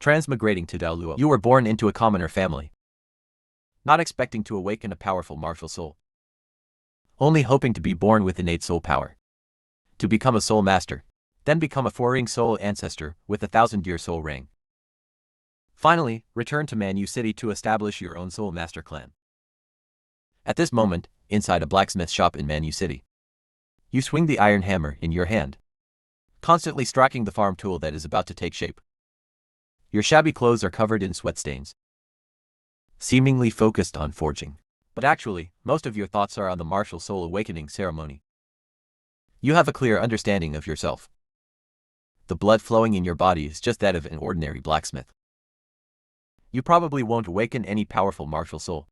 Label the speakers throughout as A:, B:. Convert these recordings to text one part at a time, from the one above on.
A: Transmigrating to Douluo, you were born into a commoner family, not expecting to awaken a powerful martial soul, only hoping to be born with innate soul power, to become a soul master, then become a 4-ring soul ancestor with a 1,000-year soul ring. Finally, return to Manu City to establish your own soul master clan. At this moment, inside a blacksmith shop in Manu City, you swing the iron hammer in your hand, constantly striking the farm tool that is about to take shape. Your shabby clothes are covered in sweat stains, seemingly focused on forging. But actually, most of your thoughts are on the martial soul awakening ceremony. You have a clear understanding of yourself. The blood flowing in your body is just that of an ordinary blacksmith. You probably won't awaken any powerful martial soul,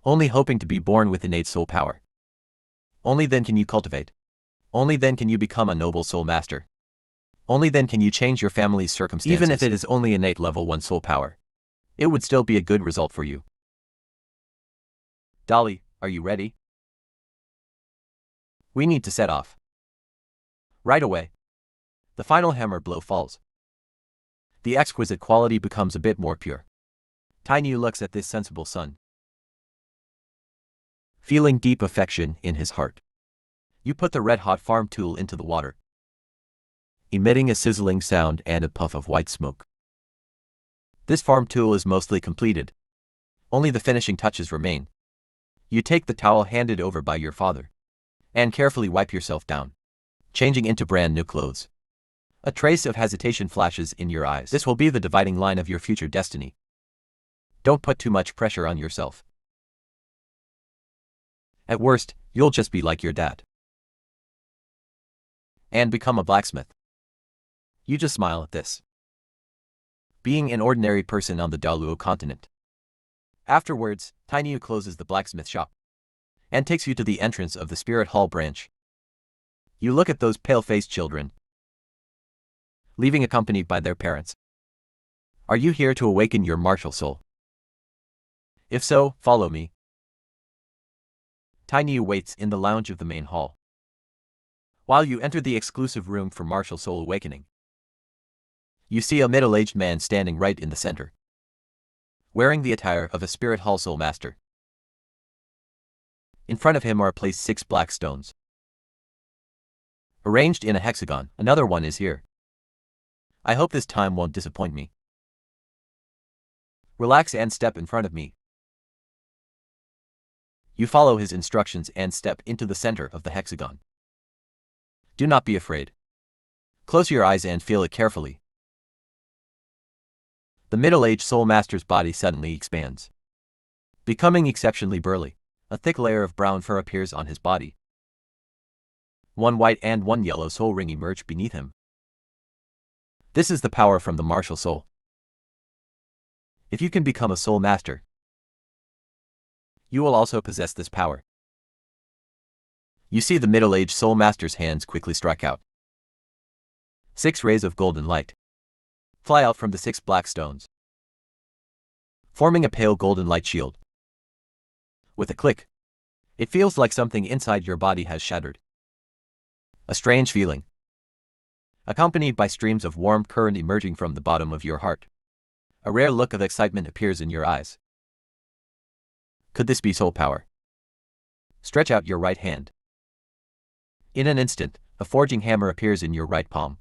A: only hoping to be born with innate soul power. Only then can you cultivate. Only then can you become a noble soul master. Only then can you change your family's circumstances. Even if it is only innate level 1 soul power, it would still be a good result for you. Dolly, are you ready? We need to set off. Right away. The final hammer blow falls. The exquisite quality becomes a bit more pure. Tiny looks at this sensible son, feeling deep affection in his heart. You put the red-hot farm tool into the water, emitting a sizzling sound and a puff of white smoke. This farm tool is mostly completed. Only the finishing touches remain. You take the towel handed over by your father and carefully wipe yourself down, changing into brand new clothes. A trace of hesitation flashes in your eyes. This will be the dividing line of your future destiny. Don't put too much pressure on yourself. At worst, you'll just be like your dad and become a blacksmith. You just smile at this, being an ordinary person on the Douluo continent. Afterwards, Tiny closes the blacksmith shop and takes you to the entrance of the Spirit Hall branch. You look at those pale-faced children, leaving accompanied by their parents. Are you here to awaken your martial soul? If so, follow me. Tiny waits in the lounge of the main hall, while you enter the exclusive room for martial soul awakening. You see a middle-aged man standing right in the center, wearing the attire of a Spirit Hall soul master. In front of him are placed 6 black stones, arranged in a hexagon. Another one is here. I hope this time won't disappoint me. Relax and step in front of me. You follow his instructions and step into the center of the hexagon. Do not be afraid. Close your eyes and feel it carefully. The middle-aged soul master's body suddenly expands, becoming exceptionally burly. A thick layer of brown fur appears on his body. 1 white and 1 yellow soul ring emerge beneath him. This is the power from the martial soul. If you can become a soul master, you will also possess this power. You see the middle-aged soul master's hands quickly strike out. 6 rays of golden light fly out from the 6 black stones, forming a pale golden light shield. With a click, it feels like something inside your body has shattered. A strange feeling, accompanied by streams of warm current emerging from the bottom of your heart. A rare look of excitement appears in your eyes. Could this be soul power? Stretch out your right hand. In an instant, a forging hammer appears in your right palm.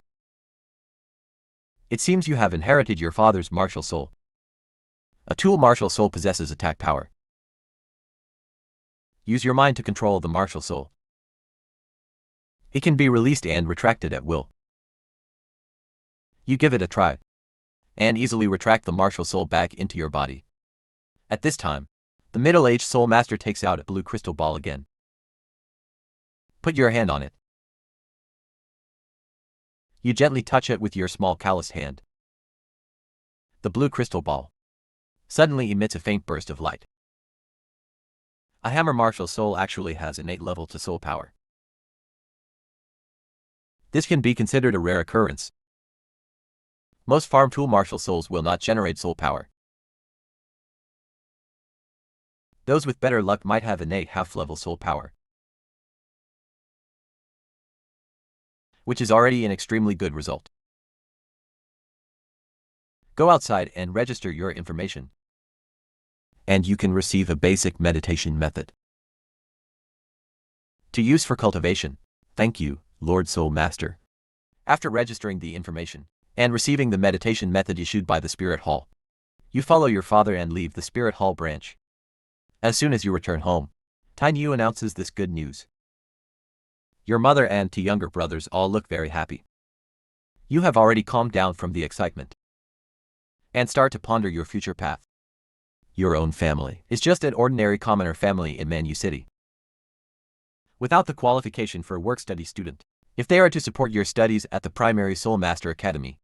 A: It seems you have inherited your father's martial soul. A tool martial soul possesses attack power. Use your mind to control the martial soul. It can be released and retracted at will. You give it a try, and easily retract the martial soul back into your body. At this time, the middle-aged soul master takes out a blue crystal ball again. Put your hand on it. You gently touch it with your small calloused hand. The blue crystal ball suddenly emits a faint burst of light. A hammer martial soul actually has innate level to soul power. This can be considered a rare occurrence. Most farm tool martial souls will not generate soul power. Those with better luck might have innate half-level soul power, which is already an extremely good result. Go outside and register your information. And you can receive a basic meditation method to use for cultivation. Thank you, Lord Soul Master. After registering the information and receiving the meditation method issued by the Spirit Hall, you follow your father and leave the Spirit Hall branch. As soon as you return home, Tainyu announces this good news. Your mother and 2 younger brothers all look very happy. You have already calmed down from the excitement and start to ponder your future path. Your own family is just an ordinary commoner family in Manu City, without the qualification for a work-study student. If they are to support your studies at the primary Soul Master Academy,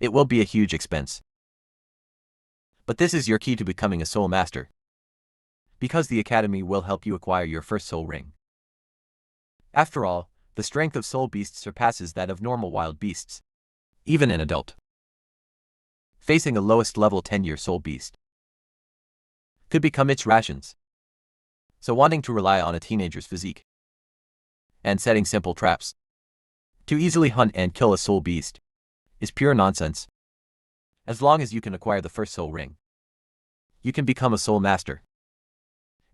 A: it will be a huge expense. But this is your key to becoming a Soul Master, because the Academy will help you acquire your first Soul Ring. After all, the strength of Soul Beasts surpasses that of normal wild beasts. Even an adult facing a lowest level 10-year Soul Beast could become its rations. So wanting to rely on a teenager's physique and setting simple traps to easily hunt and kill a Soul Beast is pure nonsense. As long as you can acquire the first Soul Ring, you can become a Soul Master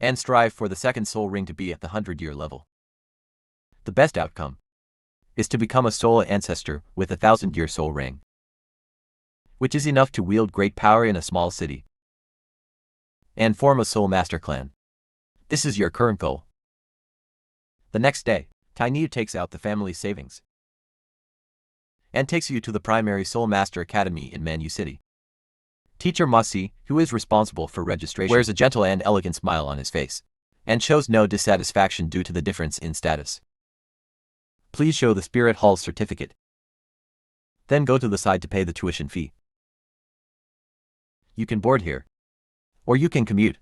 A: and strive for the second Soul Ring to be at the 100-year level. The best outcome is to become a Soul Ancestor with a 1000-year Soul Ring, which is enough to wield great power in a small city and form a Soul Master clan. This is your current goal. The next day, Tainyu takes out the family savings and takes you to the primary Soul Master Academy in Manu City. Teacher Masi, who is responsible for registration, wears a gentle and elegant smile on his face and shows no dissatisfaction due to the difference in status. Please show the Spirit Hall's certificate. Then go to the side to pay the tuition fee. You can board here, or you can commute.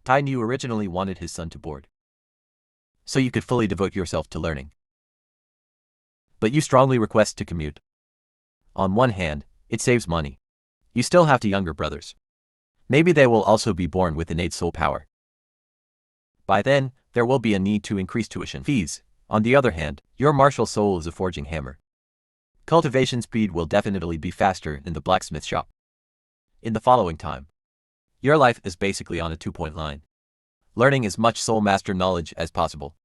A: Tainyu originally wanted his son to board, so you could fully devote yourself to learning. But you strongly request to commute. On one hand, it saves money. You still have 2 younger brothers. Maybe they will also be born with innate soul power. By then, there will be a need to increase tuition fees. On the other hand, your martial soul is a forging hammer. Cultivation speed will definitely be faster in the blacksmith shop. In the following time, your life is basically on a 2-point line, learning as much Soul Master knowledge as possible.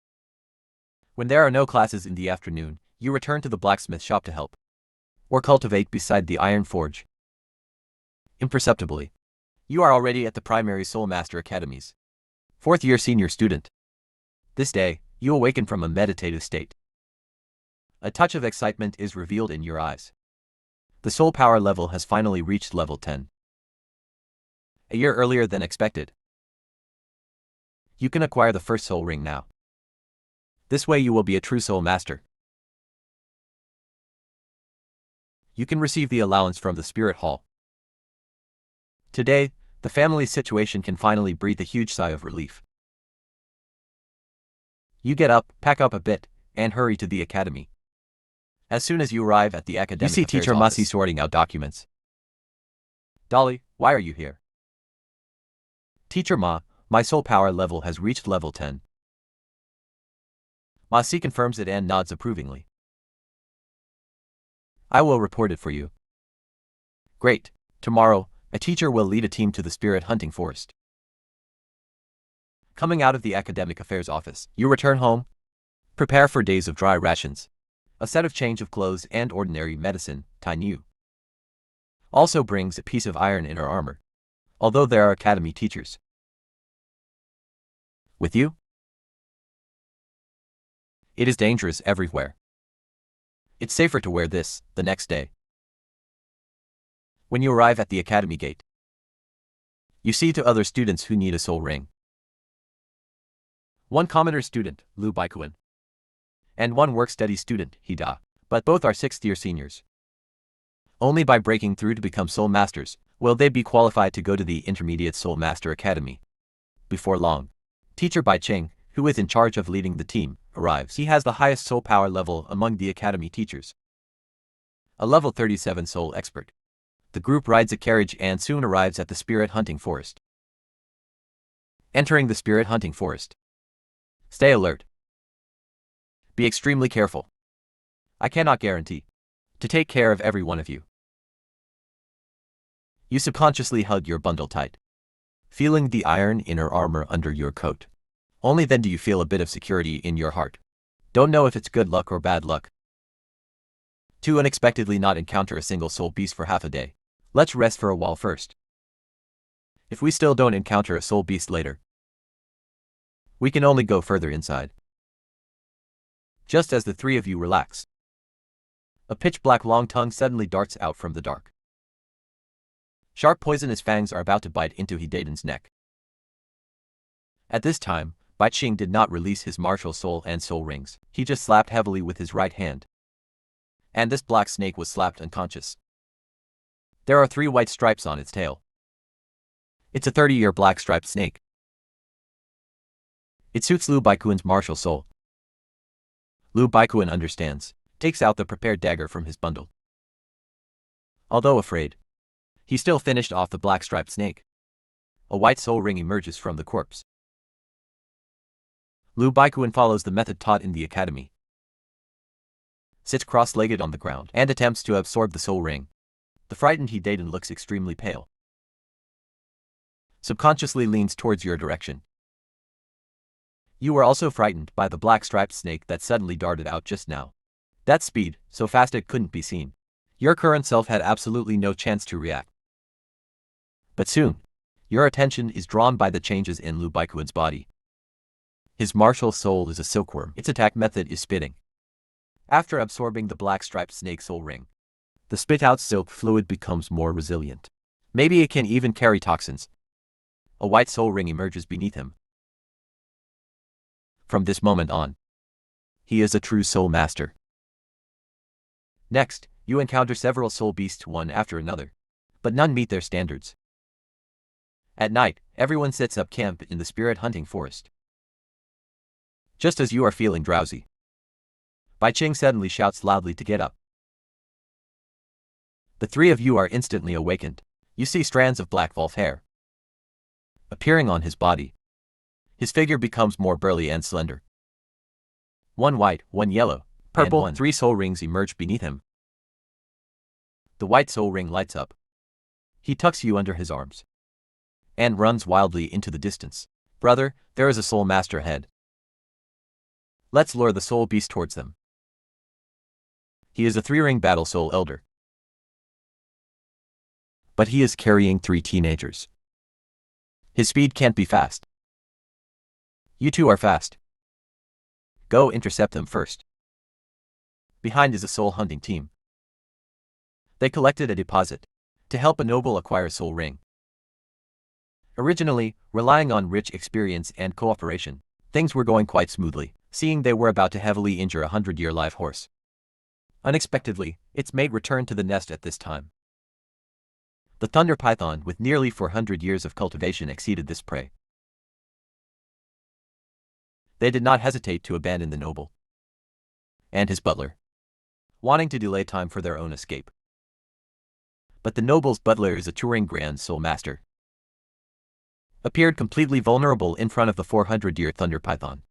A: When there are no classes in the afternoon, you return to the blacksmith shop to help or cultivate beside the iron forge. Imperceptibly, you are already at the primary Soul Master Academy's 4th-year senior student. This day, you awaken from a meditative state. A touch of excitement is revealed in your eyes. The soul power level has finally reached level 10. A year earlier than expected. You can acquire the first Soul Ring now. This way you will be a true Soul Master. You can receive the allowance from the Spirit Hall. Today, the family situation can finally breathe a huge sigh of relief. You get up, pack up a bit, and hurry to the academy. As soon as you arrive at the academic affairs office, you see Teacher Masi sorting out documents. Dolly, why are you here? Teacher Ma, my soul power level has reached level 10. Masi confirms it and nods approvingly. I will report it for you. Great. Tomorrow, a teacher will lead a team to the spirit hunting forest. Coming out of the academic affairs office, you return home. Prepare for days of dry rations, a set of change of clothes and ordinary medicine. Tainyu also brings a piece of iron in her armor, although there are academy teachers with you. It is dangerous everywhere. It's safer to wear this the next day. When you arrive at the academy gate, you see 2 other students who need a soul ring. One commoner student, Lu Baikuan, and one work-study student, Hida, but both are 6th-year seniors. Only by breaking through to become Soul Masters will they be qualified to go to the Intermediate Soul Master Academy. Before long, Teacher Bai Cheng, who is in charge of leading the team, arrives. He has the highest soul power level among the academy teachers, a level 37 soul expert. The group rides a carriage and soon arrives at the spirit hunting forest. Entering the spirit hunting forest. Stay alert. Be extremely careful. I cannot guarantee to take care of every one of you. You subconsciously hug your bundle tight, feeling the iron inner armor under your coat. Only then do you feel a bit of security in your heart. Don't know if it's good luck or bad luck. To unexpectedly not encounter a single soul beast for half a day. Let's rest for a while first. If we still don't encounter a soul beast later, we can only go further inside. Just as the three of you relax, a pitch-black long tongue suddenly darts out from the dark. Sharp poisonous fangs are about to bite into Hideden's neck. At this time, Bai Qing did not release his martial soul and soul rings. He just slapped heavily with his right hand. And this black snake was slapped unconscious. There are 3 white stripes on its tail. It's a 30-year black striped snake. It suits Lu Baiquan's martial soul. Lu Baiquan understands, takes out the prepared dagger from his bundle. Although afraid, he still finished off the black striped snake. A white soul ring emerges from the corpse. Lu Baiquan follows the method taught in the academy. Sits cross-legged on the ground and attempts to absorb the soul ring. The frightened Hideden looks extremely pale. Subconsciously leans towards your direction. You were also frightened by the black striped snake that suddenly darted out just now. That speed, so fast it couldn't be seen. Your current self had absolutely no chance to react. But soon, your attention is drawn by the changes in Lu Baiquan's body. His martial soul is a silkworm. Its attack method is spitting. After absorbing the black striped snake soul ring, the spit-out silk fluid becomes more resilient. Maybe it can even carry toxins. A white soul ring emerges beneath him. From this moment on, he is a true soul master. Next, you encounter several soul beasts one after another, but none meet their standards. At night, everyone sets up camp in the spirit hunting forest. Just as you are feeling drowsy, Bai Qing suddenly shouts loudly to get up. The 3 of you are instantly awakened. You see strands of black wolf hair appearing on his body. His figure becomes more burly and slender. 1 white, 1 yellow, purple, and 3 soul rings emerge beneath him. The white soul ring lights up. He tucks you under his arms and runs wildly into the distance. Brother, there is a soul master ahead. Let's lure the soul beast towards them. He is a 3-ring battle soul elder. But he is carrying 3 teenagers. His speed can't be fast. You 2 are fast. Go intercept them first. Behind is a soul hunting team. They collected a deposit to help a noble acquire soul ring. Originally, relying on rich experience and cooperation, things were going quite smoothly, seeing they were about to heavily injure a 100-year live horse. Unexpectedly, its mate returned to the nest at this time. The thunder python with nearly 400 years of cultivation exceeded this prey. They did not hesitate to abandon the noble and his butler, wanting to delay time for their own escape. But the noble's butler is a touring grand soul master. Appeared completely vulnerable in front of the 400-year thunder python,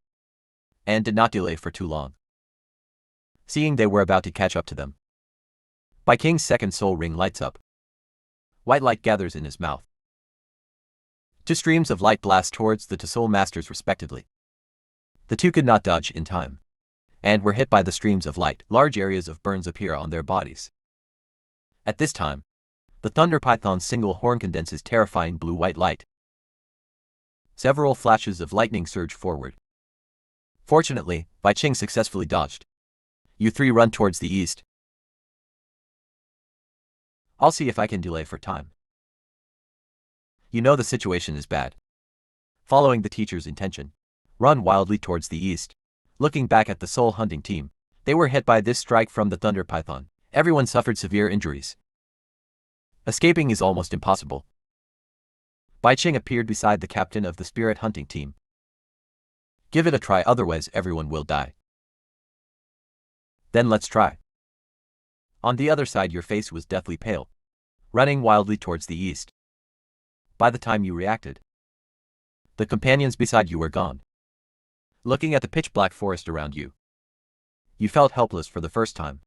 A: and did not delay for too long. Seeing they were about to catch up to them, Bai Qing's second soul ring lights up. White light gathers in his mouth. 2 streams of light blast towards the 2 soul masters respectively. The 2 could not dodge in time, and were hit by the streams of light. Large areas of burns appear on their bodies. At this time, the thunder python's single horn condenses terrifying blue-white light. Several flashes of lightning surge forward. Fortunately, Bai Qing successfully dodged. You 3 run towards the east. I'll see if I can delay for time. You know the situation is bad. Following the teacher's intention, run wildly towards the east. Looking back at the soul hunting team, they were hit by this strike from the thunder python. Everyone suffered severe injuries. Escaping is almost impossible. Bai Qing appeared beside the captain of the spirit hunting team. Give it a try, otherwise everyone will die. Then let's try. On the other side, your face was deathly pale, running wildly towards the east. By the time you reacted, the companions beside you were gone. Looking at the pitch-black forest around you, you felt helpless for the first time.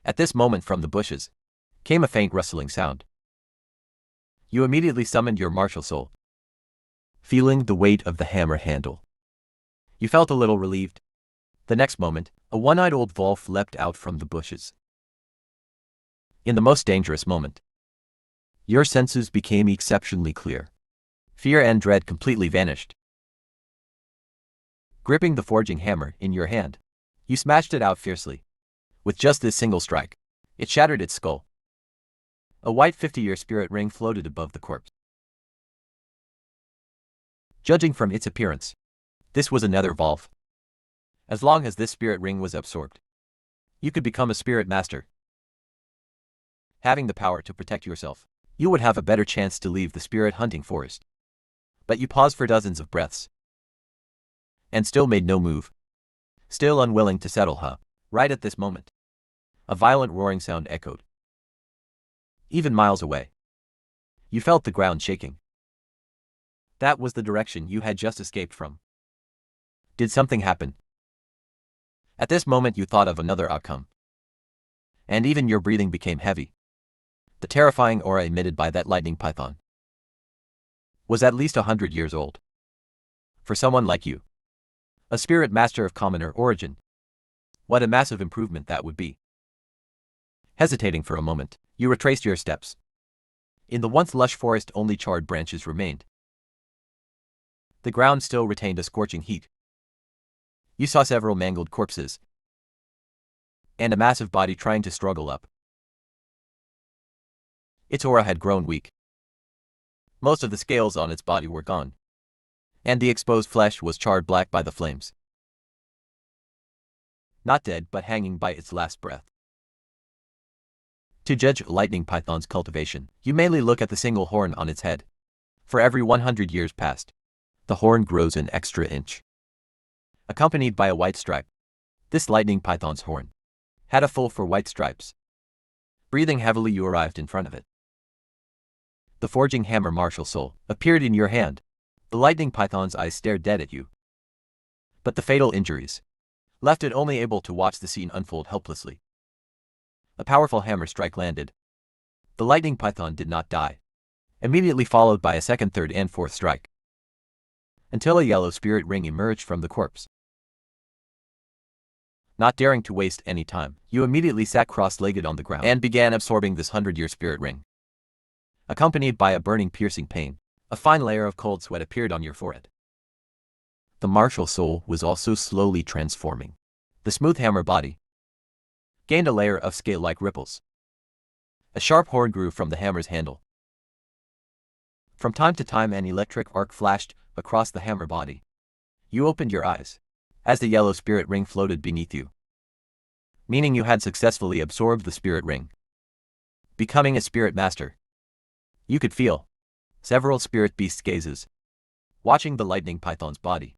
A: At this moment, from the bushes came a faint rustling sound. You immediately summoned your martial soul, feeling the weight of the hammer handle. You felt a little relieved. The next moment, a one-eyed old wolf leapt out from the bushes. In the most dangerous moment, your senses became exceptionally clear. Fear and dread completely vanished. Gripping the forging hammer in your hand, you smashed it out fiercely. With just this single strike, it shattered its skull. A white 50-year spirit ring floated above the corpse. Judging from its appearance, this was another wolf. As long as this spirit ring was absorbed, you could become a spirit master. Having the power to protect yourself, you would have a better chance to leave the spirit hunting forest. But you paused for dozens of breaths, and still made no move. Still unwilling to settle, huh? Right at this moment, a violent roaring sound echoed. Even miles away, you felt the ground shaking. That was the direction you had just escaped from. Did something happen? At this moment you thought of another outcome. And even your breathing became heavy. The terrifying aura emitted by that lightning python was at least 100 years old. For someone like you, a spirit master of commoner origin, what a massive improvement that would be. Hesitating for a moment, you retraced your steps. In the once lush forest only charred branches remained. The ground still retained a scorching heat. You saw several mangled corpses, and a massive body trying to struggle up. Its aura had grown weak. Most of the scales on its body were gone, and the exposed flesh was charred black by the flames. Not dead, but hanging by its last breath. To judge a lightning python's cultivation, you mainly look at the single horn on its head. For every 100 years passed, the horn grows an extra inch, accompanied by a white stripe. This lightning python's horn had a full 4 white stripes. Breathing heavily, you arrived in front of it. The forging hammer martial soul appeared in your hand. The lightning python's eyes stared dead at you. But the fatal injuries left it only able to watch the scene unfold helplessly. A powerful hammer strike landed. The lightning python did not die, immediately followed by a second, third, and fourth strike, until a yellow spirit ring emerged from the corpse. Not daring to waste any time, you immediately sat cross-legged on the ground and began absorbing this 100-year spirit ring. Accompanied by a burning, piercing pain, a fine layer of cold sweat appeared on your forehead. The martial soul was also slowly transforming. The smooth hammer body gained a layer of scale-like ripples. A sharp horn grew from the hammer's handle. From time to time an electric arc flashed across the hammer body. You opened your eyes as the yellow spirit ring floated beneath you, meaning you had successfully absorbed the spirit ring, becoming a spirit master. You could feel several spirit beasts' gazes watching the lightning python's body.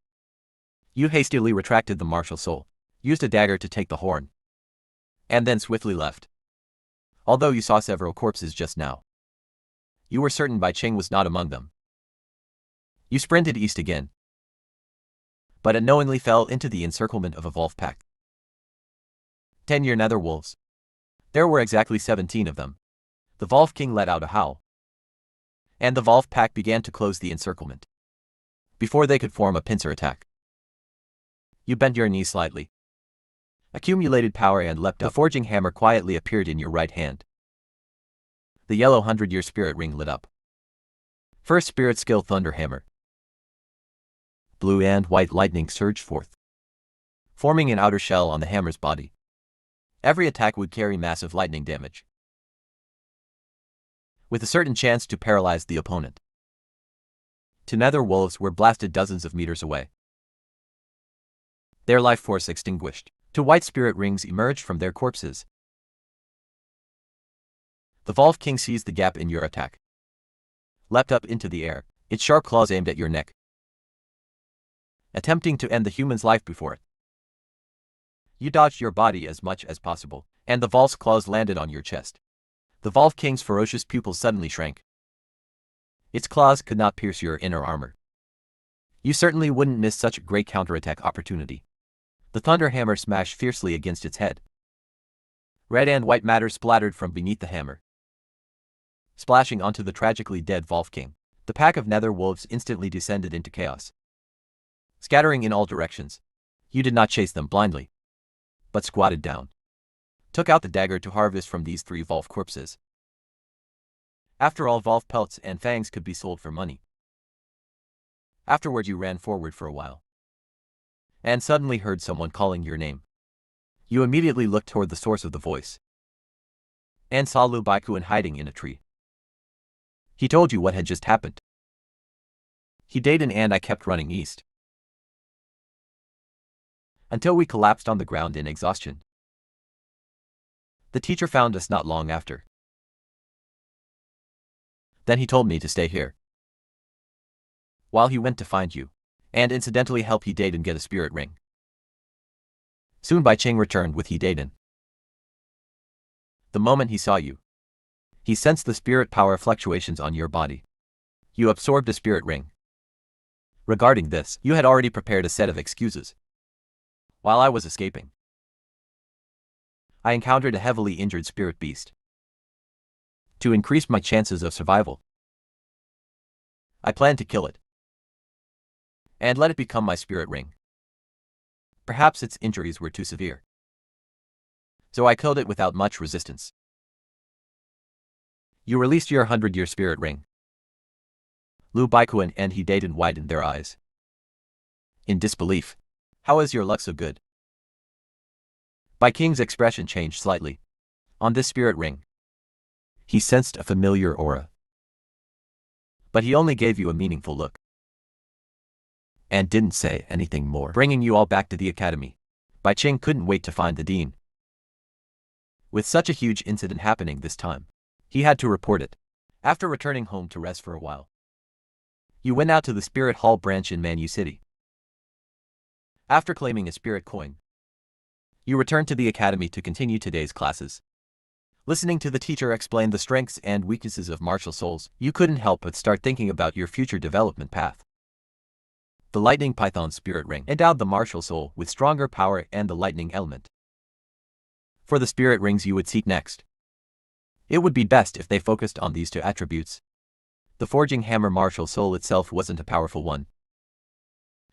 A: You hastily retracted the martial soul, used a dagger to take the horn, and then swiftly left. Although you saw several corpses just now, you were certain Bai Cheng was not among them. You sprinted east again, but unknowingly fell into the encirclement of a wolf pack. 10-year nether wolves. There were exactly 17 of them. The wolf king let out a howl, and the wolf pack began to close the encirclement before they could form a pincer attack. You bent your knees slightly, accumulated power, and leapt up. The forging hammer quietly appeared in your right hand. The yellow 100-year spirit ring lit up. First spirit skill, thunder hammer. Blue and white lightning surged forth, forming an outer shell on the hammer's body. Every attack would carry massive lightning damage, with a certain chance to paralyze the opponent. Two nether wolves were blasted dozens of meters away, their life force extinguished. Two white spirit rings emerged from their corpses. The wolf king seized the gap in your attack, leapt up into the air, its sharp claws aimed at your neck, attempting to end the human's life before it. You dodged your body as much as possible, and the wolf's claws landed on your chest. The wolf king's ferocious pupils suddenly shrank. Its claws could not pierce your inner armor. You certainly wouldn't miss such a great counterattack opportunity. The thunder hammer smashed fiercely against its head. Red and white matter splattered from beneath the hammer. splashing onto the tragically dead Wolf King. The pack of nether wolves instantly descended into chaos, scattering in all directions. You did not chase them blindly, but squatted down, took out the dagger to harvest from these 3 wolf corpses. After all, wolf pelts and fangs could be sold for money. Afterward, you ran forward for a while, and suddenly heard someone calling your name. You immediately looked toward the source of the voice, and saw Liu Baiku hiding in a tree. He told you what had just happened. He Dayton and I kept running east, until we collapsed on the ground in exhaustion. The teacher found us not long after. Then he told me to stay here, while he went to find you, and incidentally help He Dayton get a spirit ring. Soon Bai Qing returned with He Dayton. The moment he saw you, he sensed the spirit power fluctuations on your body. You absorbed a spirit ring. Regarding this, you had already prepared a set of excuses. While I was escaping, I encountered a heavily injured spirit beast. To increase my chances of survival, I planned to kill it and let it become my spirit ring. Perhaps its injuries were too severe, so I killed it without much resistance. You released your 100-year spirit ring. Liu Baiku and He Dayton widened their eyes in disbelief. How is your luck so good? Bai Qing's expression changed slightly. On this spirit ring, he sensed a familiar aura, but he only gave you a meaningful look and didn't say anything more. Bringing you all back to the academy, Bai Qing couldn't wait to find the dean. With such a huge incident happening this time, he had to report it. After returning home to rest for a while, you went out to the Spirit Hall branch in Manu City. After claiming a spirit coin, you returned to the academy to continue today's classes. Listening to the teacher explain the strengths and weaknesses of martial souls, you couldn't help but start thinking about your future development path. The Lightning Python Spirit Ring endowed the martial soul with stronger power and the lightning element. For the spirit rings you would seek next, it would be best if they focused on these 2 attributes. The Forging Hammer martial soul itself wasn't a powerful one,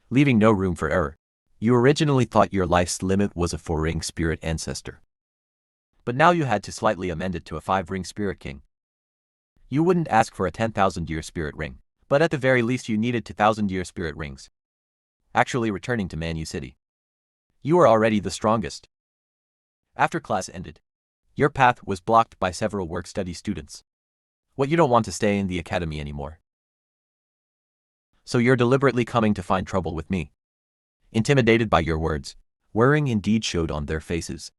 A: leaving no room for error. You originally thought your life's limit was a 4-ring spirit ancestor, but now you had to slightly amend it to a 5-ring spirit king. You wouldn't ask for a 10,000-year spirit ring, but at the very least you needed 2,000-year spirit rings. Actually returning to Manu City, you were already the strongest. After class ended, your path was blocked by several work-study students. What, you don't want to stay in the academy anymore? So you're deliberately coming to find trouble with me? Intimidated by your words, worrying indeed showed on their faces.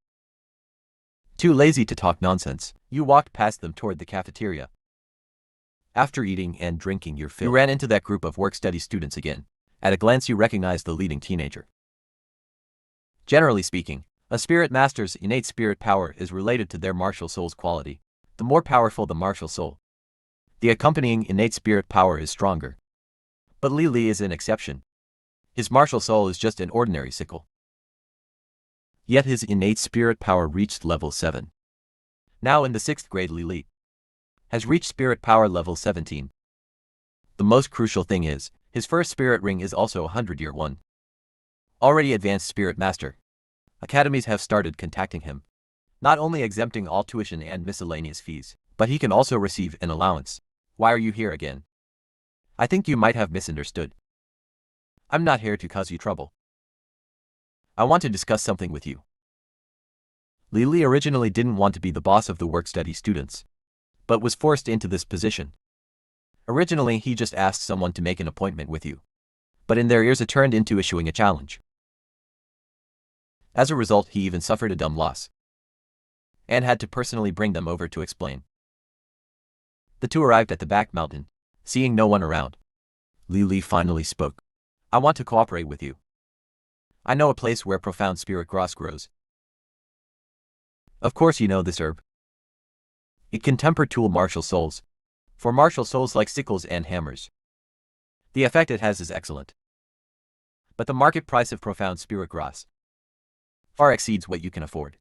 A: Too lazy to talk nonsense, you walked past them toward the cafeteria. After eating and drinking your fill, you ran into that group of work-study students again. At a glance you recognized the leading teenager. Generally speaking, a spirit master's innate spirit power is related to their martial soul's quality. The more powerful the martial soul, the accompanying innate spirit power is stronger. But Li Li is an exception. His martial soul is just an ordinary sickle. Yet his innate spirit power reached level 7. Now in the 6th grade, Li Li has reached spirit power level 17. The most crucial thing is, his first spirit ring is also a 100-year one. Already advanced spirit master. Academies have started contacting him, not only exempting all tuition and miscellaneous fees, but he can also receive an allowance. Why are you here again? I think you might have misunderstood. I'm not here to cause you trouble. I want to discuss something with you. Li Li originally didn't want to be the boss of the work-study students, but was forced into this position. Originally, he just asked someone to make an appointment with you, but in their ears it turned into issuing a challenge. As a result, he even suffered a dumb loss, and had to personally bring them over to explain. The 2 arrived at the back mountain. Seeing no one around, Li Li finally spoke. I want to cooperate with you. I know a place where profound spirit grass grows. Of course you know this herb. It can temper tool martial souls. For martial souls like sickles and hammers, the effect it has is excellent. But the market price of profound spirit grass far exceeds what you can afford.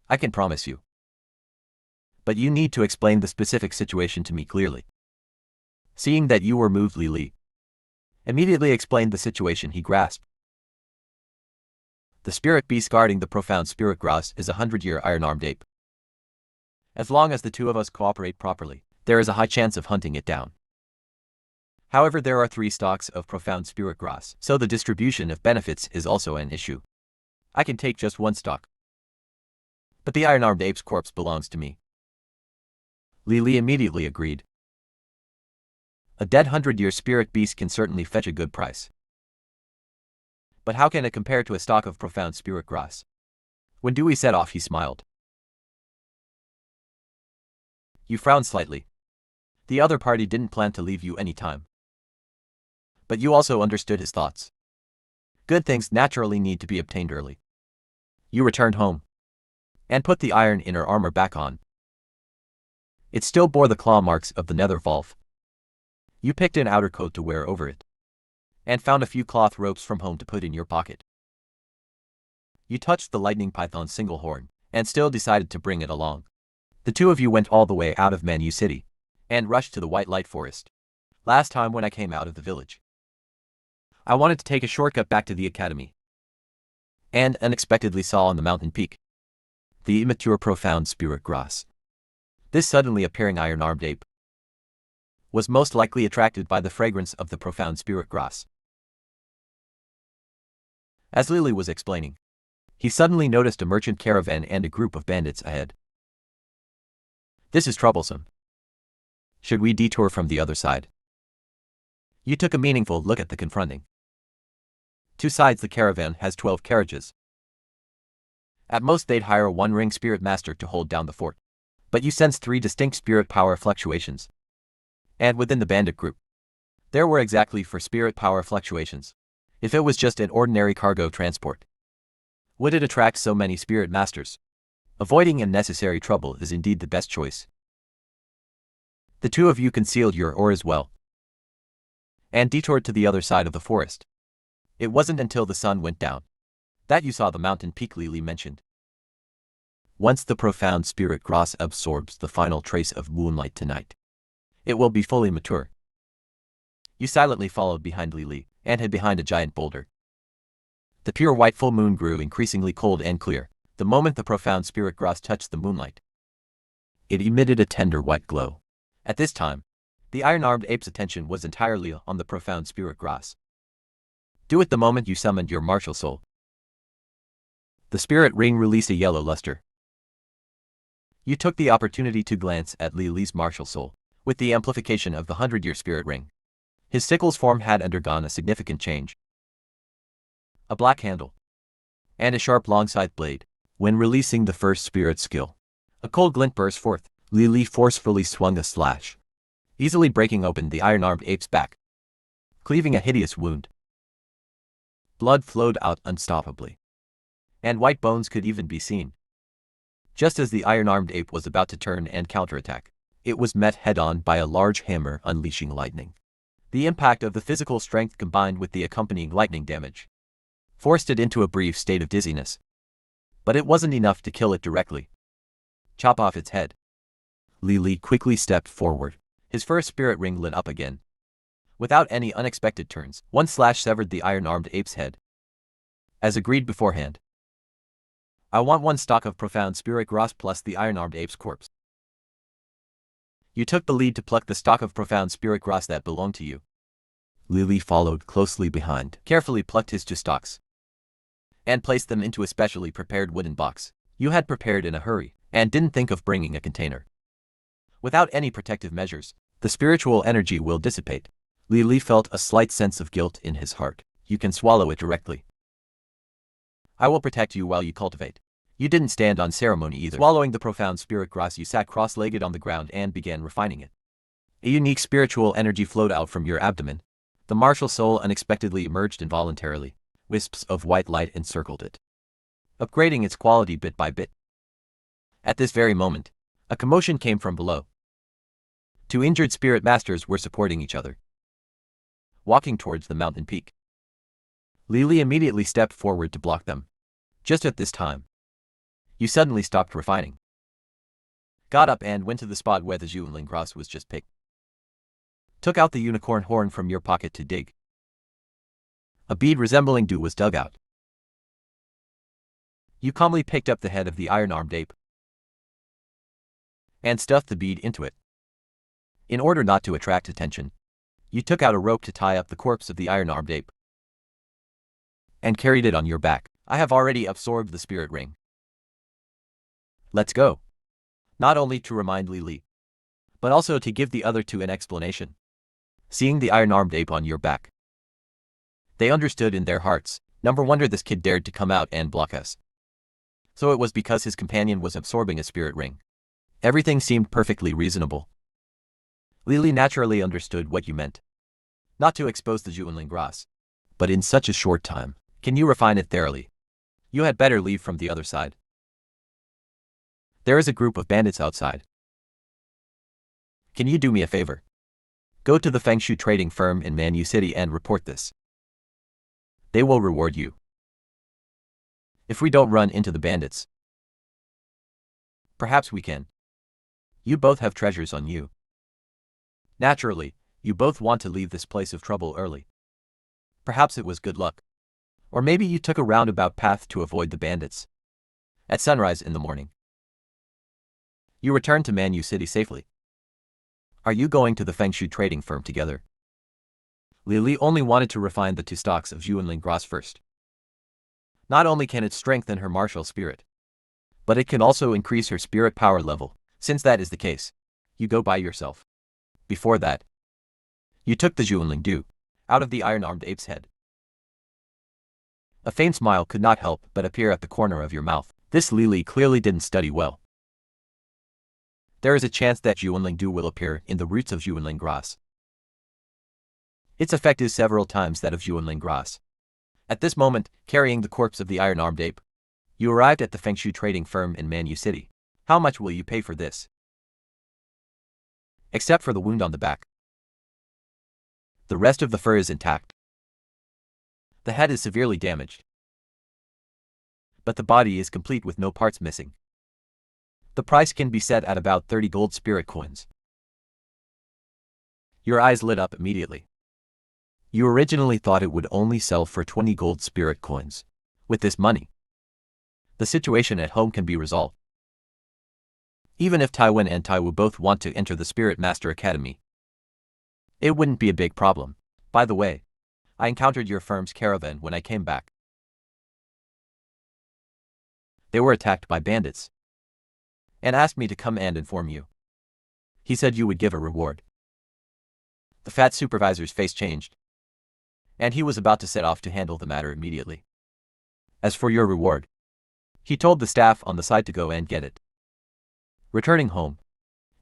A: I can promise you, But you need to explain the specific situation to me clearly. Seeing that you were moved, Li immediately explained the situation he grasped. The spirit beast guarding the profound spirit grass is a 100-year iron-armed ape. As long as the two of us cooperate properly, there is a high chance of hunting it down. However, there are 3 stalks of profound spirit grass, so the distribution of benefits is also an issue. I can take just 1 stalk. But the iron-armed ape's corpse belongs to me. Li immediately agreed. A dead 100-year spirit beast can certainly fetch a good price. But how can it compare to a stalk of profound spirit grass? When Dewey set off, he smiled. You frowned slightly. The other party didn't plan to leave you any time. But you also understood his thoughts. Good things naturally need to be obtained early. You returned home and put the iron inner armor back on. It still bore the claw marks of the nether valve. You picked an outer coat to wear over it and found a few cloth ropes from home to put in your pocket. You touched the lightning python's single horn and still decided to bring it along. The two of you went all the way out of Manu City and rushed to the White Light Forest. Last time when I came out of the village, I wanted to take a shortcut back to the academy and unexpectedly saw on the mountain peak the immature profound spirit grass. This suddenly appearing iron-armed ape was most likely attracted by the fragrance of the profound spirit grass. As Lily was explaining, he suddenly noticed a merchant caravan and a group of bandits ahead. This is troublesome. Should we detour from the other side? You took a meaningful look at the confronting 2 sides. The caravan has 12 carriages. At most they'd hire a 1-ring spirit master to hold down the fort. But you sensed 3 distinct spirit power fluctuations. And within the bandit group, there were exactly 4 spirit power fluctuations. If it was just an ordinary cargo transport, would it attract so many spirit masters? Avoiding unnecessary trouble is indeed the best choice. The two of you concealed your auras well and detoured to the other side of the forest. It wasn't until the sun went down that you saw the mountain peak Lily mentioned. Once the profound spirit grass absorbs the final trace of moonlight tonight, it will be fully mature. You silently followed behind Lily and hid behind a giant boulder. The pure white full moon grew increasingly cold and clear the moment the profound spirit grass touched the moonlight. It emitted a tender white glow. At this time, the iron-armed ape's attention was entirely on the profound spirit grass. Do it the moment you summoned your martial soul. The spirit ring released a yellow luster. You took the opportunity to glance at Lily's martial soul. With the amplification of the 100-year spirit ring, his sickle's form had undergone a significant change. A black handle and a sharp long-scythe blade. When releasing the first spirit skill, a cold glint burst forth. Lily forcefully swung a slash, easily breaking open the iron-armed ape's back, cleaving a hideous wound. Blood flowed out unstoppably, and white bones could even be seen. Just as the iron-armed ape was about to turn and counterattack, it was met head-on by a large hammer unleashing lightning. The impact of the physical strength combined with the accompanying lightning damage forced it into a brief state of dizziness. But it wasn't enough to kill it directly. Chop off its head. Lily quickly stepped forward. His first spirit ring lit up again. Without any unexpected turns, 1 slash severed the iron-armed ape's head. As agreed beforehand, I want 1 stalk of profound spirit grass plus the iron-armed ape's corpse. You took the lead to pluck the stalk of profound spirit grass that belonged to you. Lily followed closely behind, carefully plucked his 2 stalks, and placed them into a specially prepared wooden box. You had prepared in a hurry, and didn't think of bringing a container. Without any protective measures, the spiritual energy will dissipate. Lily felt a slight sense of guilt in his heart. You can swallow it directly. I will protect you while you cultivate. You didn't stand on ceremony either. Swallowing the profound spirit grass, you sat cross-legged on the ground and began refining it. A unique spiritual energy flowed out from your abdomen. The martial soul unexpectedly emerged involuntarily. Wisps of white light encircled it, upgrading its quality bit by bit. At this very moment, a commotion came from below. 2 injured spirit masters were supporting each other, walking towards the mountain peak. Lily immediately stepped forward to block them. Just at this time, you suddenly stopped refining. got up and went to the spot where the Juanling grass was just picked. Took out the unicorn horn from your pocket to dig. A bead resembling dew was dug out. You calmly picked up the head of the iron-armed ape and stuffed the bead into it. In order not to attract attention, you took out a rope to tie up the corpse of the iron-armed ape and carried it on your back. I have already absorbed the spirit ring. Let's go. Not only to remind Lily, but also to give the other two an explanation. Seeing the iron-armed ape on your back, they understood in their hearts, no wonder this kid dared to come out and block us. So it was because his companion was absorbing a spirit ring. Everything seemed perfectly reasonable. Lily naturally understood what you meant. Not to expose the Juanling grass, but in such a short time, can you refine it thoroughly? You had better leave from the other side. There is a group of bandits outside. Can you do me a favor? Go to the Fengshu trading firm in Manu City and report this. They will reward you if we don't run into the bandits. Perhaps we can. You both have treasures on you. Naturally, you both want to leave this place of trouble early. Perhaps it was good luck. Or maybe you took a roundabout path to avoid the bandits. At sunrise in the morning, you returned to Manu City safely. Are you going to the Fengshu trading firm together? Lily only wanted to refine the two stalks of Juanling grass first. Not only can it strengthen her martial spirit, but it can also increase her spirit power level. Since that is the case, you go by yourself. Before that, you took the Juanling dew out of the iron-armed ape's head. A faint smile could not help but appear at the corner of your mouth. This Lily clearly didn't study well. There is a chance that Juanling dew will appear in the roots of Juanling grass. Its effect is several times that of Juanling grass. At this moment, carrying the corpse of the iron-armed ape, you arrived at the Fengshu trading firm in Manu City. How much will you pay for this? Except for the wound on the back, the rest of the fur is intact. The head is severely damaged, but the body is complete with no parts missing. The price can be set at about 30 gold spirit coins. Your eyes lit up immediately. You originally thought it would only sell for 20 gold spirit coins. With this money, the situation at home can be resolved. Even if Taiwan and Taiwu both want to enter the Spirit Master Academy, it wouldn't be a big problem. By the way, I encountered your firm's caravan when I came back. They were attacked by bandits and asked me to come and inform you. He said you would give a reward. The fat supervisor's face changed, and he was about to set off to handle the matter immediately. As for your reward, he told the staff on the side to go and get it. Returning home,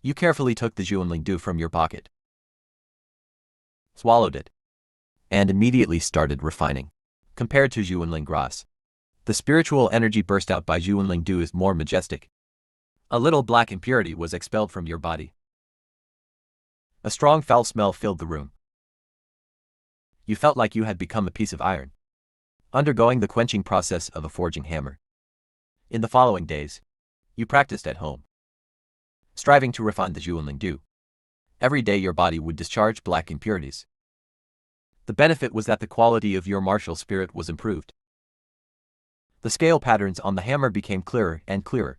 A: you carefully took the Juanling dew from your pocket, swallowed it, and immediately started refining. Compared to Juanling grass, the spiritual energy burst out by Juanling dew is more majestic. A little black impurity was expelled from your body. A strong foul smell filled the room. You felt like you had become a piece of iron, undergoing the quenching process of a forging hammer. In the following days, you practiced at home, striving to refine the Juanling dew. Every day your body would discharge black impurities. The benefit was that the quality of your martial spirit was improved. The scale patterns on the hammer became clearer and clearer.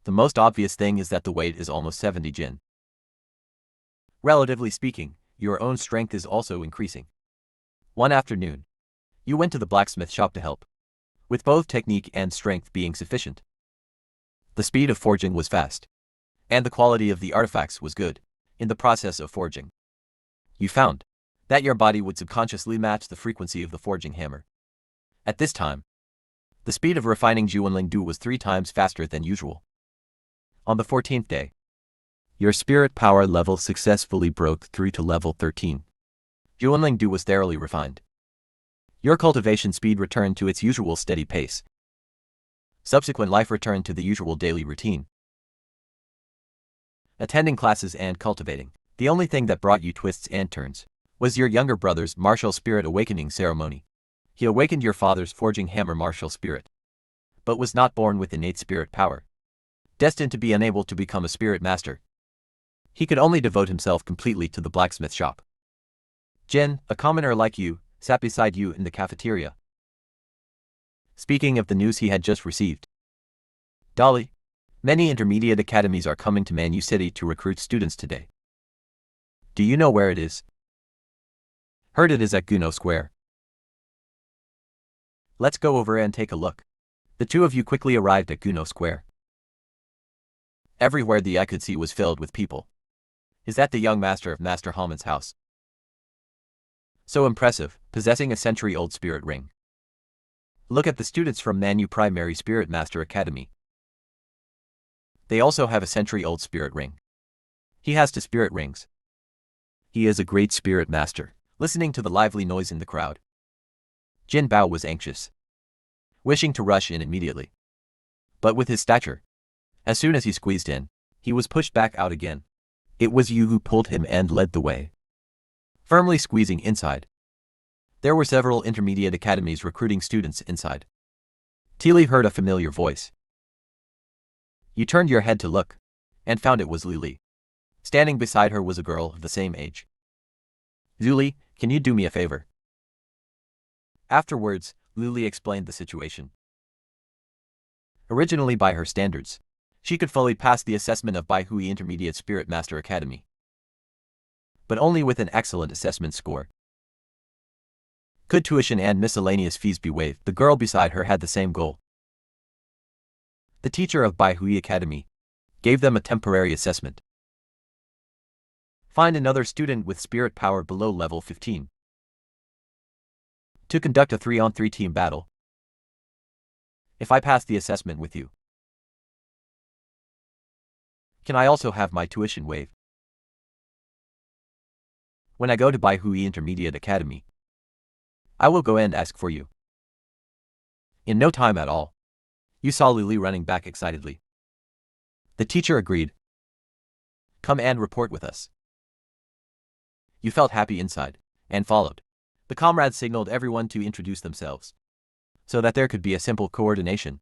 A: The most obvious thing is that the weight is almost 70 jin. Relatively speaking, your own strength is also increasing. One afternoon, you went to the blacksmith shop to help, with both technique and strength being sufficient. The speed of forging was fast, and the quality of the artifacts was good. In the process of forging, you found that your body would subconsciously match the frequency of the forging hammer. At this time, the speed of refining Juanling dew was 3 times faster than usual. On the 14th day, your spirit power level successfully broke through to level 13. Juanling dew was thoroughly refined. Your cultivation speed returned to its usual steady pace. Subsequent life returned to the usual daily routine. Attending classes and cultivating. The only thing that brought you twists and turns was your younger brother's martial spirit awakening ceremony. He awakened your father's forging hammer martial spirit, but was not born with innate spirit power. destined to be unable to become a spirit master. He could only devote himself completely to the blacksmith shop. Jin, a commoner like you, sat beside you in the cafeteria, speaking of the news he had just received. Dolly, many intermediate academies are coming to Manu City to recruit students today. Do you know where it is? Heard it is at Guno Square. Let's go over and take a look. The two of you quickly arrived at Guno Square. Everywhere the eye could see was filled with people. Is that the young master of Master Haman's house? So impressive, possessing a century-old spirit ring. Look at the students from Manu Primary Spirit Master Academy. They also have a century-old spirit ring. He has 2 spirit rings. He is a great spirit master. Listening to the lively noise in the crowd, Jin Bao was anxious, wishing to rush in immediately. But with his stature, as soon as he squeezed in, he was pushed back out again. It was you who pulled him and led the way. Firmly squeezing inside. There were several intermediate academies recruiting students inside. Tilly heard a familiar voice. You turned your head to look, and found it was Lili. Standing beside her was a girl of the same age. Zuli, can you do me a favor? Afterwards, Lili explained the situation. Originally by her standards, she could fully pass the assessment of Baihui Intermediate Spirit Master Academy. But only with an excellent assessment score. Could tuition and miscellaneous fees be waived? The girl beside her had the same goal. The teacher of Baihui Academy gave them a temporary assessment. Find another student with spirit power below level 15 to conduct a 3-on-3 team battle. If I pass the assessment with you, can I also have my tuition waived? When I go to Baihui Intermediate Academy, I will go and ask for you. In no time at all, you saw Lili running back excitedly. The teacher agreed. Come and report with us. You felt happy inside, and followed. The comrades signaled everyone to introduce themselves, so that there could be a simple coordination.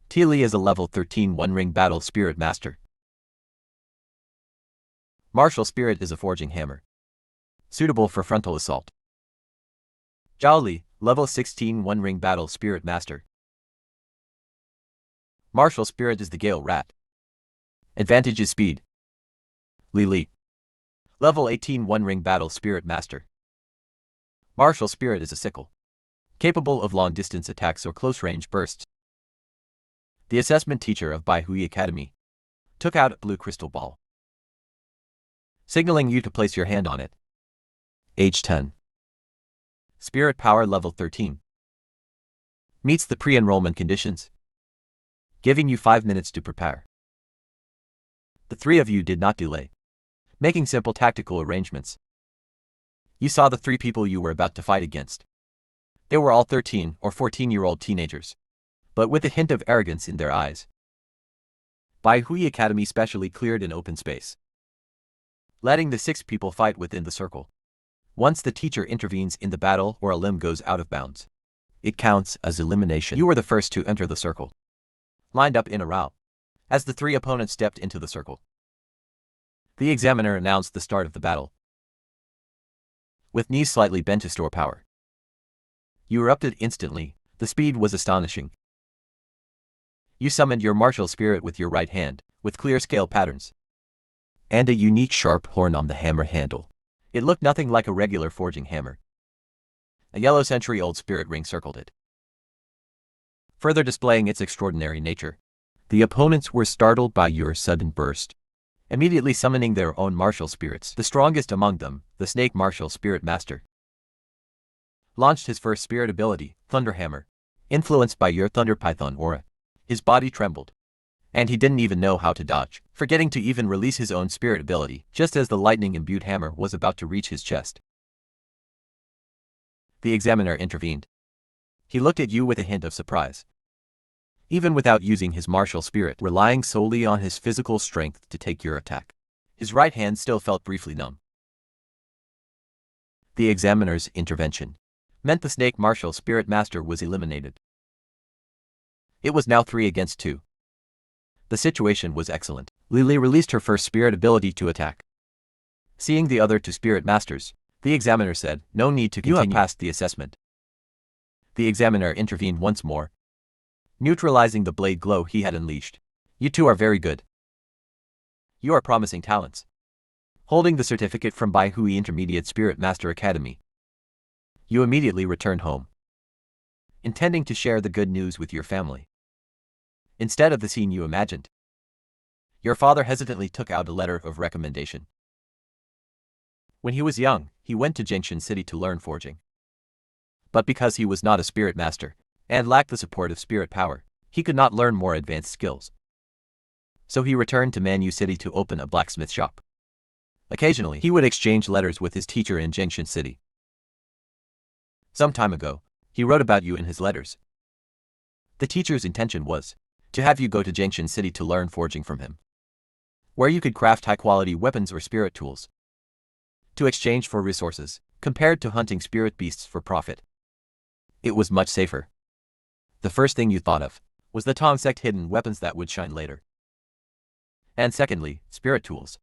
A: Tilly is a level 13 one-ring battle spirit master. Martial spirit is a forging hammer, suitable for frontal assault. Zhao Li, level 16 one-ring battle spirit master. Martial spirit is the Gale Rat. Advantage is speed. Li Li, level 18 one-ring battle spirit master. Martial spirit is a sickle, capable of long-distance attacks or close-range bursts. The assessment teacher of Baihui Academy took out a blue crystal ball, signaling you to place your hand on it. Age 10. Spirit power level 13. Meets the pre-enrollment conditions, giving you 5 minutes to prepare. The 3 of you did not delay, making simple tactical arrangements. You saw the 3 people you were about to fight against. They were all 13 or 14-year-old teenagers, but with a hint of arrogance in their eyes. Baihui Academy specially cleared an open space, letting the 6 people fight within the circle. Once the teacher intervenes in the battle or a limb goes out of bounds, it counts as elimination. You were the first to enter the circle, lined up in a row, as the 3 opponents stepped into the circle. The examiner announced the start of the battle. With knees slightly bent to store power, you erupted instantly. The speed was astonishing. You summoned your martial spirit with your right hand, with clear scale patterns, and a unique sharp horn on the hammer handle. It looked nothing like a regular forging hammer. A yellow century-old spirit ring circled it, further displaying its extraordinary nature. The opponents were startled by your sudden burst, immediately summoning their own martial spirits. The strongest among them, the Snake Martial Spirit Master, launched his first spirit ability, Thunder Hammer, influenced by your Thunder Python aura. His body trembled, and he didn't even know how to dodge, forgetting to even release his own spirit ability, just as the lightning-imbued hammer was about to reach his chest. The examiner intervened. He looked at you with a hint of surprise. Even without using his martial spirit, relying solely on his physical strength to take your attack, his right hand still felt briefly numb. The examiner's intervention meant the Snake Martial Spirit Master was eliminated. It was now 3 against 2. The situation was excellent. Lily released her first spirit ability to attack. Seeing the other two spirit masters, the examiner said, "No need to continue. You have passed the assessment." The examiner intervened once more, neutralizing the blade glow he had unleashed. "You two are very good. You are promising talents." Holding the certificate from Bai Hui Intermediate Spirit Master Academy, you immediately returned home, intending to share the good news with your family. Instead of the scene you imagined, your father hesitantly took out a letter of recommendation. When he was young, he went to Jingshan City to learn forging. But because he was not a spirit master, and lacked the support of spirit power, he could not learn more advanced skills. So he returned to Manyu City to open a blacksmith shop. Occasionally, he would exchange letters with his teacher in Jingshan City. Some time ago, he wrote about you in his letters. The teacher's intention was to have you go to Jingshan City to learn forging from him, where you could craft high-quality weapons or spirit tools to exchange for resources, compared to hunting spirit beasts for profit. It was much safer. The first thing you thought of was the Tong sect hidden weapons that would shine later. And secondly, spirit tools.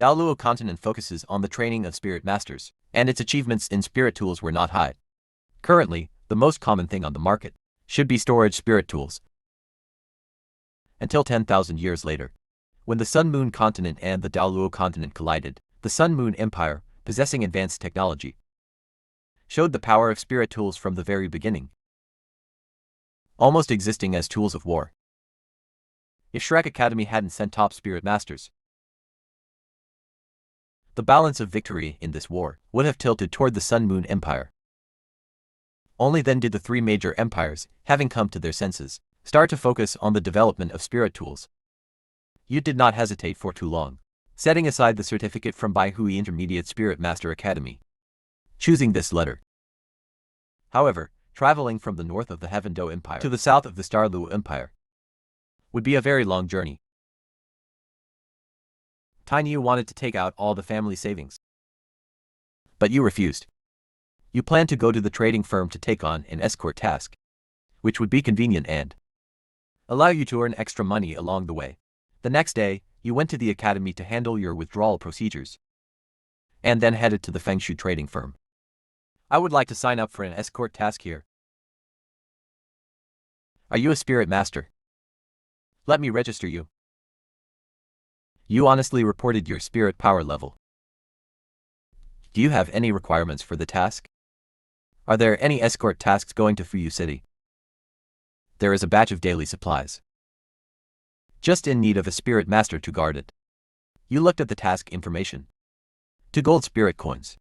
A: Douluo continent focuses on the training of spirit masters, and its achievements in spirit tools were not high. Currently, the most common thing on the market should be storage spirit tools. Until 10,000 years later, when the Sun-Moon continent and the Douluo continent collided, the Sun-Moon Empire, possessing advanced technology, showed the power of spirit tools from the very beginning, almost existing as tools of war. If Shrek Academy hadn't sent top spirit masters, the balance of victory in this war would have tilted toward the Sun-Moon Empire. Only then did the three major empires, having come to their senses, start to focus on the development of spirit tools. You did not hesitate for too long, setting aside the certificate from Bai Hui Intermediate Spirit Master Academy, choosing this letter. However, traveling from the north of the Heaven Do Empire to the south of the Starluo Empire would be a very long journey. Tiny wanted to take out all the family savings, but you refused. You planned to go to the trading firm to take on an escort task, which would be convenient and allow you to earn extra money along the way. The next day, you went to the academy to handle your withdrawal procedures, and then headed to the Fengshu trading firm. I would like to sign up for an escort task here. Are you a spirit master? Let me register you. You honestly reported your spirit power level. Do you have any requirements for the task? Are there any escort tasks going to Fuyu City? There is a batch of daily supplies. Just in need of a spirit master to guard it. You looked at the task information. 2 gold spirit coins.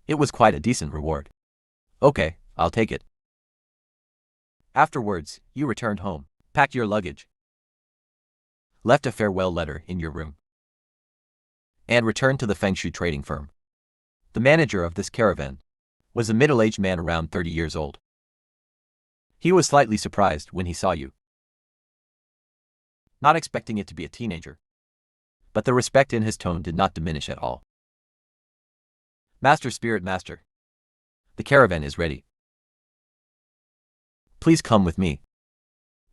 A: It was quite a decent reward. Okay, I'll take it. Afterwards, you returned home, packed your luggage, left a farewell letter in your room, and returned to the Fengshu trading firm. The manager of this caravan was a middle-aged man around 30 years old. He was slightly surprised when he saw you, not expecting it to be a teenager, but the respect in his tone did not diminish at all. Master Spirit Master, the caravan is ready. Please come with me.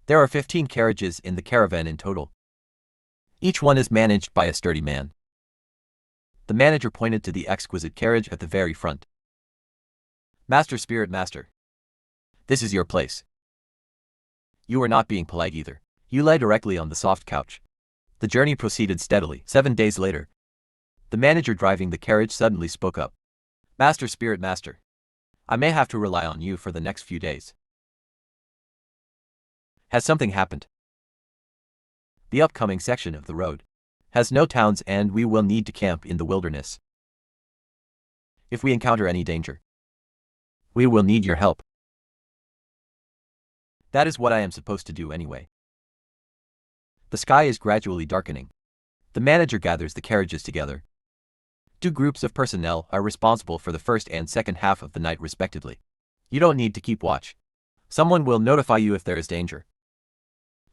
A: There are 15 carriages in the caravan in total. Each one is managed by a sturdy man. The manager pointed to the exquisite carriage at the very front. Master Spirit Master, this is your place. You are not being polite either. You lay directly on the soft couch. The journey proceeded steadily. 7 days later, the manager driving the carriage suddenly spoke up. Master Spirit Master, I may have to rely on you for the next few days. Has something happened? The upcoming section of the road has no towns and we will need to camp in the wilderness. If we encounter any danger, we will need your help. That is what I am supposed to do anyway. The sky is gradually darkening. The manager gathers the carriages together. 2 groups of personnel are responsible for the first and second half of the night respectively. You don't need to keep watch. Someone will notify you if there is danger.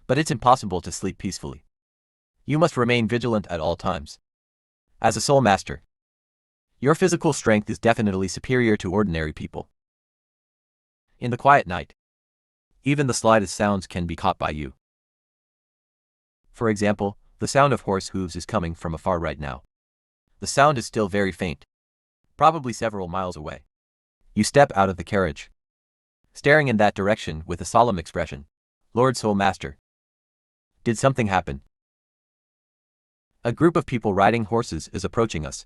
A: But it's impossible to sleep peacefully. You must remain vigilant at all times. As a soul master, your physical strength is definitely superior to ordinary people. In the quiet night, even the slightest sounds can be caught by you. For example, the sound of horse hooves is coming from afar right now. The sound is still very faint, probably several miles away. You step out of the carriage, staring in that direction with a solemn expression. Lord Soul Master. Did something happen? A group of people riding horses is approaching us.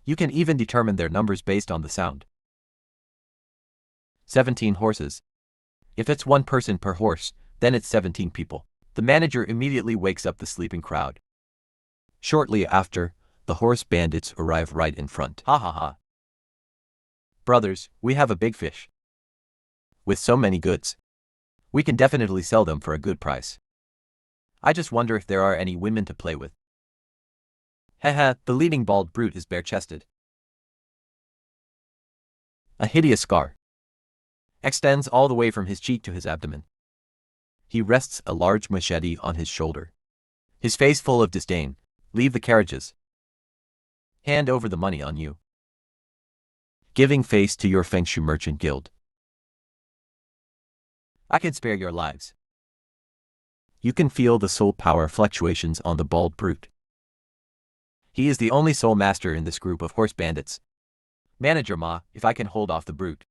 A: You can even determine their numbers based on the sound. 17 horses. If it's one person per horse, then it's 17 people. The manager immediately wakes up the sleeping crowd. Shortly after, the horse bandits arrive right in front. Ha ha ha. Brothers, we have a big fish. With so many goods, we can definitely sell them for a good price. I just wonder if there are any women to play with. Haha, the leading bald brute is bare-chested. A hideous scar extends all the way from his cheek to his abdomen. He rests a large machete on his shoulder. His face full of disdain. Leave the carriages. Hand over the money on you. Giving face to your Feng Shui Merchant Guild. I can spare your lives. You can feel the soul power fluctuations on the bald brute. He is the only soul master in this group of horse bandits. Manager Ma, if I can hold off the brute.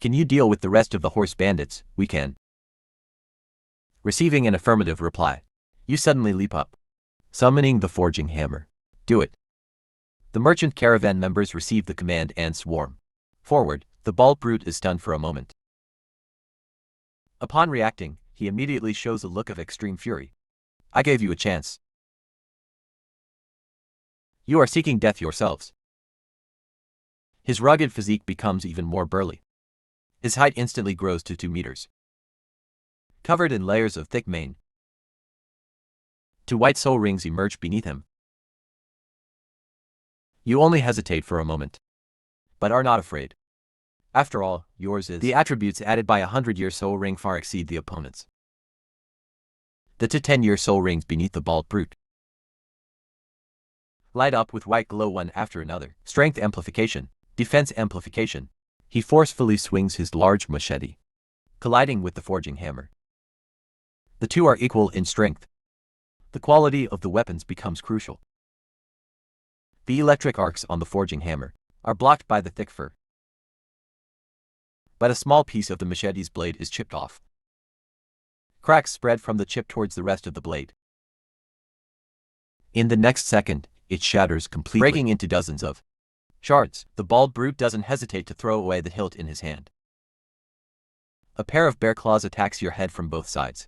A: Can you deal with the rest of the horse bandits? We can. Receiving an affirmative reply, you suddenly leap up, summoning the forging hammer. Do it. The merchant caravan members receive the command and swarm forward. The bald brute is stunned for a moment. Upon reacting, he immediately shows a look of extreme fury. I gave you a chance. You are seeking death yourselves. His rugged physique becomes even more burly. His height instantly grows to 2 meters. Covered in layers of thick mane. 2 white soul rings emerge beneath him. You only hesitate for a moment, but are not afraid. After all, yours is the attributes added by 100-year soul ring far exceed the opponent's. The 10-year soul rings beneath the bald brute light up with white glow one after another. Strength amplification, defense amplification. He forcefully swings his large machete, colliding with the forging hammer. The two are equal in strength. The quality of the weapons becomes crucial. The electric arcs on the forging hammer are blocked by the thick fur, but a small piece of the machete's blade is chipped off. Cracks spread from the chip towards the rest of the blade. In the next second, it shatters completely, breaking into dozens of shards. The bald brute doesn't hesitate to throw away the hilt in his hand. A pair of bare claws attacks your head from both sides.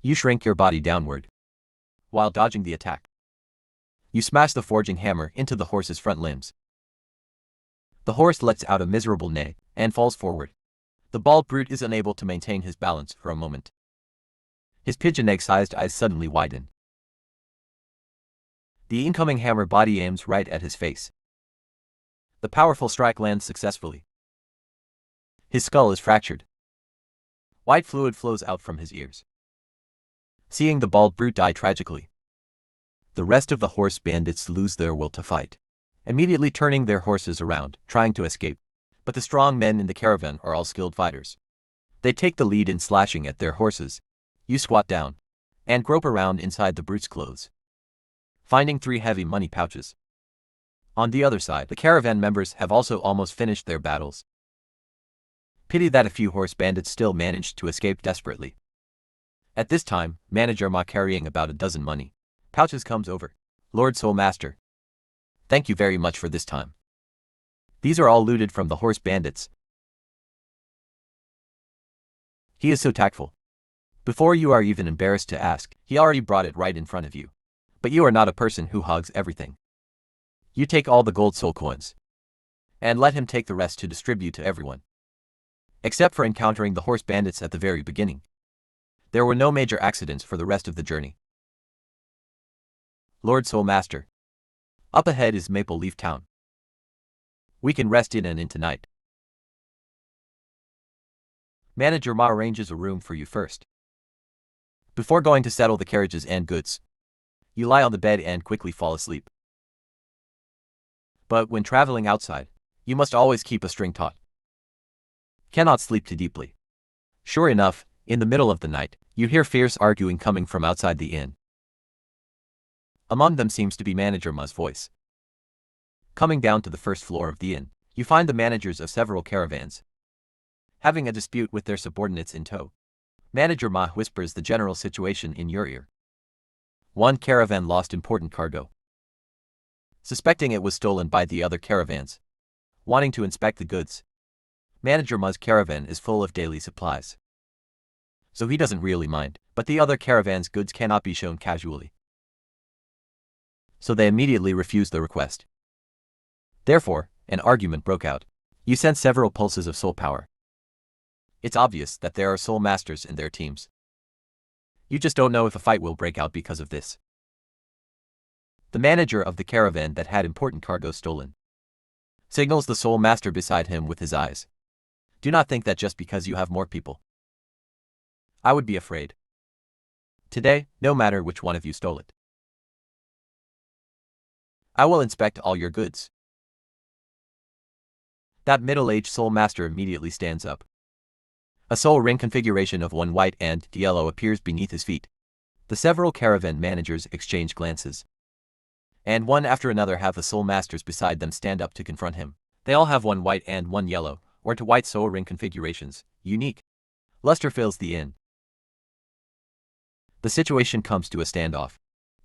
A: You shrink your body downward while dodging the attack. You smash the forging hammer into the horse's front limbs. The horse lets out a miserable neigh and falls forward. The bald brute is unable to maintain his balance for a moment. His pigeon egg-sized eyes suddenly widen. The incoming hammer body aims right at his face. The powerful strike lands successfully. His skull is fractured. White fluid flows out from his ears. Seeing the bald brute die tragically, the rest of the horse bandits lose their will to fight, immediately turning their horses around, trying to escape. But the strong men in the caravan are all skilled fighters. They take the lead in slashing at their horses. You squat down and grope around inside the brute's clothes, finding 3 heavy money pouches. On the other side, the caravan members have also almost finished their battles. Pity that a few horse bandits still managed to escape desperately. At this time, Manager Ma, carrying about a dozen money pouches, comes over. Lord Soul Master, thank you very much for this time. These are all looted from the horse bandits. He is so tactful. Before you are even embarrassed to ask, he already brought it right in front of you. But you are not a person who hogs everything. You take all the gold soul coins and let him take the rest to distribute to everyone. Except for encountering the horse bandits at the very beginning, there were no major accidents for the rest of the journey. Lord Soul Master, up ahead is Maple Leaf Town. We can rest in an inn tonight. Manager Ma arranges a room for you first. Before going to settle the carriages and goods, you lie on the bed and quickly fall asleep. But when traveling outside, you must always keep a string taut. Cannot sleep too deeply. Sure enough, in the middle of the night, you hear fierce arguing coming from outside the inn. Among them seems to be Manager Ma's voice. Coming down to the first floor of the inn, you find the managers of several caravans having a dispute with their subordinates in tow. Manager Ma whispers the general situation in your ear. One caravan lost important cargo. Suspecting it was stolen by the other caravans. Wanting to inspect the goods. Manager Ma's caravan is full of daily supplies. So he doesn't really mind, but the other caravan's goods cannot be shown casually. So they immediately refuse the request. Therefore, an argument broke out. You sense several pulses of soul power. It's obvious that there are soul masters in their teams. You just don't know if a fight will break out because of this. The manager of the caravan that had important cargo stolen signals the soul master beside him with his eyes. Do not think that just because you have more people. I would be afraid. Today, no matter which one of you stole it, I will inspect all your goods. That middle-aged soul master immediately stands up. A soul ring configuration of one white and yellow appears beneath his feet. The several caravan managers exchange glances. And one after another have the soul masters beside them stand up to confront him. They all have one white and one yellow, or two white soul ring configurations, unique. Luster fills the inn. The situation comes to a standoff.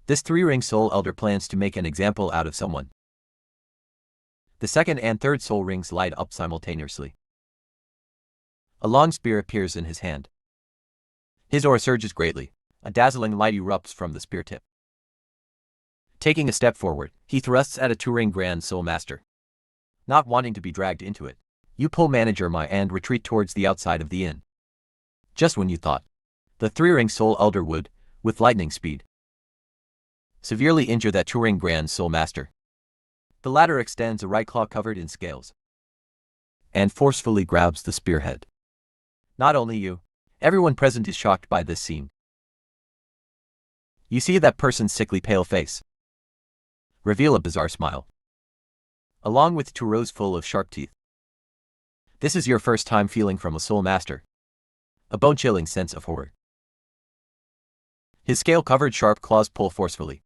A: This three-ring soul elder plans to make an example out of someone. The second and third soul rings light up simultaneously. A long spear appears in his hand. His aura surges greatly. A dazzling light erupts from the spear tip. Taking a step forward, he thrusts at a two-ring Grand Soul Master. Not wanting to be dragged into it, you pull Manager Ma and retreat towards the outside of the inn. Just when you thought the three-ring Soul Elder would, with lightning speed, severely injure that two-ring Grand Soul Master, the latter extends a right claw covered in scales and forcefully grabs the spearhead. Not only you, everyone present is shocked by this scene. You see that person's sickly pale face reveal a bizarre smile, along with two rows full of sharp teeth. This is your first time feeling from a soul master. A bone-chilling sense of horror. His scale-covered sharp claws pull forcefully,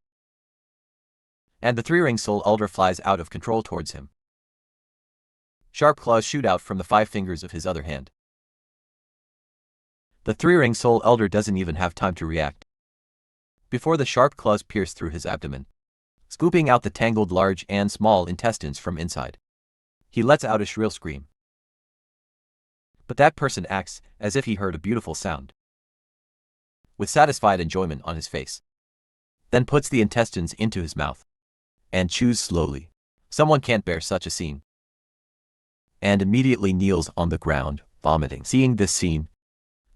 A: and the three-ring soul elder flies out of control towards him. Sharp claws shoot out from the 5 fingers of his other hand. The three-ring soul elder doesn't even have time to react before the sharp claws pierce through his abdomen, scooping out the tangled large and small intestines from inside. He lets out a shrill scream. But that person acts as if he heard a beautiful sound, with satisfied enjoyment on his face, then puts the intestines into his mouth and chews slowly. Someone can't bear such a scene, and immediately kneels on the ground, vomiting. Seeing this scene,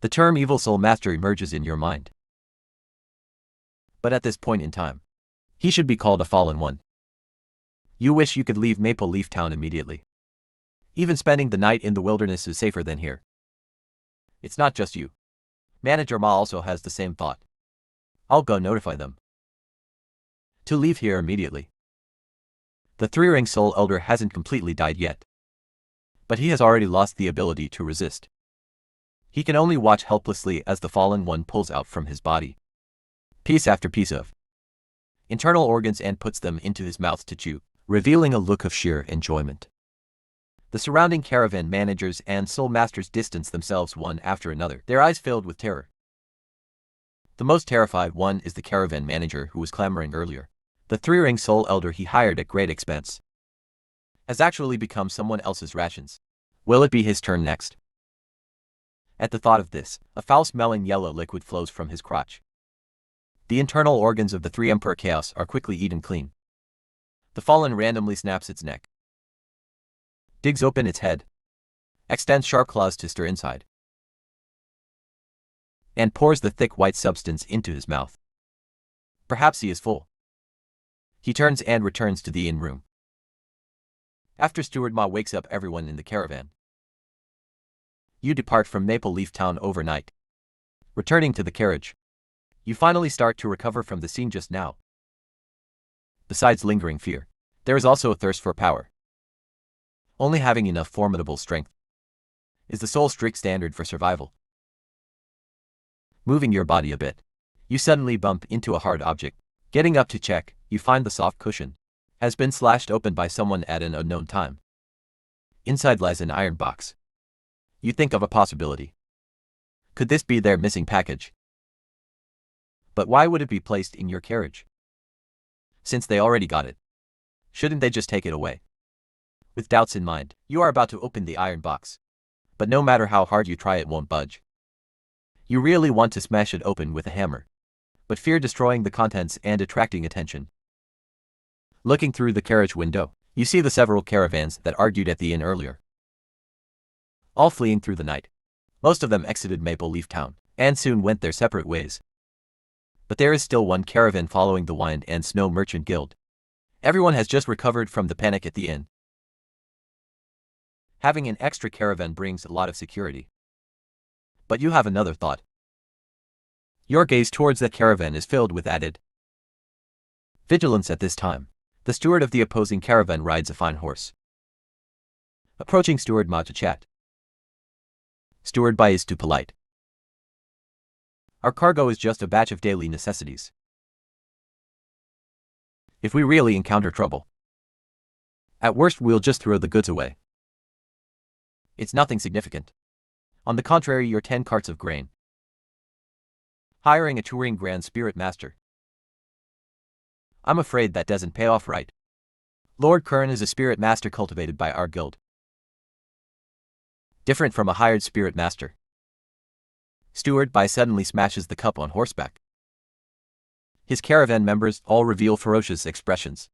A: the term Evil Soul Master emerges in your mind. But at this point in time, he should be called a fallen one. You wish you could leave Maple Leaf Town immediately. Even spending the night in the wilderness is safer than here. It's not just you. Manager Ma also has the same thought. I'll go notify them to leave here immediately. The three-ring soul elder hasn't completely died yet, but he has already lost the ability to resist. He can only watch helplessly as the fallen one pulls out from his body piece after piece of internal organs and puts them into his mouth to chew, revealing a look of sheer enjoyment. The surrounding caravan managers and soul masters distance themselves one after another, their eyes filled with terror. The most terrified one is the caravan manager who was clamoring earlier. The three-ring soul elder he hired at great expense has actually become someone else's rations. Will it be his turn next? At the thought of this, a foul-smelling yellow liquid flows from his crotch. The internal organs of the three Emperor Chaos are quickly eaten clean. The fallen randomly snaps its neck, digs open its head, extends sharp claws to stir inside, and pours the thick white substance into his mouth. Perhaps he is full. He turns and returns to the inn room. After Steward Ma wakes up everyone in the caravan, you depart from Maple Leaf Town overnight. Returning to the carriage, you finally start to recover from the scene just now. Besides lingering fear, there is also a thirst for power. Only having enough formidable strength is the sole strict standard for survival. moving your body a bit. You suddenly bump into a hard object. Getting up to check, you find the soft cushion has been slashed open by someone at an unknown time. Inside lies an iron box. You think of a possibility. Could this be their missing package? But why would it be placed in your carriage? Since they already got it, shouldn't they just take it away? With doubts in mind, you are about to open the iron box. But no matter how hard you try, it won't budge. You really want to smash it open with a hammer, but fear destroying the contents and attracting attention. Looking through the carriage window, you see the several caravans that argued at the inn earlier, all fleeing through the night. Most of them exited Maple Leaf Town, and soon went their separate ways. But there is still one caravan following the Wine and Snow Merchant Guild. Everyone has just recovered from the panic at the inn. Having an extra caravan brings a lot of security. But you have another thought. Your gaze towards that caravan is filled with added vigilance at this time. The steward of the opposing caravan rides a fine horse. Approaching Steward Ma to chat. Steward Bai is too polite. Our cargo is just a batch of daily necessities. If we really encounter trouble, at worst we'll just throw the goods away. It's nothing significant. On the contrary, you're 10 carts of grain. Hiring a touring Grand Spirit Master. I'm afraid that doesn't pay off right. Lord Kern is a spirit master cultivated by our guild. Different from a hired spirit master. Steward Bai suddenly smashes the cup on horseback. His caravan members all reveal ferocious expressions,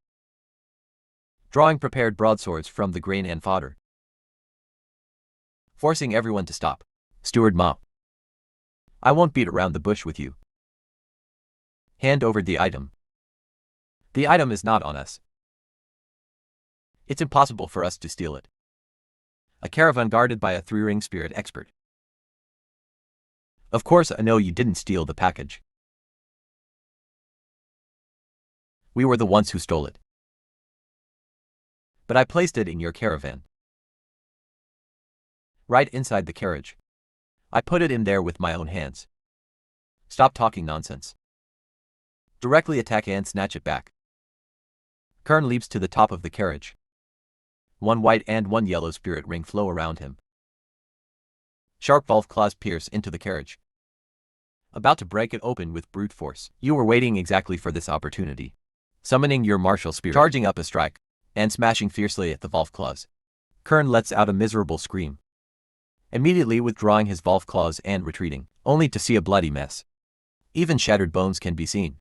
A: drawing prepared broadswords from the grain and fodder, forcing everyone to stop. Steward Ma, I won't beat around the bush with you. Hand over the item. The item is not on us. It's impossible for us to steal it. A caravan guarded by a three-ring spirit expert. Of course I know you didn't steal the package. We were the ones who stole it. But I placed it in your caravan. Right inside the carriage. I put it in there with my own hands. Stop talking nonsense. Directly attack and snatch it back. Kern leaps to the top of the carriage. One white and one yellow spirit ring flow around him. Sharp valve claws pierce into the carriage, about to break it open with brute force. You were waiting exactly for this opportunity. Summoning your martial spirit, charging up a strike, and smashing fiercely at the valve claws. Kern lets out a miserable scream, immediately withdrawing his valve claws and retreating, only to see a bloody mess. Even shattered bones can be seen.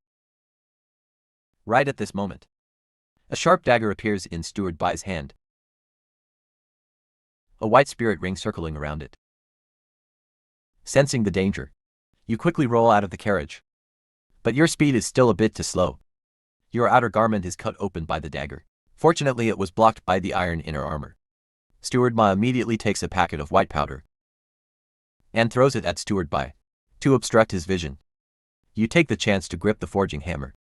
A: Right at this moment, a sharp dagger appears in Steward Bai's hand, a white spirit ring circling around it. Sensing the danger, you quickly roll out of the carriage. But your speed is still a bit too slow. Your outer garment is cut open by the dagger. Fortunately, it was blocked by the iron inner armor. Steward Ma immediately takes a packet of white powder and throws it at Steward Bai to obstruct his vision. You take the chance to grip the forging hammer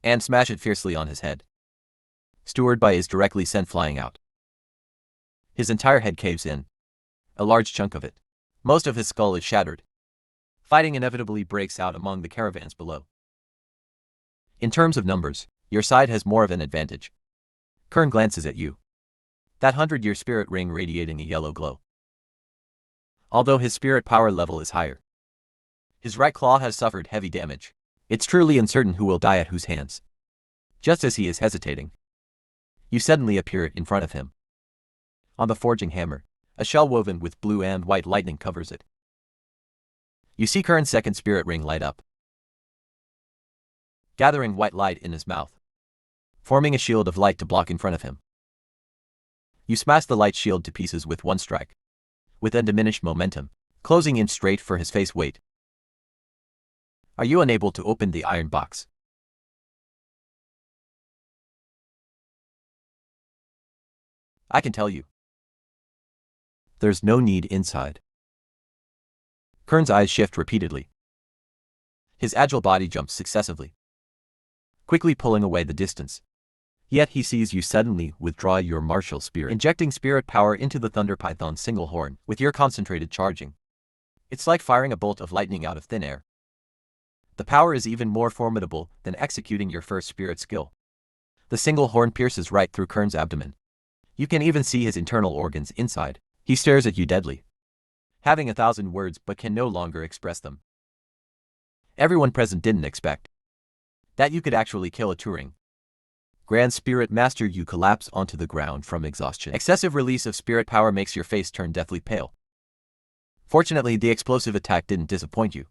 A: and smash it fiercely on his head. Steward Bai is directly sent flying out. His entire head caves in, a large chunk of it. Most of his skull is shattered. Fighting inevitably breaks out among the caravans below. In terms of numbers, your side has more of an advantage. Kern glances at you, that 100-year spirit ring radiating a yellow glow. Although his spirit power level is higher, his right claw has suffered heavy damage. It's truly uncertain who will die at whose hands. Just as he is hesitating, you suddenly appear in front of him. On the forging hammer, a shell woven with blue and white lightning covers it. You see Kern's second spirit ring light up, gathering white light in his mouth, forming a shield of light to block in front of him. You smash the light shield to pieces with one strike, with undiminished momentum, closing in straight for his face weight. Are you unable to open the iron box? I can tell you, there's no need inside. Kern's eyes shift repeatedly. His agile body jumps successively, quickly pulling away the distance. Yet he sees you suddenly withdraw your martial spirit, injecting spirit power into the Thunder Python's single horn with your concentrated charging. It's like firing a bolt of lightning out of thin air. The power is even more formidable than executing your first spirit skill. The single horn pierces right through Kern's abdomen. You can even see his internal organs inside. He stares at you deadly, having 1,000 words but can no longer express them. Everyone present didn't expect that you could actually kill a Turing Grand Spirit Master. You collapse onto the ground from exhaustion. Excessive release of spirit power makes your face turn deathly pale. Fortunately, the explosive attack didn't disappoint you.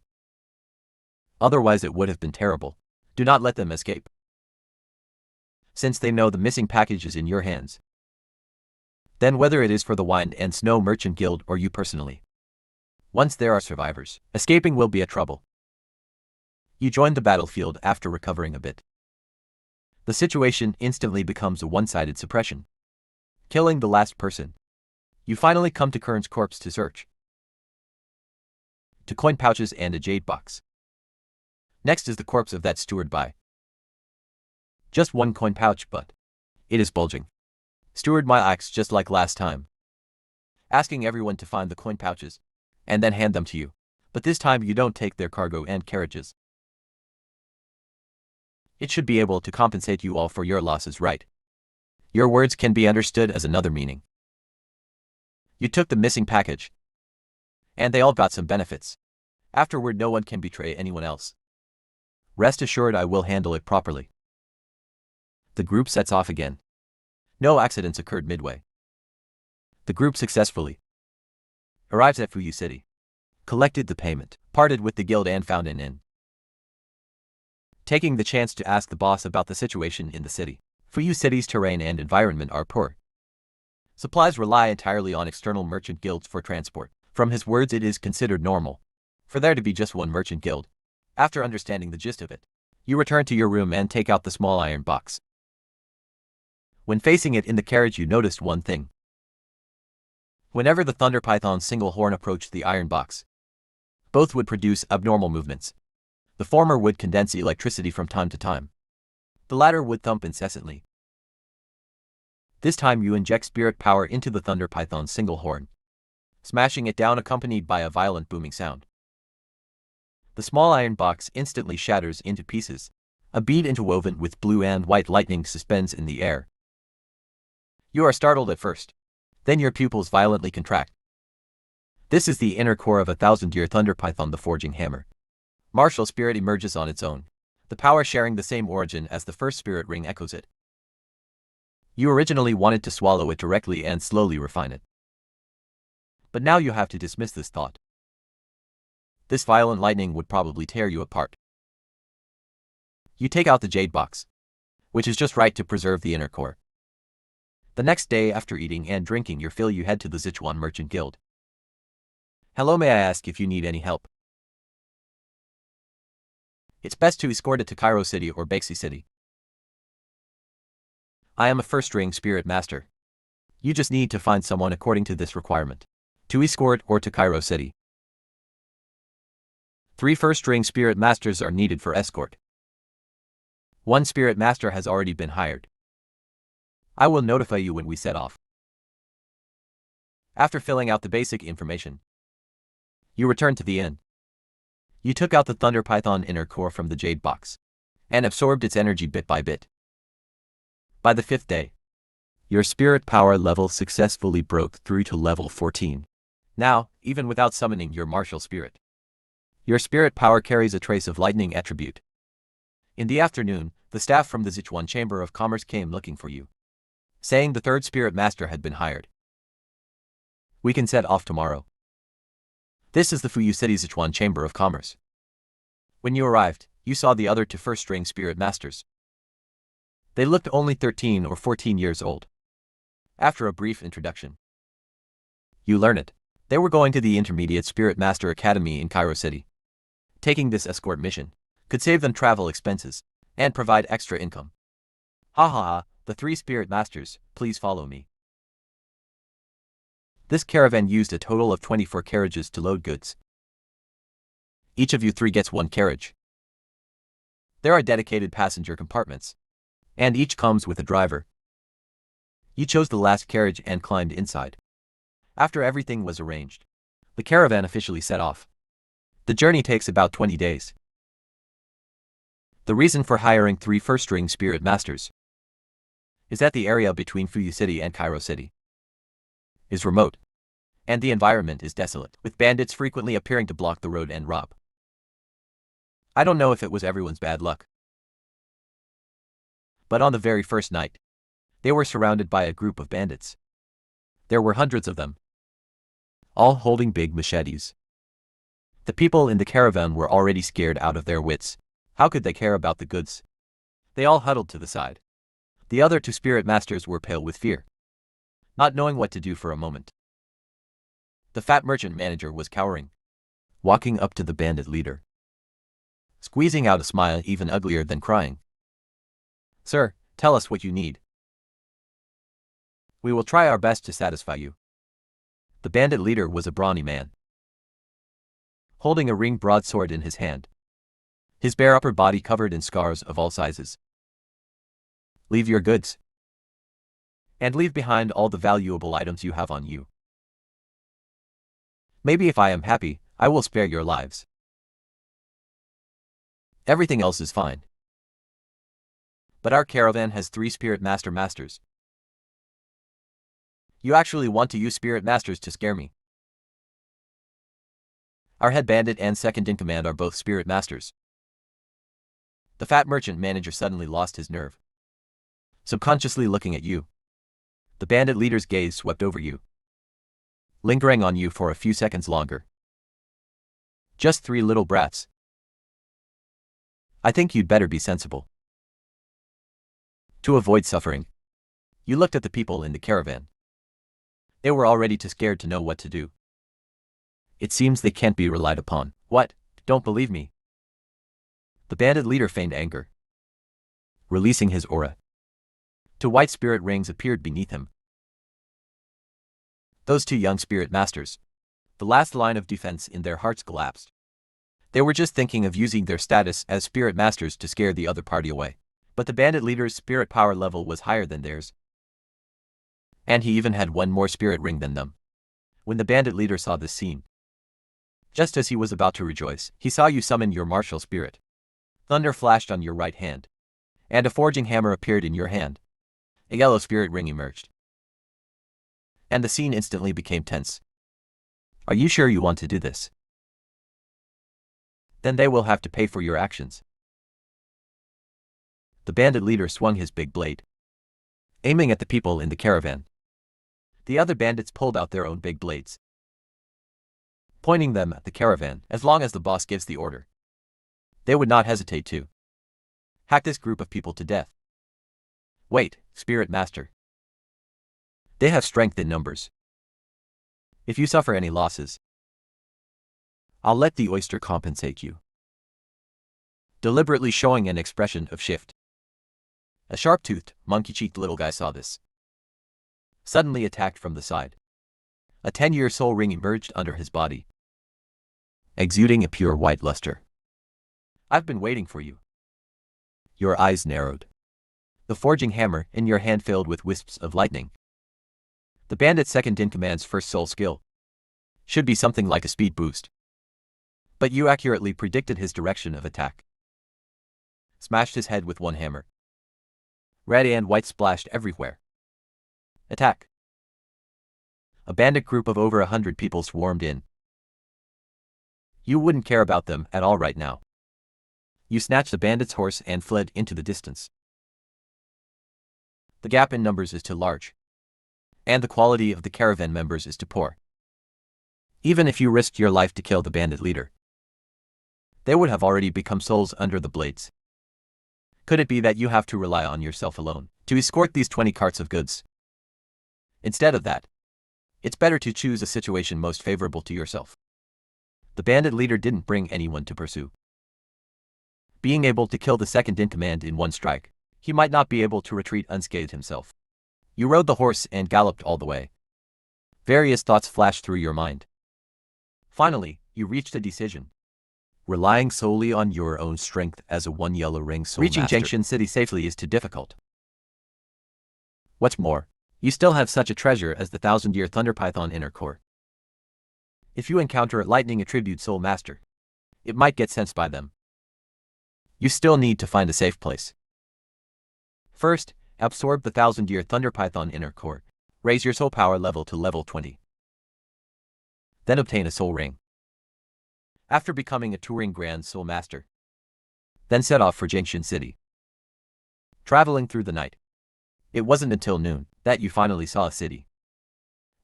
A: Otherwise it would have been terrible. Do not let them escape, since they know the missing package is in your hands. Then whether it is for the Wind and Snow Merchant Guild or you personally, once there are survivors, escaping will be a trouble. You join the battlefield after recovering a bit. The situation instantly becomes a one-sided suppression, killing the last person. You finally come to Kern's corpse to search. To coin pouches and a jade box. Next is the corpse of that steward by. Just one coin pouch, but it is bulging. Steward my acts just like last time, asking everyone to find the coin pouches and then hand them to you. But this time you don't take their cargo and carriages. It should be able to compensate you all for your losses, right? Your words can be understood as another meaning. You took the missing package, and they all got some benefits. Afterward, no one can betray anyone else. Rest assured I will handle it properly. The group sets off again. No accidents occurred midway. The group successfully arrives at Fuyu City, collected the payment, parted with the guild and found an inn, taking the chance to ask the boss about the situation in the city. Fuyu City's terrain and environment are poor. Supplies rely entirely on external merchant guilds for transport. From his words, it is considered normal for there to be just one merchant guild. After understanding the gist of it, you return to your room and take out the small iron box. When facing it in the carriage, you noticed one thing. Whenever the Thunder Python's single horn approached the iron box, both would produce abnormal movements. The former would condense electricity from time to time. The latter would thump incessantly. This time you inject spirit power into the Thunder Python's single horn, smashing it down accompanied by a violent booming sound. The small iron box instantly shatters into pieces. A bead interwoven with blue and white lightning suspends in the air. You are startled at first. Then your pupils violently contract. This is the inner core of a 1,000-year Thunder Python, the Forging Hammer. Martial spirit emerges on its own, the power sharing the same origin as the first spirit ring echoes it. You originally wanted to swallow it directly and slowly refine it. But now you have to dismiss this thought. This violent lightning would probably tear you apart. You take out the jade box, which is just right to preserve the inner core. The next day, after eating and drinking your fill, you head to the Sichuan Merchant Guild. Hello, may I ask if you need any help? It's best to escort it to Cairo City or Baxi City. I am a first-ring spirit master. You just need to find someone according to this requirement. To escort or to Cairo City. 3 first-ring spirit masters are needed for escort. 1 spirit master has already been hired. I will notify you when we set off. After filling out the basic information, you return to the inn. You took out the Thunder Python inner core from the jade box and absorbed its energy bit by bit. By the 5th day, your spirit power level successfully broke through to level 14. Now, even without summoning your martial spirit, your spirit power carries a trace of lightning attribute. In the afternoon, the staff from the Sichuan Chamber of Commerce came looking for you, saying the 3rd spirit master had been hired. We can set off tomorrow. This is the Fuyu City Sichuan Chamber of Commerce. When you arrived, you saw the other 2 first-ring spirit masters. They looked only 13 or 14 years old. After a brief introduction, you learn it. They were going to the Intermediate Spirit Master Academy in Cairo City. Taking this escort mission could save them travel expenses and provide extra income. Ha ha ha, the 3 spirit masters, please follow me. This caravan used a total of 24 carriages to load goods. Each of you 3 gets 1 carriage. There are dedicated passenger compartments, and each comes with a driver. You chose the last carriage and climbed inside. After everything was arranged, the caravan officially set off. The journey takes about 20 days. The reason for hiring 3 first-ring spirit masters is that the area between Fuyu City and Cairo City is remote, and the environment is desolate, with bandits frequently appearing to block the road and rob. I don't know if it was everyone's bad luck, but on the very first night, they were surrounded by a group of bandits. There were hundreds of them, all holding big machetes. The people in the caravan were already scared out of their wits. How could they care about the goods? They all huddled to the side. The other 2 spirit masters were pale with fear, not knowing what to do for a moment. The fat merchant manager was cowering, walking up to the bandit leader, squeezing out a smile even uglier than crying. "Sir, tell us what you need. We will try our best to satisfy you." The bandit leader was a brawny man, holding a ringed broadsword in his hand, his bare upper body covered in scars of all sizes. "Leave your goods, and leave behind all the valuable items you have on you. Maybe if I am happy, I will spare your lives. Everything else is fine. But our caravan has 3 spirit masters. You actually want to use spirit masters to scare me? Our head bandit and second in command are both spirit masters." The fat merchant manager suddenly lost his nerve, subconsciously looking at you. The bandit leader's gaze swept over you, lingering on you for a few seconds longer. "Just 3 little brats. I think you'd better be sensible." To avoid suffering, you looked at the people in the caravan. They were already too scared to know what to do. It seems they can't be relied upon. "What? Don't believe me?" The bandit leader feigned anger, releasing his aura. 2 white spirit rings appeared beneath him. Those 2 young spirit masters, the last line of defense in their hearts collapsed. They were just thinking of using their status as spirit masters to scare the other party away. But the bandit leader's spirit power level was higher than theirs, and he even had 1 more spirit ring than them. When the bandit leader saw this scene, just as he was about to rejoice, he saw you summon your martial spirit. Thunder flashed on your right hand, and a forging hammer appeared in your hand. A yellow spirit ring emerged, and the scene instantly became tense. "Are you sure you want to do this? Then they will have to pay for your actions." The bandit leader swung his big blade, aiming at the people in the caravan. The other bandits pulled out their own big blades, pointing them at the caravan. As long as the boss gives the order, they would not hesitate to hack this group of people to death. "Wait, spirit master. They have strength in numbers. If you suffer any losses, I'll let the oyster compensate you." Deliberately showing an expression of shift, a sharp-toothed, monkey-cheeked little guy saw this. Suddenly attacked from the side. A 10-year soul ring emerged under his body, exuding a pure white luster. "I've been waiting for you." Your eyes narrowed. The forging hammer in your hand filled with wisps of lightning. The bandit's second-in-command's first soul skill should be something like a speed boost, but you accurately predicted his direction of attack. Smashed his head with 1 hammer. Red and white splashed everywhere. "Attack!" A bandit group of over 100 people swarmed in. You wouldn't care about them at all right now. You snatched the bandit's horse and fled into the distance. The gap in numbers is too large, and the quality of the caravan members is too poor. Even if you risked your life to kill the bandit leader, they would have already become souls under the blades. Could it be that you have to rely on yourself alone to escort these 20 carts of goods? Instead of that, it's better to choose a situation most favorable to yourself. The bandit leader didn't bring anyone to pursue. Being able to kill the second-in-command in 1 strike, he might not be able to retreat unscathed himself. You rode the horse and galloped all the way. Various thoughts flashed through your mind. Finally, you reached a decision. Relying solely on your own strength as a 1 yellow ring soul
B: Reaching
A: master
B: Junction City safely is too difficult.
A: What's more, you still have such a treasure as the 1000-year Thunder Python inner core. If you encounter a lightning attribute soul master, it might get sensed by them. You still need to find a safe place. First, absorb the 1000-year Thunder Python inner core. Raise your soul power level to level 20. Then obtain a soul ring. After becoming a touring Grand Soul Master, then set off for Jingshan City. Traveling through the night. It wasn't until noon that you finally saw a city.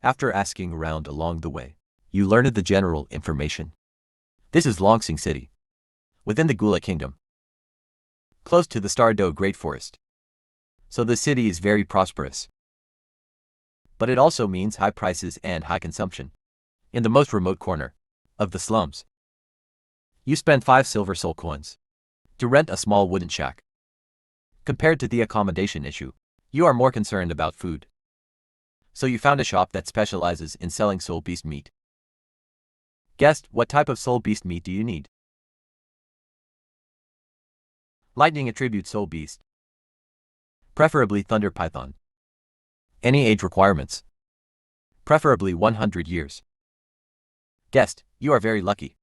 A: After asking around along the way, you learned the general information. This is Longsing City, within the Gula Kingdom, close to the Stardo Great Forest. So the city is very prosperous. But it also means high prices and high consumption. In the most remote corner of the slums, you spend 5 silver soul coins to rent a small wooden shack. Compared to the accommodation issue, you are more concerned about food. So you found a shop that specializes in selling soul beast meat. Guest, what type of soul beast meat do you need? Lightning attribute soul beast. Preferably Thunder Python. Any age requirements? Preferably 100 years. Guest, you are very lucky.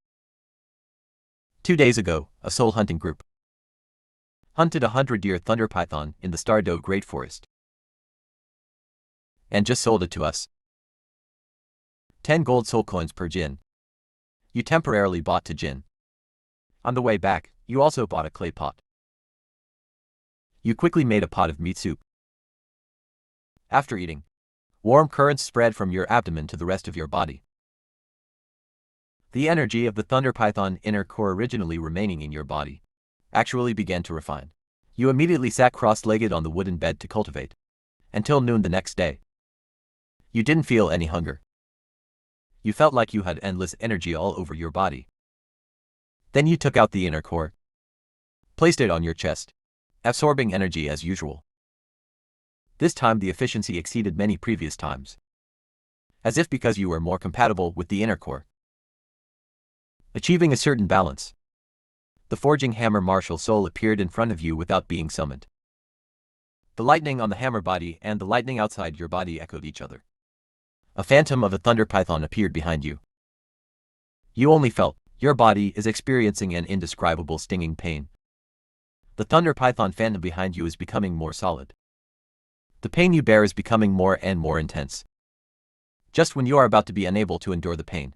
A: 2 days ago, a soul hunting group hunted a 100-year Thunder Python in the Stardo Great Forest and just sold it to us. 10 gold soul coins per jin. You temporarily bought to jin. On the way back, you also bought a clay pot. You quickly made a pot of meat soup. After eating, warm currents spread from your abdomen to the rest of your body. The energy of the Thunder Python inner core originally remaining in your body actually began to refine. You immediately sat cross-legged on the wooden bed to cultivate. Until noon the next day. You didn't feel any hunger. You felt like you had endless energy all over your body. Then you took out the inner core, placed it on your chest, absorbing energy as usual. This time the efficiency exceeded many previous times. As if because you were more compatible with the inner core. Achieving a certain balance. The forging hammer martial soul appeared in front of you without being summoned. The lightning on the hammer body and the lightning outside your body echoed each other. A phantom of a Thunder Python appeared behind you. You only felt your body is experiencing an indescribable stinging pain. The Thunder Python phantom behind you is becoming more solid. The pain you bear is becoming more and more intense. Just when you are about to be unable to endure the pain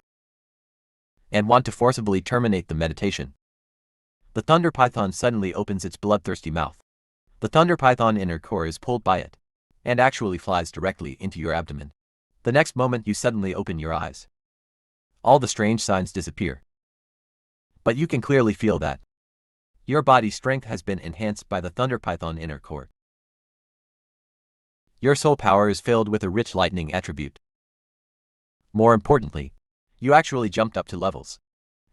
A: and want to forcibly terminate the meditation, the Thunder Python suddenly opens its bloodthirsty mouth. The Thunder Python inner core is pulled by it and actually flies directly into your abdomen. The next moment you suddenly open your eyes. All the strange signs disappear. But you can clearly feel that your body's strength has been enhanced by the Thunder Python inner core. Your soul power is filled with a rich lightning attribute. More importantly, you actually jumped up to levels,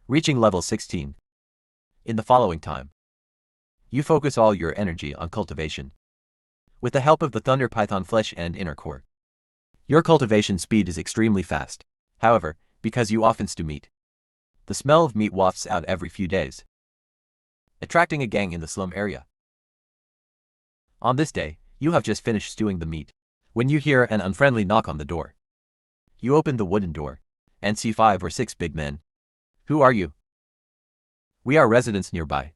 A: reaching level 16. In the following time, you focus all your energy on cultivation. With the help of the Thunder Python flesh and inner core, your cultivation speed is extremely fast. However, because you often stew meat, the smell of meat wafts out every few days, attracting a gang in the slum area. On this day, you have just finished stewing the meat when you hear an unfriendly knock on the door. You open the wooden door and see 5 or 6 big men. Who are you? We are residents nearby,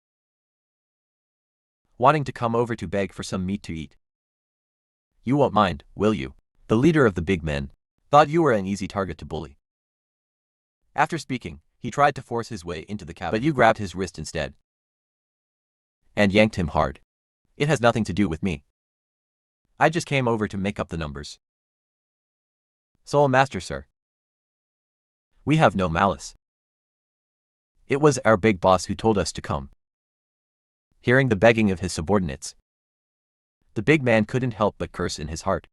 A: wanting to come over to beg for some meat to eat. You won't mind, will you? The leader of the big men thought you were an easy target to bully. After speaking, he tried to force his way into the cabin, but you grabbed his wrist instead and yanked him hard. It has nothing to do with me. I just came over to make up the numbers. Soul Master, sir. We have no malice. It was our big boss who told us to come. Hearing the begging of his subordinates, the big man couldn't help but curse in his heart.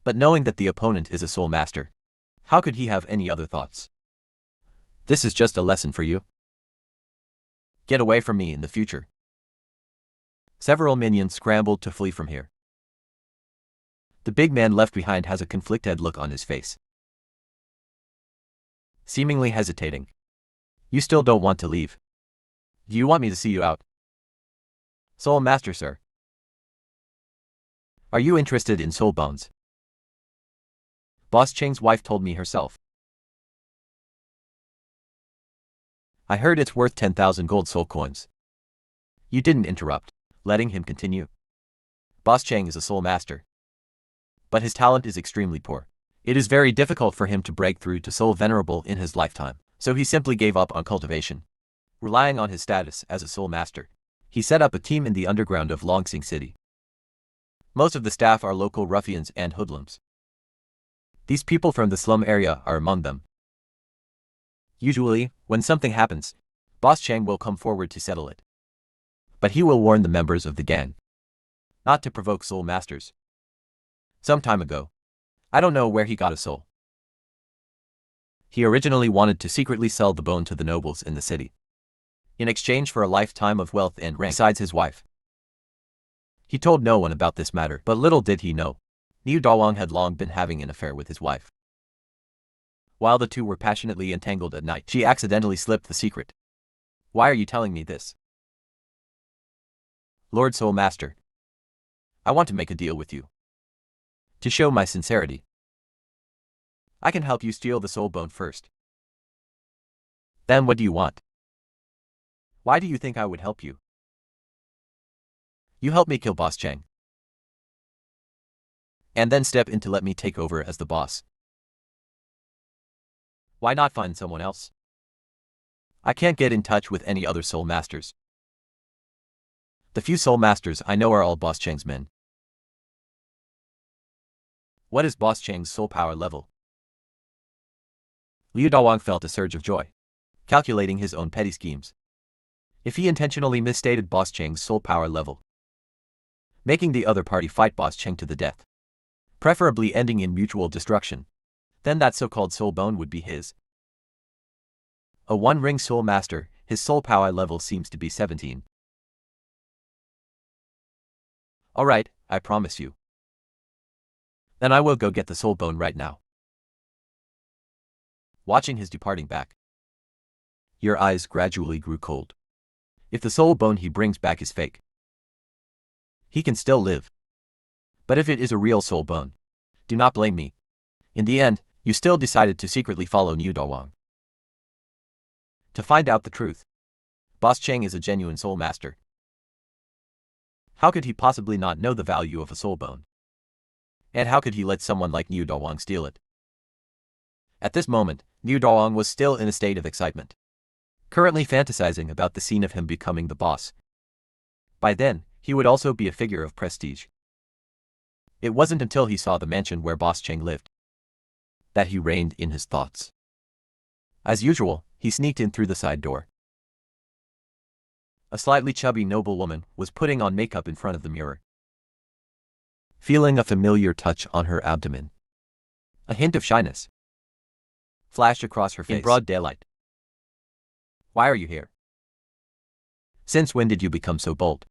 A: But knowing that the opponent is a soul master, how could he have any other thoughts? This is just a lesson for you. Get away from me in the future. Several minions scrambled to flee from here. The big man left behind has a conflicted look on his face. Seemingly hesitating. You still don't want to leave. Do you want me to see you out? Soul Master, sir. Are you interested in soul bones? Boss Cheng's wife told me herself. I heard it's worth 10,000 gold soul coins. You didn't interrupt, letting him continue. Boss Chang is a soul master, but his talent is extremely poor. It is very difficult for him to break through to soul venerable in his lifetime, so he simply gave up on cultivation. Relying on his status as a soul master, he set up a team in the underground of Longsing City. Most of the staff are local ruffians and hoodlums. These people from the slum area are among them. Usually, when something happens, Boss Chang will come forward to settle it. But he will warn the members of the gang not to provoke soul masters. Some time ago, I don't know where he got a soul. He originally wanted to secretly sell the bone to the nobles in the city, in exchange for a lifetime of wealth and rank besides his wife. He told no one about this matter, but little did he know, Liu Dawang had long been having an affair with his wife. While the two were passionately entangled at night, she accidentally slipped the secret. Why are you telling me this? Lord Soul Master, I want to make a deal with you. To show my sincerity, I can help you steal the soul bone first. Then what do you want? Why do you think I would help you? You help me kill Boss Chang, and then step in to let me take over as the boss. Why not find someone else? I can't get in touch with any other soul masters. The few soul masters I know are all Boss Chang's men. What is Boss Chang's soul power level? Liu Dawang felt a surge of joy, calculating his own petty schemes. If he intentionally misstated Boss Chang's soul power level, making the other party fight Boss Chang to the death, preferably ending in mutual destruction, then that so-called soul bone would be his. A one-ring soul master, his soul power level seems to be 17. Alright, I promise you. Then I will go get the soul bone right now. Watching his departing back, your eyes gradually grew cold. If the soul bone he brings back is fake, he can still live. But if it is a real soul bone, do not blame me. In the end, you still decided to secretly follow Liu Dawang. To find out the truth, Boss Chang is a genuine soul master. How could he possibly not know the value of a soul bone? And how could he let someone like Liu Dawang steal it? At this moment, Liu Dawang was still in a state of excitement, currently fantasizing about the scene of him becoming the boss. By then, he would also be a figure of prestige. It wasn't until he saw the mansion where Boss Chang lived that he reined in his thoughts. As usual, he sneaked in through the side door. A slightly chubby noble woman was putting on makeup in front of the mirror, feeling a familiar touch on her abdomen. A hint of shyness flashed across her face in broad daylight. Why are you here? Since when did you become so bold?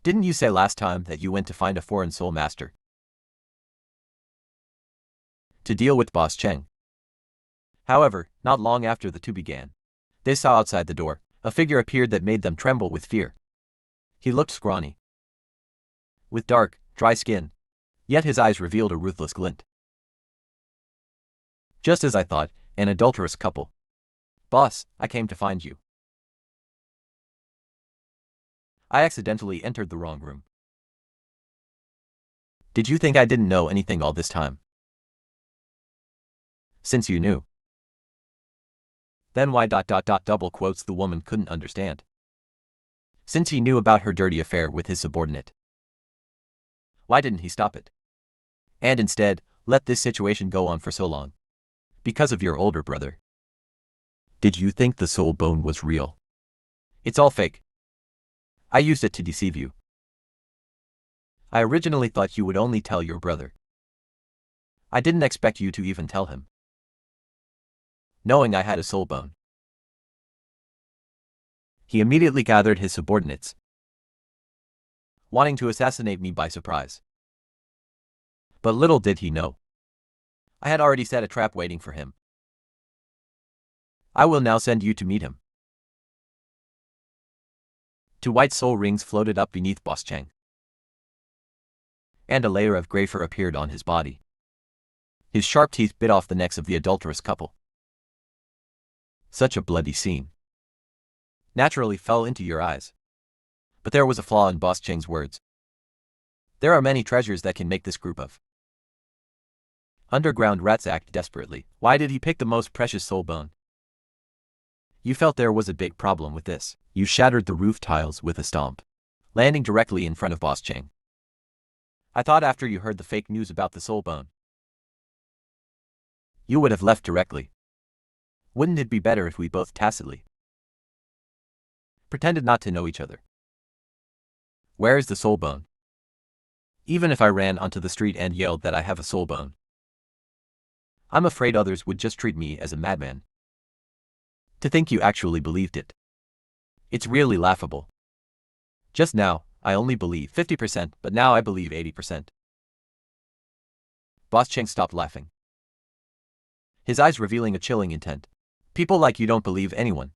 A: Didn't you say last time that you went to find a foreign soul master to deal with Boss Chang? However, not long after the two began, they saw outside the door a figure appeared that made them tremble with fear. He looked scrawny, with dark, dry skin, yet his eyes revealed a ruthless glint. Just as I thought, an adulterous couple. Boss, I came to find you. I accidentally entered the wrong room. Did you think I didn't know anything all this time? Since you knew, then why ... double quotes the woman couldn't understand. Since he knew about her dirty affair with his subordinate, why didn't he stop it? And instead, let this situation go on for so long? Because of your older brother. Did you think the soul bone was real? It's all fake. I used it to deceive you. I originally thought you would only tell your brother. I didn't expect you to even tell him, knowing I had a soul bone. He immediately gathered his subordinates, wanting to assassinate me by surprise. But little did he know, I had already set a trap waiting for him. I will now send you to meet him. Two white soul rings floated up beneath Boss Chang, and a layer of gray fur appeared on his body. His sharp teeth bit off the necks of the adulterous couple. Such a bloody scene. naturally fell into your eyes. But there was a flaw in Boss Cheng's words. There are many treasures that can make this group of underground rats act desperately. Why did he pick the most precious soul bone? You felt there was a big problem with this. You shattered the roof tiles with a stomp, landing directly in front of Boss Cheng. I thought after you heard the fake news about the soul bone, you would have left directly. Wouldn't it be better if we both tacitly pretended not to know each other? Where is the soul bone? Even if I ran onto the street and yelled that I have a soul bone, I'm afraid others would just treat me as a madman. To think you actually believed it. It's really laughable. Just now, I only believe 50%, but now I believe 80%. Boss Cheng stopped laughing, his eyes revealing a chilling intent. People like you don't believe anyone.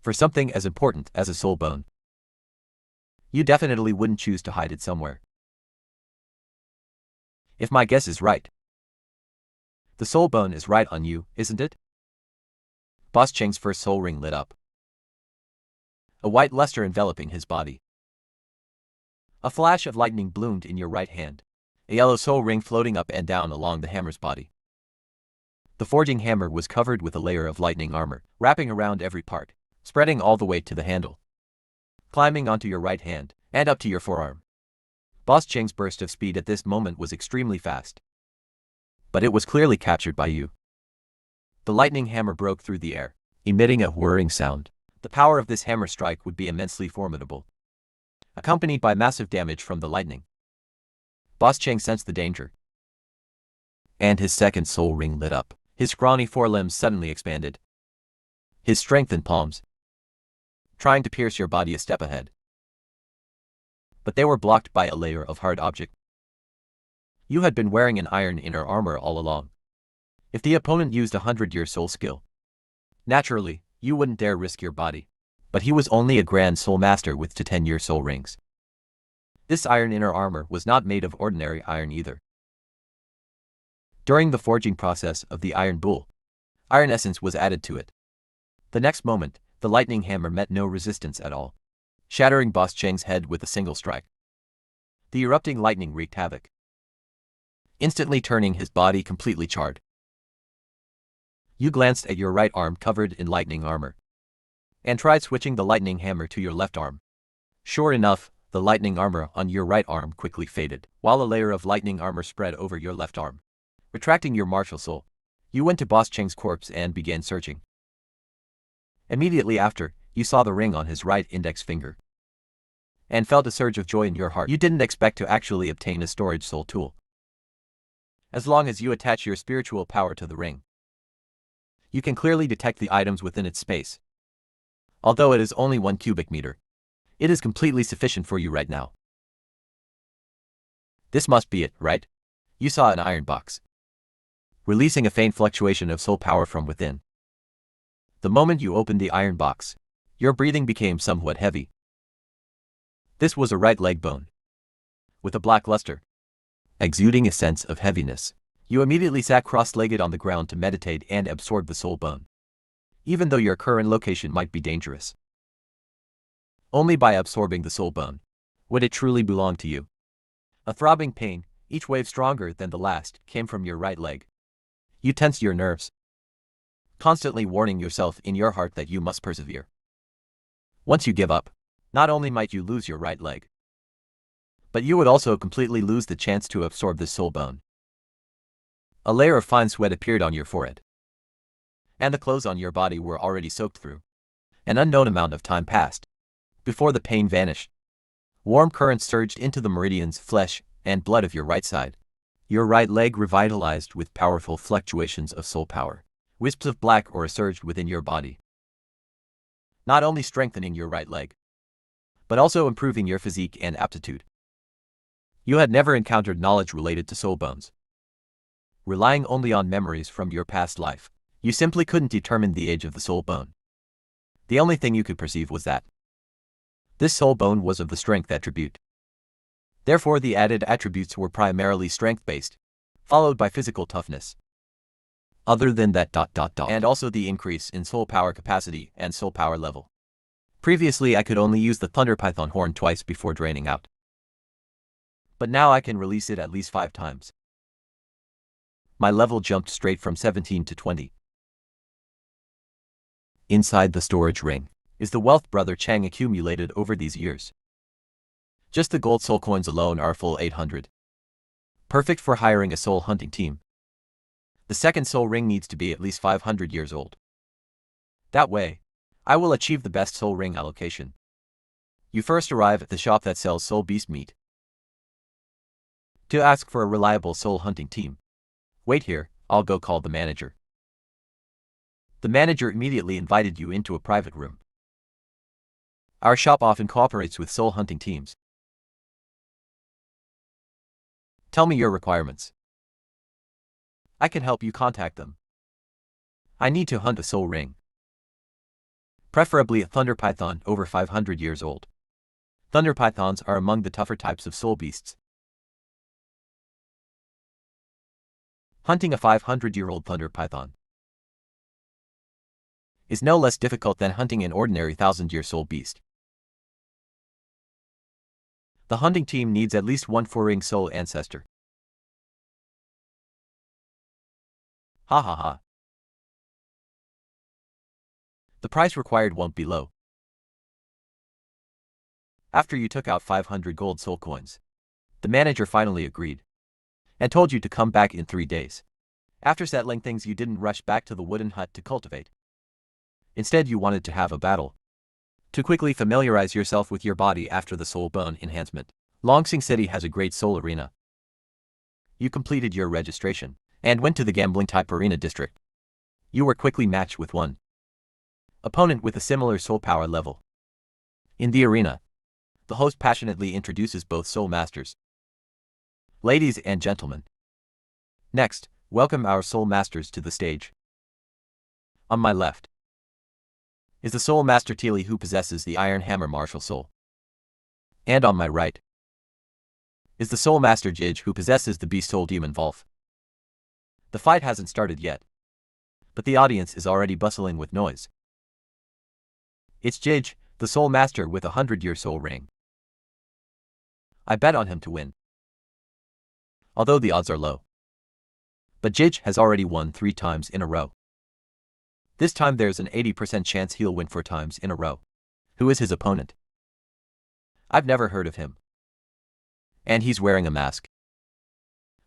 A: For something as important as a soul bone, you definitely wouldn't choose to hide it somewhere. If my guess is right, the soul bone is right on you, isn't it? Boss Cheng's first soul ring lit up, a white luster enveloping his body. A flash of lightning bloomed in your right hand, a yellow soul ring floating up and down along the hammer's body. The forging hammer was covered with a layer of lightning armor, wrapping around every part, spreading all the way to the handle, climbing onto your right hand, and up to your forearm. Boss Cheng's burst of speed at this moment was extremely fast, but it was clearly captured by you. The lightning hammer broke through the air, emitting a whirring sound. The power of this hammer strike would be immensely formidable, accompanied by massive damage from the lightning. Boss Cheng sensed the danger, and his second soul ring lit up. His scrawny forelimbs suddenly expanded, his strengthened palms trying to pierce your body a step ahead. But they were blocked by a layer of hard object. You had been wearing an iron inner armor all along. If the opponent used 100-year soul skill, naturally, you wouldn't dare risk your body. But he was only a grand soul master with 10-year soul rings. This iron inner armor was not made of ordinary iron either. During the forging process of the iron bull, iron essence was added to it. The next moment, the lightning hammer met no resistance at all, shattering Boss Cheng's head with a single strike. The erupting lightning wreaked havoc, instantly turning his body completely charred. You glanced at your right arm covered in lightning armor, and tried switching the lightning hammer to your left arm. Sure enough, the lightning armor on your right arm quickly faded, while a layer of lightning armor spread over your left arm. Retracting your martial soul, you went to Boss Cheng's corpse and began searching. Immediately after, you saw the ring on his right index finger, and felt a surge of joy in your heart. You didn't expect to actually obtain a storage soul tool. As long as you attach your spiritual power to the ring, you can clearly detect the items within its space. Although it is only 1 cubic meter, it is completely sufficient for you right now. This must be it, right? You saw an iron box, releasing a faint fluctuation of soul power from within. The moment you opened the iron box, your breathing became somewhat heavy. This was a right leg bone, with a black luster, exuding a sense of heaviness. You immediately sat cross-legged on the ground to meditate and absorb the soul bone, even though your current location might be dangerous. Only by absorbing the soul bone would it truly belong to you. A throbbing pain, each wave stronger than the last, came from your right leg. You tensed your nerves, constantly warning yourself in your heart that you must persevere. Once you give up, not only might you lose your right leg, but you would also completely lose the chance to absorb this soul bone. A layer of fine sweat appeared on your forehead, and the clothes on your body were already soaked through. An unknown amount of time passed before the pain vanished. Warm currents surged into the meridians, flesh, and blood of your right side. Your right leg revitalized with powerful fluctuations of soul power. Wisps of black aura surged within your body, not only strengthening your right leg, but also improving your physique and aptitude. You had never encountered knowledge related to soul bones. Relying only on memories from your past life, you simply couldn't determine the age of the soul bone. The only thing you could perceive was that this soul bone was of the strength attribute. Therefore, the added attributes were primarily strength-based, followed by physical toughness. Other than that ... And also the increase in soul power capacity and soul power level. Previously I could only use the Thunder Python horn twice before draining out. But now I can release it at least 5 times. My level jumped straight from 17 to 20. Inside the storage ring is the wealth Brother Chang accumulated over these years. Just the gold soul coins alone are full 800. Perfect for hiring a soul hunting team. The second soul ring needs to be at least 500 years old. That way, I will achieve the best soul ring allocation. You first arrive at the shop that sells soul beast meat to ask for a reliable soul hunting team. Wait here, I'll go call the manager. The manager immediately invited you into a private room. Our shop often cooperates with soul hunting teams. Tell me your requirements. I can help you contact them. I need to hunt a soul ring. Preferably a thunder python over 500 years old. Thunder pythons are among the tougher types of soul beasts. Hunting a 500-year-old thunder python is no less difficult than hunting an ordinary 1000-year soul beast. The hunting team needs at least one 4-ring soul ancestor. Ha ha ha. The price required won't be low. After you took out 500 gold soul coins, the manager finally agreed and told you to come back in 3 days. After settling things, you didn't rush back to the wooden hut to cultivate. Instead, you wanted to have a battle to quickly familiarize yourself with your body after the soul bone enhancement. Longsing City has a great soul arena. You completed your registration and went to the gambling type arena district. You were quickly matched with one opponent with a similar soul power level. In the arena, the host passionately introduces both soul masters. Ladies and gentlemen, next, welcome our soul masters to the stage. On my left is the soul master Teely, who possesses the Iron Hammer martial soul. And on my right is the soul master Jij, who possesses the beast soul demon Volf. The fight hasn't started yet, but the audience is already bustling with noise. It's Jij, the soul master with a 100-year soul ring. I bet on him to win, although the odds are low. But Jij has already won 3 times in a row. This time there's an 80% chance he'll win 4 times in a row. Who is his opponent? I've never heard of him. And he's wearing a mask.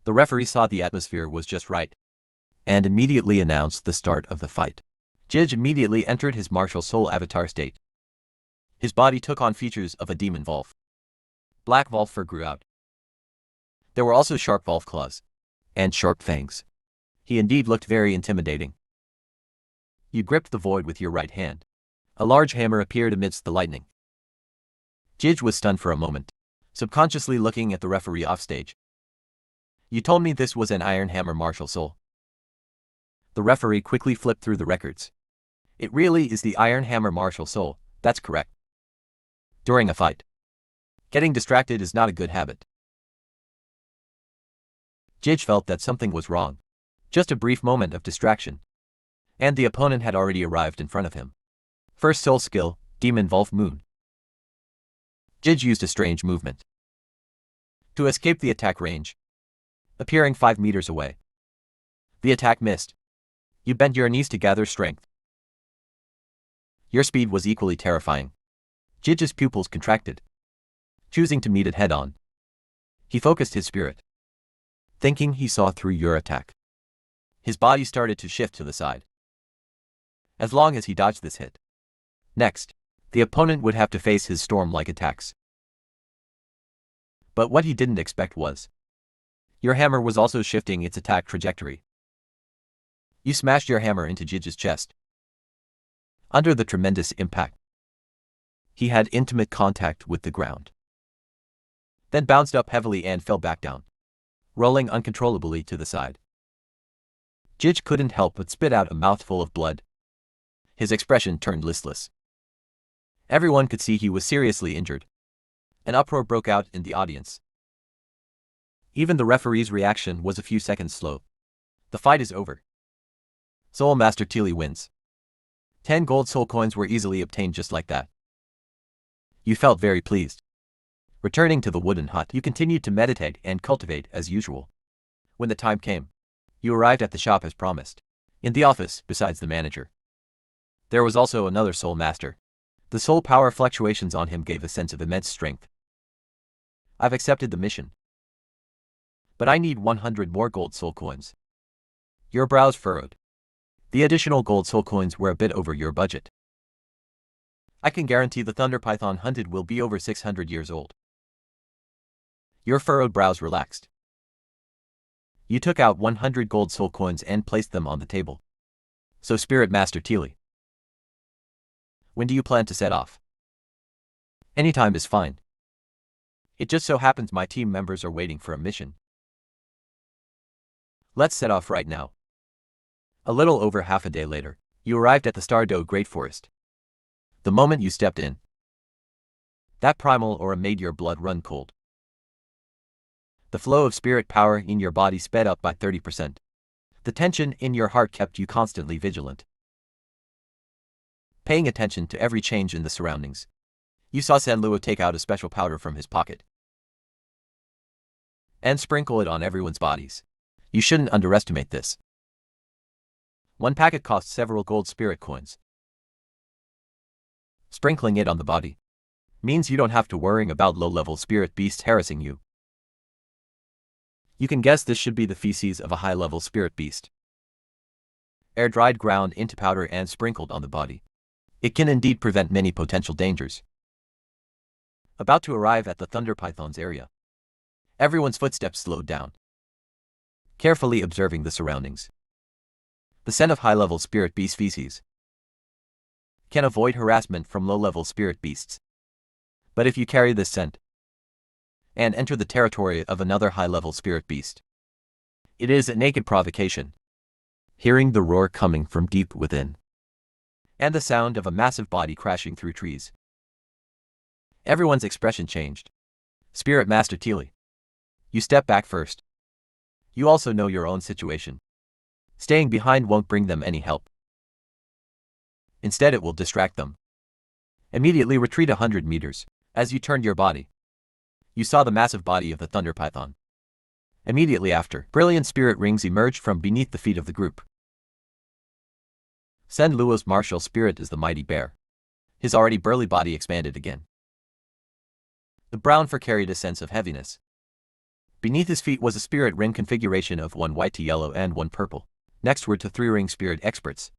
A: The referee saw the atmosphere was just right and immediately announced the start of the fight. Jij immediately entered his martial soul avatar state. His body took on features of a demon Volf. Black Volf fur grew out. There were also sharp Volf claws and sharp fangs. He indeed looked very intimidating. You gripped the void with your right hand. A large hammer appeared amidst the lightning. Jij was stunned for a moment, subconsciously looking at the referee offstage. You told me this was an Iron Hammer martial soul. The referee quickly flipped through the records. It really is the Iron Hammer martial soul, that's correct. During a fight, getting distracted is not a good habit. Jij felt that something was wrong. Just a brief moment of distraction, and the opponent had already arrived in front of him. First soul skill, Demon Volf Moon. Jij used a strange movement to escape the attack range, appearing 5 meters away. The attack missed. You bent your knees to gather strength. Your speed was equally terrifying. Jij's pupils contracted, choosing to meet it head-on. He focused his spirit, thinking he saw through your attack. His body started to shift to the side, as long as he dodged this hit. Next, the opponent would have to face his storm-like attacks. But what he didn't expect was, your hammer was also shifting its attack trajectory. You smashed your hammer into Jij's chest. Under the tremendous impact, he had intimate contact with the ground, then bounced up heavily and fell back down, rolling uncontrollably to the side. Jij couldn't help but spit out a mouthful of blood. His expression turned listless. Everyone could see he was seriously injured. An uproar broke out in the audience. Even the referee's reaction was a few seconds slow. The fight is over. Soul Master Tili wins. 10 gold soul coins were easily obtained just like that. You felt very pleased. Returning to the wooden hut, you continued to meditate and cultivate as usual. When the time came, you arrived at the shop as promised. In the office, besides the manager, there was also another soul master. The soul power fluctuations on him gave a sense of immense strength. I've accepted the mission, but I need 100 more gold soul coins. Your brows furrowed. The additional gold soul coins were a bit over your budget. I can guarantee the thunder python hunted will be over 600 years old. Your furrowed brows relaxed. You took out 100 gold soul coins and placed them on the table. So Spirit Master Tili, when do you plan to set off? Anytime is fine. It just so happens my team members are waiting for a mission. Let's set off right now. A little over half a day later, you arrived at the Stardow Great Forest. The moment you stepped in, that primal aura made your blood run cold. The flow of spirit power in your body sped up by 30%. The tension in your heart kept you constantly vigilant, paying attention to every change in the surroundings. You saw Douluo take out a special powder from his pocket and sprinkle it on everyone's bodies. You shouldn't underestimate this. One packet costs several gold spirit coins. Sprinkling it on the body means you don't have to worry about low-level spirit beasts harassing you. You can guess this should be the feces of a high-level spirit beast. Air-dried ground into powder and sprinkled on the body. It can indeed prevent many potential dangers. About to arrive at the Thunder Python's area, everyone's footsteps slowed down, carefully observing the surroundings. The scent of high-level spirit beast feces can avoid harassment from low-level spirit beasts. But if you carry this scent and enter the territory of another high-level spirit beast, it is a naked provocation. Hearing the roar coming from deep within, and the sound of a massive body crashing through trees, everyone's expression changed. Spirit Master Tili, you step back first. You also know your own situation. Staying behind won't bring them any help. Instead, it will distract them. Immediately retreat 100 meters. As you turned your body, you saw the massive body of the Thunder Python. Immediately after, brilliant spirit rings emerged from beneath the feet of the group. Douluo's martial spirit is the mighty bear. His already burly body expanded again. The brown fur carried a sense of heaviness. Beneath his feet was a spirit ring configuration of 1 white to yellow and 1 purple. Next were 3 ring spirit experts.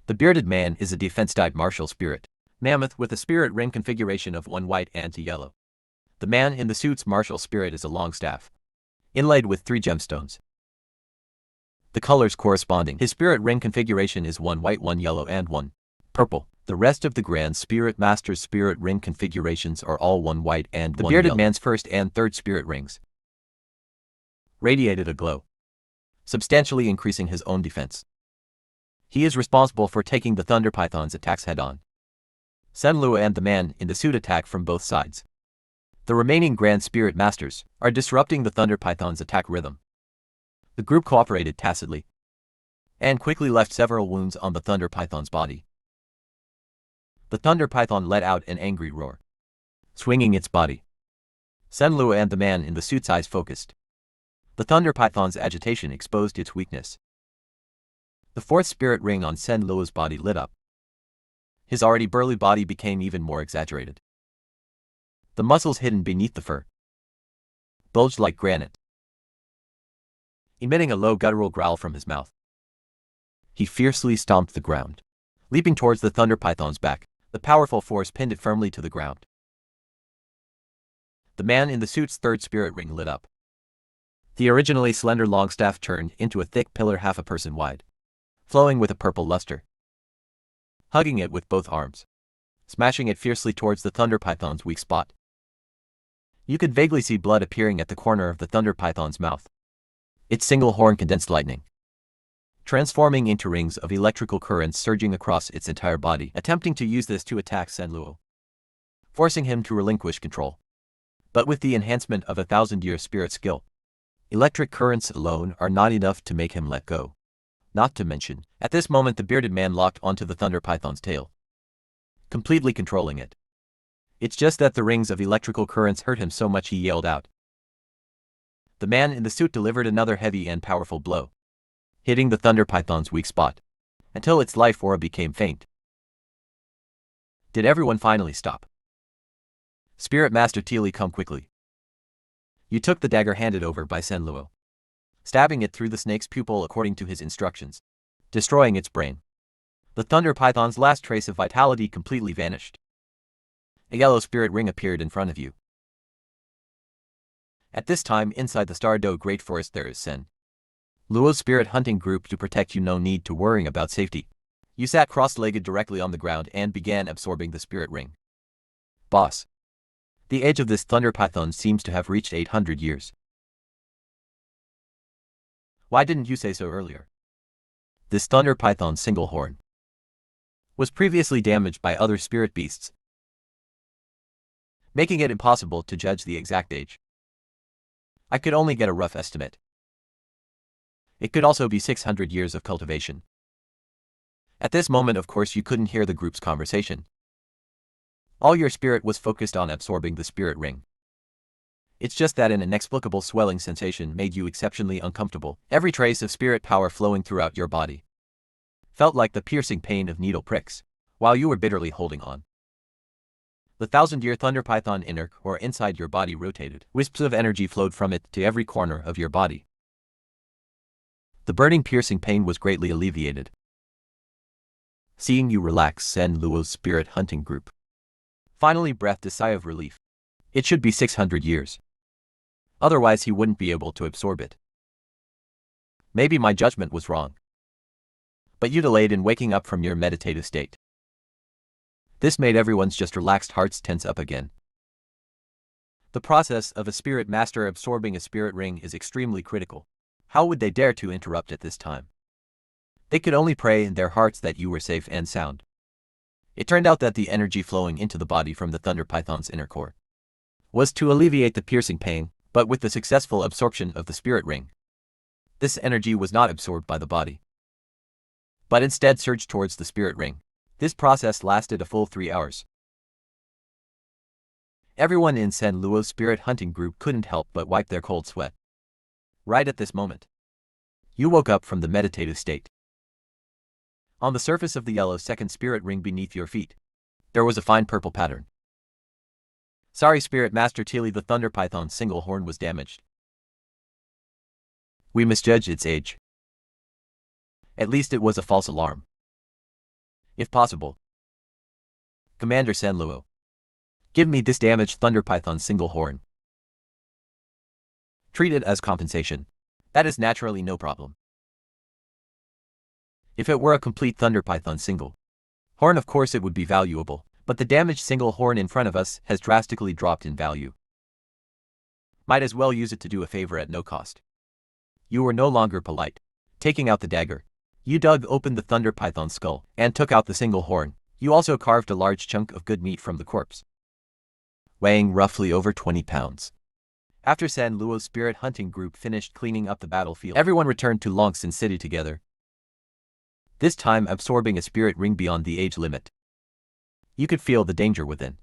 A: The bearded man is a defense-type martial spirit mammoth with a spirit ring configuration of 1 white and 2 yellow. The man in the suit's martial spirit is a long staff, inlaid with 3 gemstones. The colors corresponding his spirit ring configuration is 1 white, 1 yellow, and 1 purple. The rest of the Grand Spirit Master's spirit ring configurations are all 1 white and 1 yellow. The bearded man's first and third spirit rings radiated a glow, substantially increasing his own defense. He is responsible for taking the Thunder Python's attacks head-on. Douluo and the man in the suit attack from both sides. The remaining Grand Spirit Masters are disrupting the Thunder Python's attack rhythm. The group cooperated tacitly and quickly left several wounds on the Thunder Python's body. The Thunder Python let out an angry roar, swinging its body. Douluo and the man in the suit's eyes focused. The Thunder Python's agitation exposed its weakness. The 4th spirit ring on Douluo's body lit up. His already burly body became even more exaggerated. The muscles hidden beneath the fur bulged like granite. Emitting a low guttural growl from his mouth, he fiercely stomped the ground. Leaping towards the Thunder Python's back, the powerful force pinned it firmly to the ground. The man in the suit's 3rd spirit ring lit up. The originally slender long staff turned into a thick pillar half a person wide, flowing with a purple luster. Hugging it with both arms, smashing it fiercely towards the Thunder Python's weak spot. You could vaguely see blood appearing at the corner of the Thunder Python's mouth. Its single horn condensed lightning, transforming into rings of electrical currents surging across its entire body, attempting to use this to attack Douluo, forcing him to relinquish control. But with the enhancement of 1,000-year spirit skill, electric currents alone are not enough to make him let go. Not to mention, at this moment the bearded man locked onto the thunder python's tail, completely controlling it. It's just that the rings of electrical currents hurt him so much he yelled out. The man in the suit delivered another heavy and powerful blow, hitting the thunder python's weak spot, until its life aura became faint. Did everyone finally stop? Spirit Master Teely, come quickly. You took the dagger handed over by Douluo, stabbing it through the snake's pupil according to his instructions, destroying its brain. The thunder python's last trace of vitality completely vanished. A yellow spirit ring appeared in front of you. At this time, inside the Stardow Great Forest there is Luo's spirit hunting group to protect you. No need to worrying about safety. You sat cross-legged directly on the ground and began absorbing the spirit ring. Boss. The age of this thunder python seems to have reached 800 years. Why didn't you say so earlier? This thunder python's single horn was previously damaged by other spirit beasts, making it impossible to judge the exact age. I could only get a rough estimate. It could also be 600 years of cultivation. At this moment, of course, you couldn't hear the group's conversation. All your spirit was focused on absorbing the spirit ring. It's just that an inexplicable swelling sensation made you exceptionally uncomfortable. Every trace of spirit power flowing throughout your body felt like the piercing pain of needle pricks, while you were bitterly holding on. The 1,000-year thunder python inner or inside your body rotated. Wisps of energy flowed from it to every corner of your body. The burning piercing pain was greatly alleviated. Seeing you relax, Luo's spirit hunting group finally breathed a sigh of relief. It should be 600 years. Otherwise he wouldn't be able to absorb it. Maybe my judgment was wrong. But you delayed in waking up from your meditative state. This made everyone's just relaxed hearts tense up again. The process of a spirit master absorbing a spirit ring is extremely critical. How would they dare to interrupt at this time? They could only pray in their hearts that you were safe and sound. It turned out that the energy flowing into the body from the thunder python's inner core was to alleviate the piercing pain, but with the successful absorption of the spirit ring, this energy was not absorbed by the body, but instead surged towards the spirit ring. This process lasted a full 3 hours. Everyone in Luo's spirit hunting group couldn't help but wipe their cold sweat. Right at this moment, you woke up from the meditative state. On the surface of the yellow second spirit ring beneath your feet, there was a fine purple pattern. Sorry, Spirit Master Teely, the thunder python's single horn was damaged. We misjudged its age. At least it was a false alarm. If possible, Commander Luo, give me this damaged thunder python's single horn. Treat it as compensation. That is naturally no problem. If it were a complete thunder python single horn, of course it would be valuable, but the damaged single horn in front of us has drastically dropped in value. Might as well use it to do a favor at no cost. You were no longer polite. Taking out the dagger, you dug open the thunder python's skull and took out the single horn. You also carved a large chunk of good meat from the corpse, weighing roughly over 20 pounds. After Luo's spirit hunting group finished cleaning up the battlefield, everyone returned to Longshan City together, this time absorbing a spirit ring beyond the age limit. You could feel the danger within.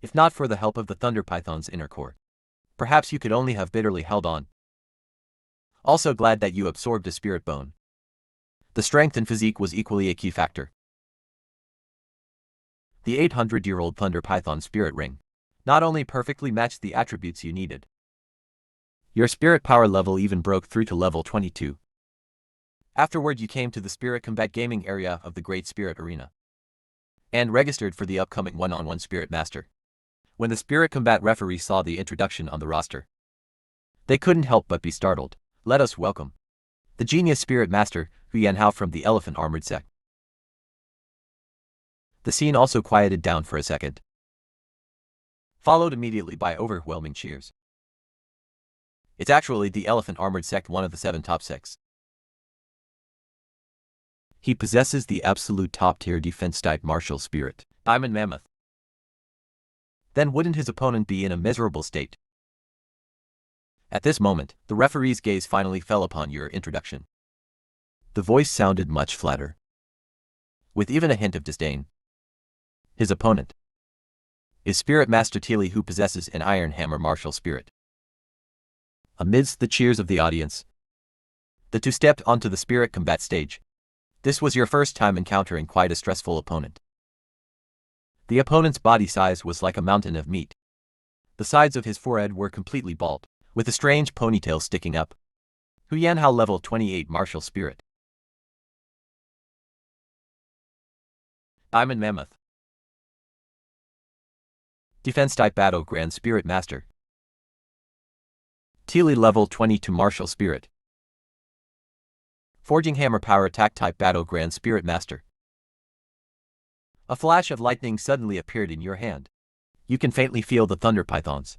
A: If not for the help of the thunder python's inner core, perhaps you could only have bitterly held on. Also glad that you absorbed a spirit bone. The strength and physique was equally a key factor. The 800-year-old thunder python spirit ring not only perfectly matched the attributes you needed, your spirit power level even broke through to level 22. Afterward you came to the Spirit Combat Gaming area of the Great Spirit Arena and registered for the upcoming one-on-one Spirit Master. When the Spirit Combat referee saw the introduction on the roster, they couldn't help but be startled. Let us welcome the genius Spirit Master, Hu Yanhao from the Elephant Armored Sect. The scene also quieted down for a second, followed immediately by overwhelming cheers. It's actually the Elephant Armored Sect, one of the 7 top sects. He possesses the absolute top-tier defense-type martial spirit, Diamond Mammoth. Then wouldn't his opponent be in a miserable state? At this moment, the referee's gaze finally fell upon your introduction. The voice sounded much flatter, with even a hint of disdain. His opponent is Spirit Master Tili, who possesses an iron hammer martial spirit. Amidst the cheers of the audience, the two stepped onto the spirit combat stage. This was your first time encountering quite a stressful opponent. The opponent's body size was like a mountain of meat. The sides of his forehead were completely bald, with a strange ponytail sticking up. Hu Yanhao level 28 martial spirit. Diamond Mammoth. Defense type battle Grand Spirit Master. Tili level 22 martial spirit. Forging hammer power attack type battle Grand Spirit Master. A flash of lightning suddenly appeared in your hand. You can faintly feel the thunder pythons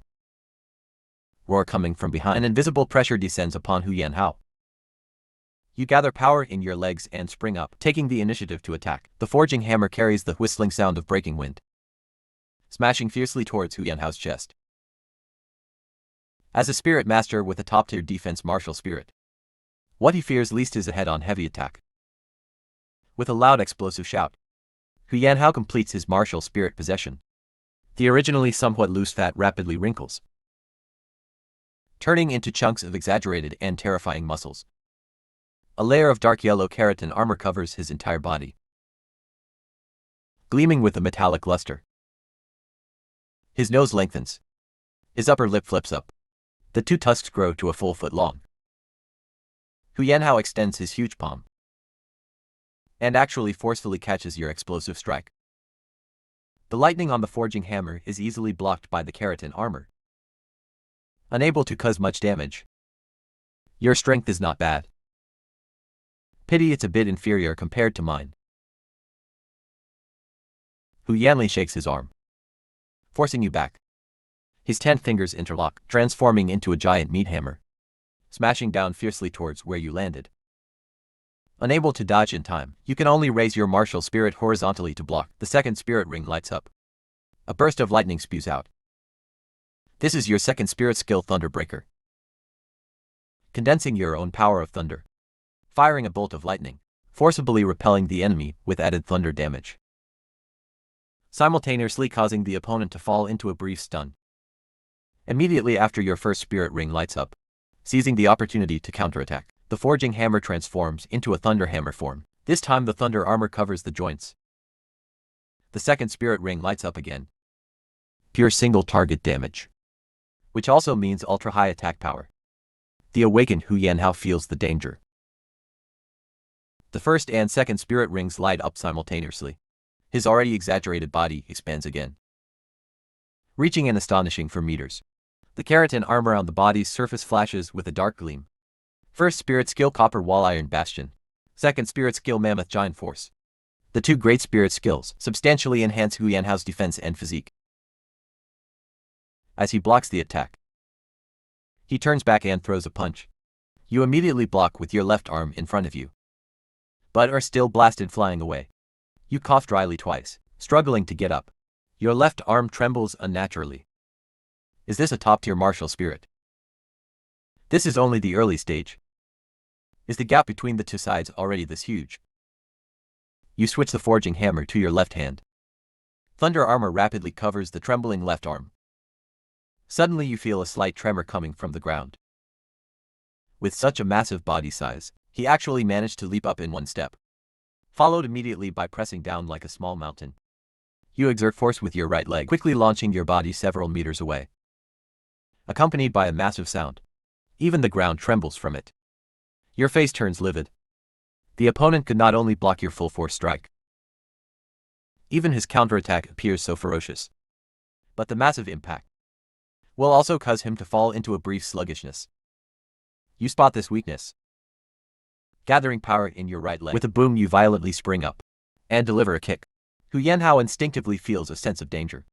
A: roar coming from behind. An invisible pressure descends upon Hu Yanhao. You gather power in your legs and spring up, taking the initiative to attack. The forging hammer carries the whistling sound of breaking wind, smashing fiercely towards Hu Yanhao's chest. As a spirit master with a top-tier defense martial spirit, what he fears least is a head-on heavy attack. With a loud explosive shout, Hu Yanhao completes his martial spirit possession. The originally somewhat loose fat rapidly wrinkles, turning into chunks of exaggerated and terrifying muscles. A layer of dark yellow keratin armor covers his entire body, gleaming with a metallic luster. His nose lengthens. His upper lip flips up. The two tusks grow to a full foot long. Hu Yanhao extends his huge palm and actually forcefully catches your explosive strike. The lightning on the forging hammer is easily blocked by the keratin armor, unable to cause much damage. Your strength is not bad. Pity it's a bit inferior compared to mine. Hu Yanli shakes his arm, forcing you back. His 10 fingers interlock, transforming into a giant meat hammer, smashing down fiercely towards where you landed. Unable to dodge in time, you can only raise your martial spirit horizontally to block. The second spirit ring lights up. A burst of lightning spews out. This is your second spirit skill, Thunderbreaker. Condensing your own power of thunder, firing a bolt of lightning, forcibly repelling the enemy with added thunder damage, simultaneously causing the opponent to fall into a brief stun. Immediately after your first spirit ring lights up, seizing the opportunity to counterattack, the forging hammer transforms into a thunder hammer form. This time the thunder armor covers the joints. The second spirit ring lights up again. Pure single target damage, which also means ultra-high attack power. The awakened Hu Yanhao feels the danger. The first and second spirit rings light up simultaneously. His already exaggerated body expands again, reaching an astonishing 4 meters. The keratin armor on the body's surface flashes with a dark gleam. First spirit skill Copper Wall Iron Bastion. Second spirit skill Mammoth Giant Force. The two great spirit skills substantially enhance Hu Yanhao's defense and physique. As he blocks the attack, he turns back and throws a punch. You immediately block with your left arm in front of you, but are still blasted flying away. You cough dryly twice, struggling to get up. Your left arm trembles unnaturally. Is this a top-tier martial spirit? This is only the early stage. Is the gap between the two sides already this huge? You switch the forging hammer to your left hand. Thunder armor rapidly covers the trembling left arm. Suddenly you feel a slight tremor coming from the ground. With such a massive body size, he actually managed to leap up in one step, followed immediately by pressing down like a small mountain. You exert force with your right leg, quickly launching your body several meters away, accompanied by a massive sound. Even the ground trembles from it. Your face turns livid. The opponent could not only block your full force strike, even his counterattack appears so ferocious, but the massive impact will also cause him to fall into a brief sluggishness. You spot this weakness. Gathering power in your right leg, with a boom you violently spring up and deliver a kick. Hu Yanhao instinctively feels a sense of danger,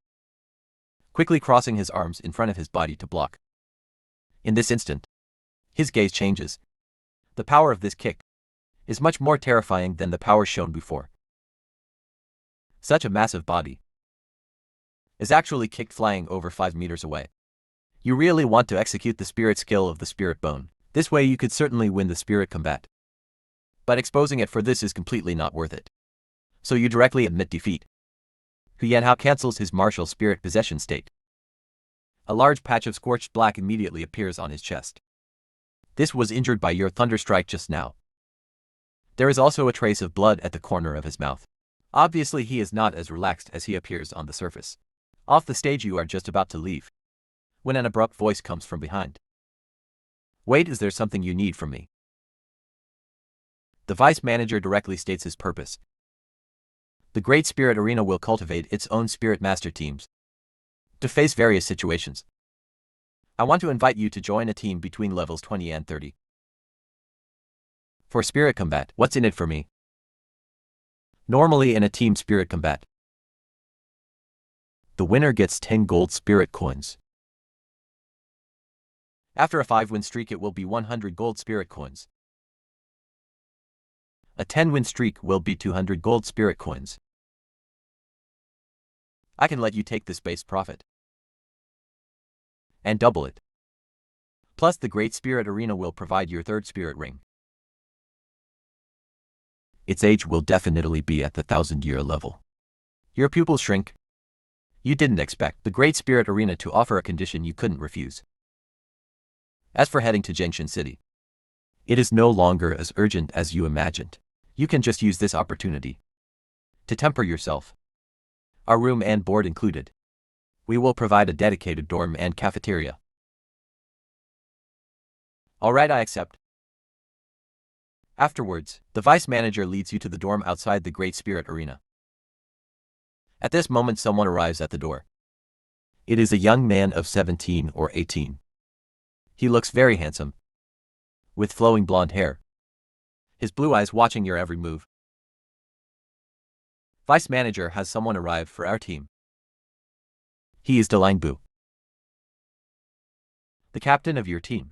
A: quickly crossing his arms in front of his body to block. In this instant, his gaze changes. The power of this kick is much more terrifying than the power shown before. Such a massive body is actually kicked flying over 5 meters away. You really want to execute the spirit skill of the spirit bone. This way you could certainly win the spirit combat. but exposing it for this is completely not worth it. So you directly admit defeat. Hu Yanhao cancels his martial spirit possession state. A large patch of scorched black immediately appears on his chest. This was injured by your thunderstrike just now. There is also a trace of blood at the corner of his mouth. Obviously he is not as relaxed as he appears on the surface. Off the stage you are just about to leave, when an abrupt voice comes from behind. Wait, is there something you need from me? The vice manager directly states his purpose. The Great Spirit Arena will cultivate its own Spirit Master teams to face various situations. I want to invite you to join a team between levels 20 and 30. For Spirit Combat, what's in it for me? Normally in a team Spirit Combat, the winner gets 10 gold Spirit coins. After a 5-win streak it will be 100 gold Spirit coins. A 10-win streak will be 200 gold Spirit coins. I can let you take this base profit and double it. Plus the Great Spirit Arena will provide your 3rd Spirit Ring. Its age will definitely be at the 1000-year level. Your pupils shrink. You didn't expect the Great Spirit Arena to offer a condition you couldn't refuse. As for heading to Jingshan City, it is no longer as urgent as you imagined. You can just use this opportunity to temper yourself. Our room and board included. We will provide a dedicated dorm and cafeteria. Alright, I accept. Afterwards, the vice manager leads you to the dorm outside the Great Spirit Arena. At this moment someone arrives at the door. It is a young man of 17 or 18. He looks very handsome, with flowing blonde hair. His blue eyes watching your every move. Vice manager, has someone arrived for our team. He is Douluo, the captain of your team.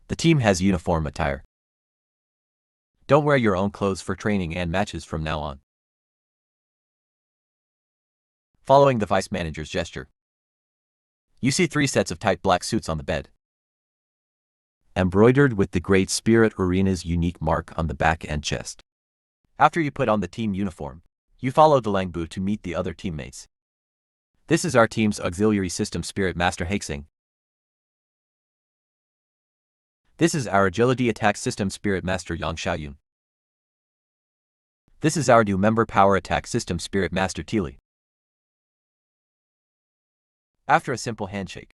A: The team has uniform attire. Don't wear your own clothes for training and matches from now on. Following the vice manager's gesture, you see 3 sets of tight black suits on the bed, embroidered with the Great Spirit Arena's unique mark on the back and chest. After you put on the team uniform, you follow Douluo to meet the other teammates. This is our team's auxiliary system Spirit Master Haixing. This is our agility attack system Spirit Master Yang Xiaoyun. This is our new member power attack system Spirit Master Tili. After a simple handshake,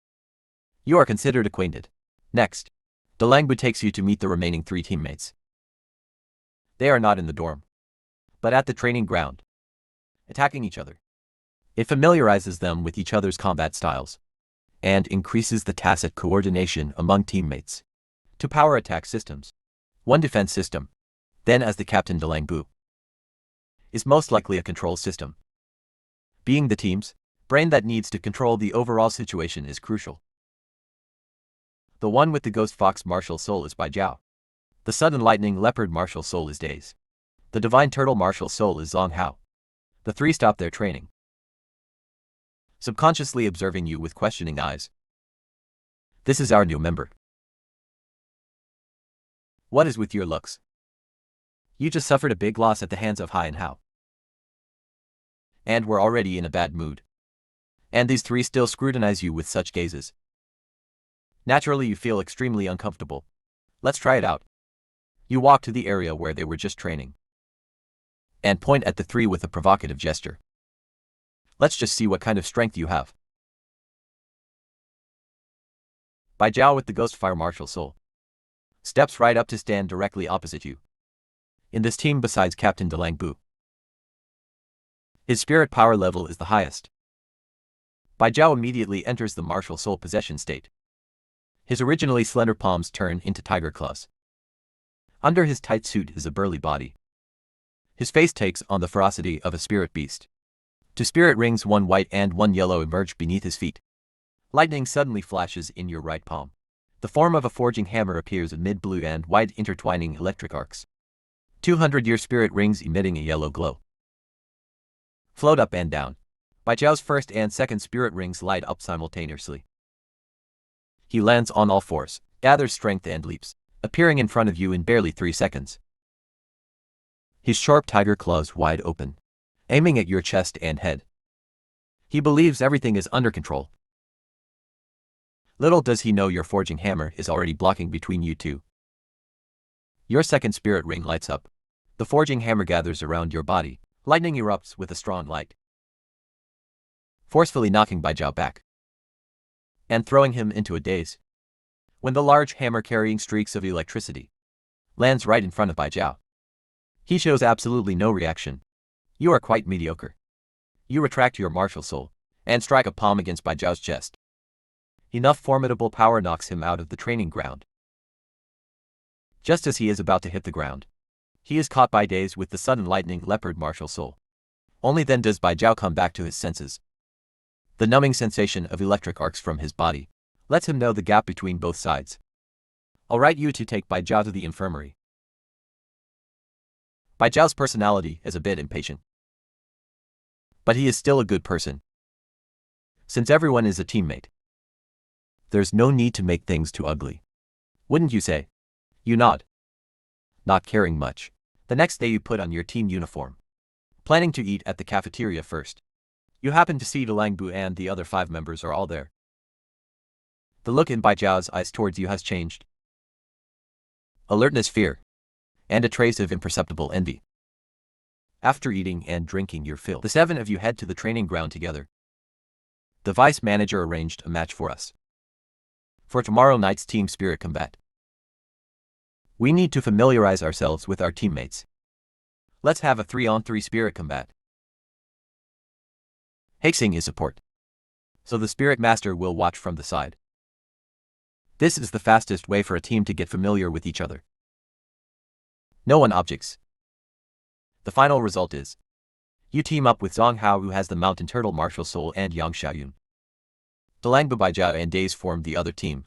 A: you are considered acquainted. Next, Douluo takes you to meet the remaining 3 teammates. They are not in the dorm, but at the training ground, attacking each other. It familiarizes them with each other's combat styles, and increases the tacit coordination among teammates. 2 power attack systems, 1 defense system, then as the captain Douluo, is most likely a control system. Being the team's brain that needs to control the overall situation is crucial. The one with the ghost fox martial soul is Bai Jiao. The sudden lightning leopard martial soul is Days. The divine turtle martial soul is Donghua. The 3 stop their training, subconsciously observing you with questioning eyes. This is our new member. What is with your looks? You just suffered a big loss at the hands of Hai and Hao, and were already in a bad mood. And these 3 still scrutinize you with such gazes. Naturally you feel extremely uncomfortable. Let's try it out. You walk to the area where they were just training, and point at the 3 with a provocative gesture. Let's just see what kind of strength you have. Bai Jiao with the ghost fire martial soul steps right up to stand directly opposite you. In this team besides Captain Douluo, his spirit power level is the highest. Bai Jiao immediately enters the martial soul possession state. His originally slender palms turn into tiger claws. Under his tight suit is a burly body. His face takes on the ferocity of a spirit beast. 2 spirit rings, 1 white and 1 yellow, emerge beneath his feet. Lightning suddenly flashes in your right palm. The form of a forging hammer appears amid blue and white intertwining electric arcs. 200-year spirit rings emitting a yellow glow float up and down. Bai Jiao's 1st and 2nd spirit rings light up simultaneously. He lands on all 4s, gathers strength and leaps. appearing in front of you in barely 3 seconds. His sharp tiger claws wide open, aiming at your chest and head. He believes everything is under control. Little does he know your forging hammer is already blocking between you two. Your second spirit ring lights up. The forging hammer gathers around your body. Lightning erupts with a strong light, forcefully knocking Baijiao back and throwing him into a daze. When the large hammer carrying streaks of electricity lands right in front of Baijiao, he shows absolutely no reaction. You are quite mediocre. You retract your martial soul and strike a palm against Baijiao's chest. Enough formidable power knocks him out of the training ground. Just as he is about to hit the ground, he is caught by daze with the sudden lightning leopard martial soul. Only then does Baijiao come back to his senses. The numbing sensation of electric arcs from his body lets him know the gap between both sides. I'll write you to take Baijiao to the infirmary. Baijiao's personality is a bit impatient, but he is still a good person. Since everyone is a teammate, there's no need to make things too ugly. Wouldn't you say? You nod, not caring much. The next day you put on your team uniform, planning to eat at the cafeteria first. You happen to see Douluo and the other 5 members are all there. The look in Baijiao's eyes towards you has changed. Alertness, fear, and a trace of imperceptible envy. After eating and drinking your fill, the 7 of you head to the training ground together. The vice manager arranged a match for us for tomorrow night's team spirit combat. We need to familiarize ourselves with our teammates. Let's have a 3-on-3 spirit combat. Haxing is support, so the spirit master will watch from the side. This is the fastest way for a team to get familiar with each other. No one objects. The final result is, you team up with Donghua, who has the mountain turtle martial soul, and Yang Xiaoyun. Douluo, Baijiao and Daze form the other team.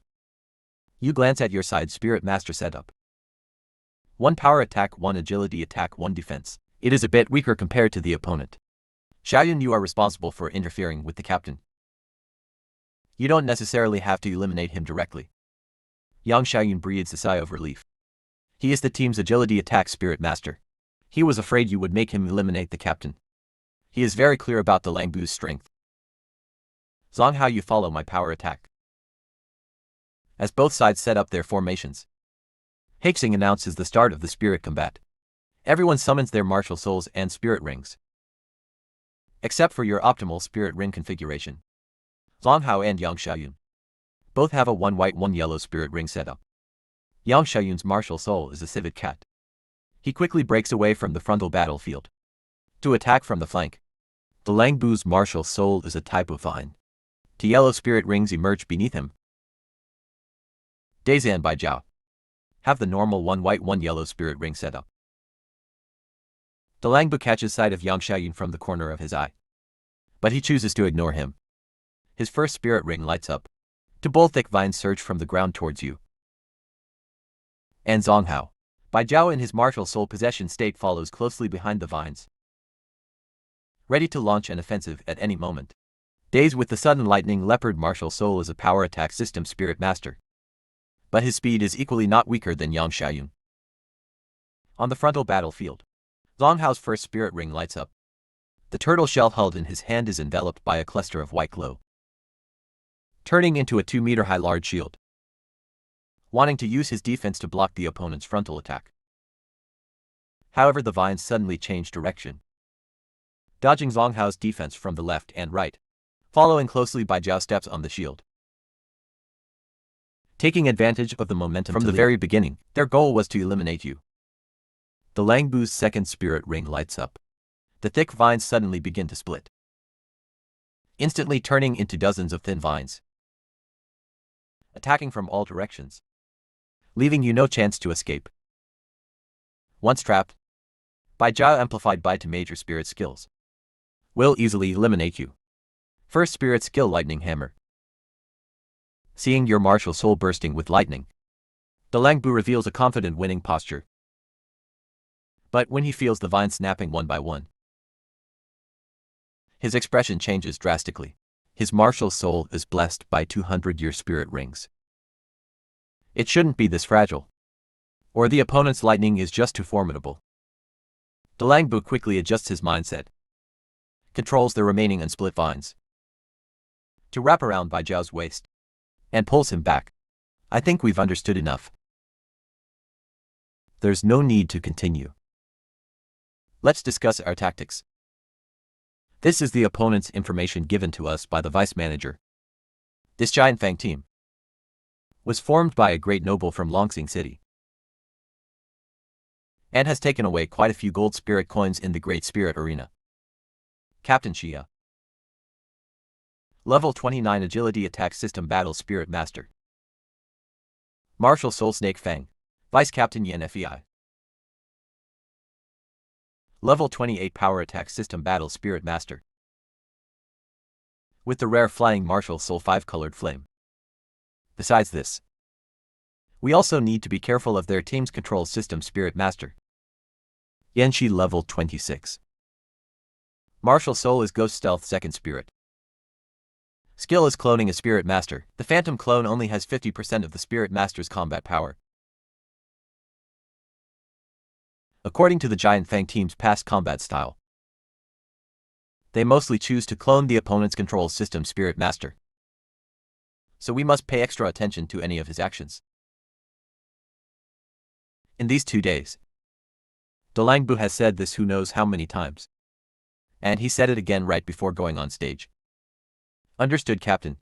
A: You glance at your side spirit master setup. 1 power attack, 1 agility attack, 1 defense. It is a bit weaker compared to the opponent. Xiaoyun, you are responsible for interfering with the captain. You don't necessarily have to eliminate him directly. Yang Xiaoyun breathes a sigh of relief. He is the team's agility attack spirit master. He was afraid you would make him eliminate the captain. He is very clear about the Langbu's strength. Donghua, you follow my power attack. As both sides set up their formations, Haxing announces the start of the spirit combat. Everyone summons their martial souls and spirit rings, except for your optimal spirit ring configuration. Donghua and Yang Xiaoyun both have a 1 white 1 yellow spirit ring setup. Yang Xiaoyun's martial soul is a civet cat. He quickly breaks away from the frontal battlefield to attack from the flank. The Langbu's martial soul is a type of vine. 2 yellow spirit rings emerge beneath him. Daze and Baijiao have the normal 1 white 1 yellow spirit ring setup. The Langbu catches sight of Yang Xiaoyun from the corner of his eye, but he chooses to ignore him. His first spirit ring lights up. 2 bold thick vines surge from the ground towards you. And Donghua, Baijiao in his martial soul possession state, follows closely behind the vines, ready to launch an offensive at any moment. Daze with the sudden lightning leopard martial soul is a power attack system spirit master, but his speed is equally not weaker than Yang Xiaoyun. On the frontal battlefield, Donghua's first spirit ring lights up. The turtle shell held in his hand is enveloped by a cluster of white glow, turning into a 2-meter-high large shield, wanting to use his defense to block the opponent's frontal attack. However, the vines suddenly change direction, dodging Donghua's defense from the left and right. Following closely, Baijiao steps on the shield, taking advantage of the momentum from the very beginning. Their goal was to eliminate you. The Langbu's second spirit ring lights up. The thick vines suddenly begin to split, instantly turning into dozens of thin vines, attacking from all directions, leaving you no chance to escape. Once trapped, Baijiao, amplified by 2 major spirit skills, will easily eliminate you. First spirit skill, lightning hammer. Seeing your martial soul bursting with lightning, the Langbu reveals a confident winning posture. But when he feels the vines snapping one by one, his expression changes drastically. His martial soul is blessed by 200-year spirit rings. It shouldn't be this fragile. or the opponent's lightning is just too formidable. Douluo quickly adjusts his mindset, controls the remaining unsplit vines to wrap around Bai Jiao's waist, and pulls him back. I think we've understood enough. There's no need to continue. Let's discuss our tactics. This is the opponent's information given to us by the vice manager. This giant Fang team was formed by a great noble from Longsing City and has taken away quite a few gold spirit coins in the Great Spirit Arena. Captain Xia, Level 29 Agility Attack System Battle Spirit Master. Martial Soul Snake Fang, Vice Captain Yan Fei. Level 28 Power Attack System Battle Spirit Master. With the rare Flying Martial Soul 5-colored flame. Besides this, we also need to be careful of their team's control system Spirit Master. Yanxi Level 26. Martial Soul is Ghost Stealth 2nd Spirit. Skill is cloning a Spirit Master. The Phantom clone only has 50% of the Spirit Master's combat power. According to the Giant Fang team's past combat style, they mostly choose to clone the opponent's control system Spirit Master. So we must pay extra attention to any of his actions. In these 2 days, Douluo has said this who knows how many times. And he said it again right before going on stage. Understood, Captain.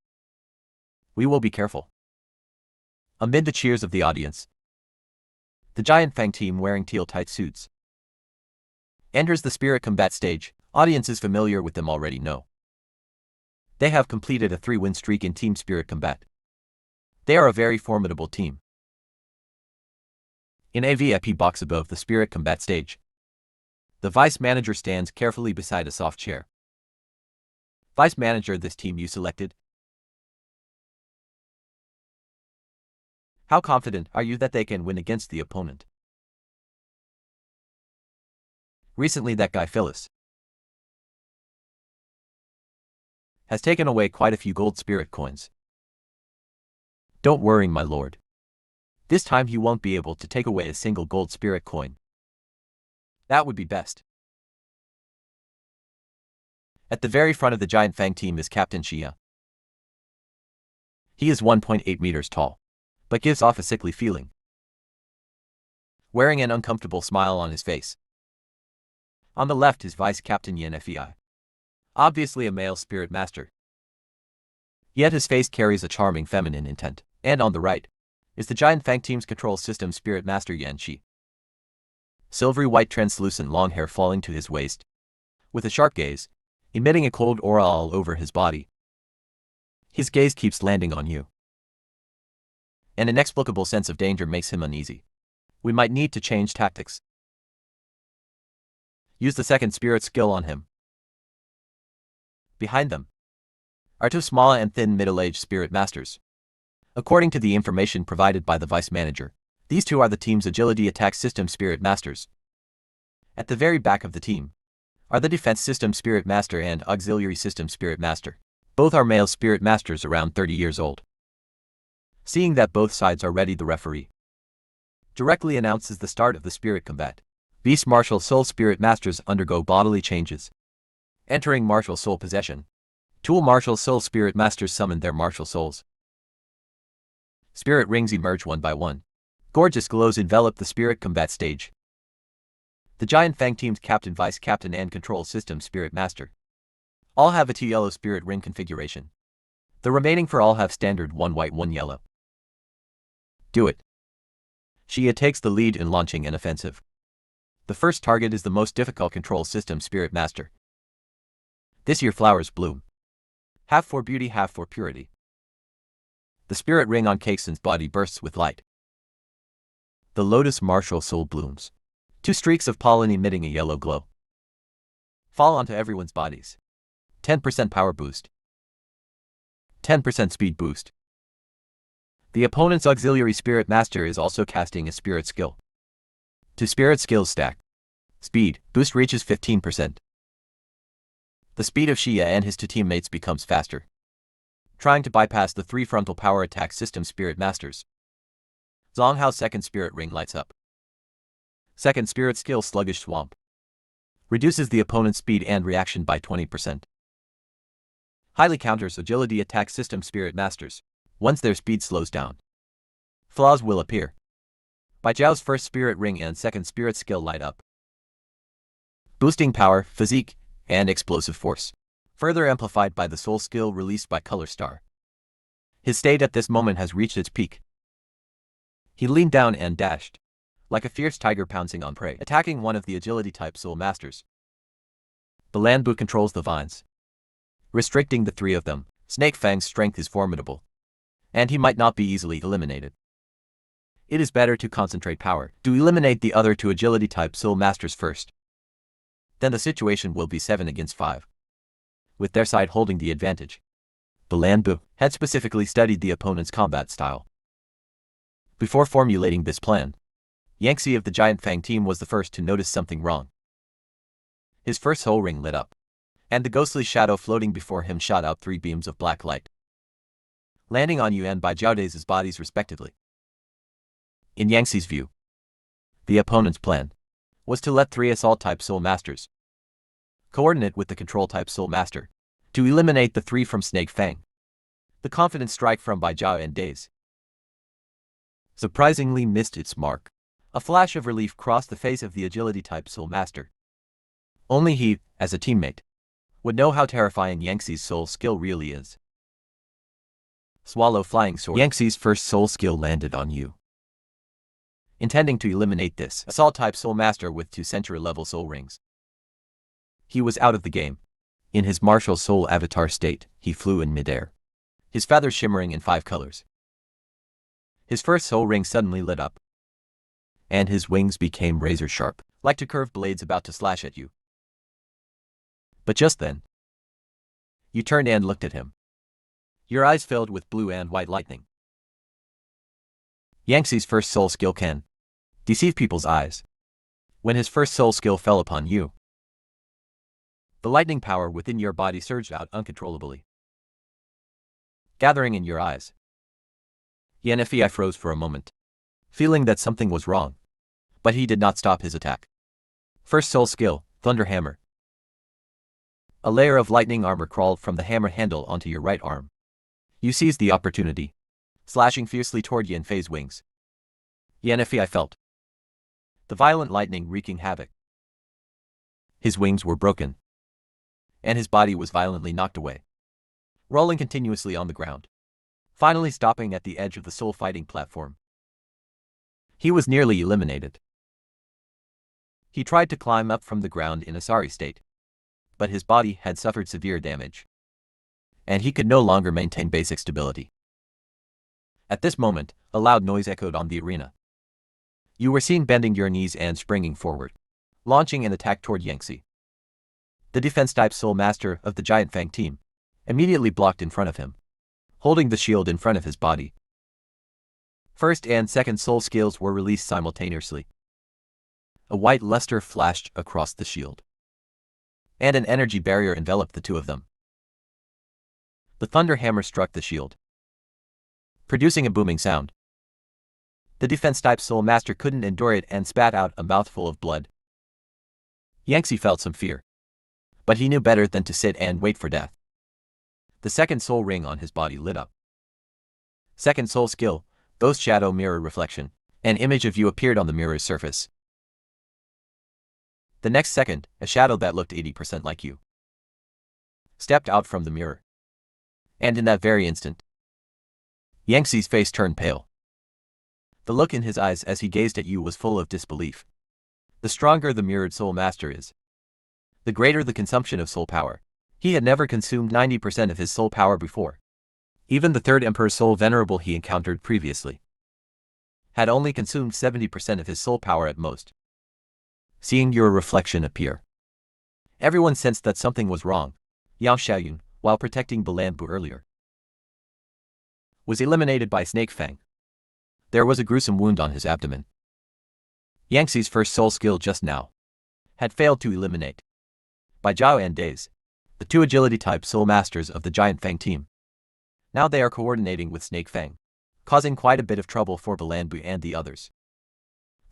A: We will be careful. Amid the cheers of the audience, the Giant Fang team wearing teal tight suits enters the Spirit Combat stage. Audiences familiar with them already know. They have completed a 3-win streak in Team Spirit Combat. They are a very formidable team. In a VIP box above the Spirit Combat stage, the Vice Manager stands carefully beside a soft chair. Vice Manager, this team you selected. How confident are you that they can win against the opponent? Recently that guy Phyllis has taken away quite a few gold spirit coins. Don't worry, my lord. This time he won't be able to take away a single gold spirit coin. That would be best. At the very front of the Giant Fang team is Captain Xia. He is 1.8 meters tall, but gives off a sickly feeling, wearing an uncomfortable smile on his face. On the left is Vice Captain Yan Fei, obviously a male spirit master. Yet his face carries a charming feminine intent. And on the right is the Giant Fang team's control system spirit master Yan Shi. Silvery white translucent long hair falling to his waist, with a sharp gaze, emitting a cold aura all over his body. His gaze keeps landing on you. An inexplicable sense of danger makes him uneasy. We might need to change tactics. Use the second spirit skill on him. Behind them are 2 small and thin middle-aged spirit masters. According to the information provided by the vice manager, these 2 are the team's agility attack system spirit masters. At the very back of the team are the defense system spirit master and auxiliary system spirit master. Both are male spirit masters around 30 years old. Seeing that both sides are ready, the referee directly announces the start of the spirit combat. Beast martial soul spirit masters undergo bodily changes. Entering martial soul possession, Tool martial soul spirit masters summon their martial souls. Spirit rings emerge one by one. Gorgeous glows envelop the spirit combat stage. The Giant Fang team's captain, vice captain, and control system spirit master all have a 2 yellow spirit ring configuration. The remaining 4 all have standard 1 white 1 yellow. Do it. Xia takes the lead in launching an offensive. The first target is the most difficult control system spirit master. This year flowers bloom, half for beauty, half for purity. The spirit ring on Cakesun's body bursts with light. The lotus martial soul blooms. 2 streaks of pollen emitting a yellow glow fall onto everyone's bodies. 10% power boost. 10% speed boost. The opponent's auxiliary spirit master is also casting a spirit skill. 2 spirit skills stack. Speed boost reaches 15%. The speed of Xia and his 2 teammates becomes faster, trying to bypass the 3 frontal power attack system spirit masters. Zhonghau's second spirit ring lights up. Second spirit skill Sluggish Swamp. Reduces the opponent's speed and reaction by 20%. Highly counters agility attack system Spirit Masters. Once their speed slows down, flaws will appear. Bai Zhao's first spirit ring and second spirit skill light up, boosting power, physique, and explosive force, further amplified by the soul skill released by Color Star. His state at this moment has reached its peak. He leaned down and dashed, like a fierce tiger pouncing on prey, attacking one of the agility-type soul masters. Balanbu controls the vines, restricting the three of them. Snake Fang's strength is formidable, and he might not be easily eliminated. It is better to concentrate power to eliminate the other two agility-type soul masters first. Then the situation will be 7 against 5, with their side holding the advantage. Balanbu had specifically studied the opponent's combat style. Before formulating this plan, Yangtze of the Giant Fang team was the first to notice something wrong. His first soul ring lit up, and the ghostly shadow floating before him shot out 3 beams of black light, landing on Yu and Bai Zhao's bodies respectively. In Yangtze's view, the opponent's plan was to let 3 assault-type soul masters coordinate with the control-type soul master to eliminate the 3 from Snake Fang. The confident strike from Bai Zhao and Days surprisingly missed its mark. A flash of relief crossed the face of the agility-type soul master. Only he, as a teammate, would know how terrifying Yangtze's soul skill really is. Swallow Flying Sword. Yangtze's first soul skill landed on Yu. Intending to eliminate this assault-type soul master with 2 century-level soul rings, he was out of the game. In his martial soul avatar state, he flew in midair, his feathers shimmering in 5 colors. His first soul ring suddenly lit up, and his wings became razor-sharp, like 2 curved blades about to slash at you. But just then, you turned and looked at him. Your eyes filled with blue and white lightning. Yangtze's first soul skill can deceive people's eyes. When his first soul skill fell upon you, the lightning power within your body surged out uncontrollably, gathering in your eyes. Yanfei froze for a moment, feeling that something was wrong, but he did not stop his attack. First soul skill, Thunder Hammer. A layer of lightning armor crawled from the hammer handle onto your right arm. You seized the opportunity, slashing fiercely toward Yanfei's wings. Yanfei felt the violent lightning wreaking havoc. His wings were broken, and his body was violently knocked away, rolling continuously on the ground, finally stopping at the edge of the soul fighting platform. He was nearly eliminated. He tried to climb up from the ground in a sorry state, but his body had suffered severe damage, and he could no longer maintain basic stability. At this moment, a loud noise echoed on the arena. You were seen bending your knees and springing forward, launching an attack toward Yangtze. The defense-type soul master of the Giant Fang team immediately blocked in front of him, holding the shield in front of his body. First and second soul skills were released simultaneously. A white luster flashed across the shield, and an energy barrier enveloped the 2 of them. The thunder hammer struck the shield, producing a booming sound. The defense-type soul master couldn't endure it and spat out a mouthful of blood. Yangtze felt some fear, but he knew better than to sit and wait for death. The second soul ring on his body lit up. Second soul skill, Ghost Shadow Mirror Reflection. An image of you appeared on the mirror's surface. The next second, a shadow that looked 80% like you stepped out from the mirror. And in that very instant, Yangtze's face turned pale. The look in his eyes as he gazed at you was full of disbelief. The stronger the mirrored soul master is, the greater the consumption of soul power. He had never consumed 90% of his soul power before. Even the third Emperor's soul venerable he encountered previously had only consumed 70% of his soul power at most. Seeing your reflection appear, everyone sensed that something was wrong. Yao Xiaoyun, while protecting Balanbu earlier, was eliminated by Snake Fang. There was a gruesome wound on his abdomen. Yangtze's first soul skill just now had failed to eliminate Bai Zhao and Days, the 2 agility-type soul masters of the Giant Fang team. Now they are coordinating with Snake Fang, causing quite a bit of trouble for Balanbu and the others.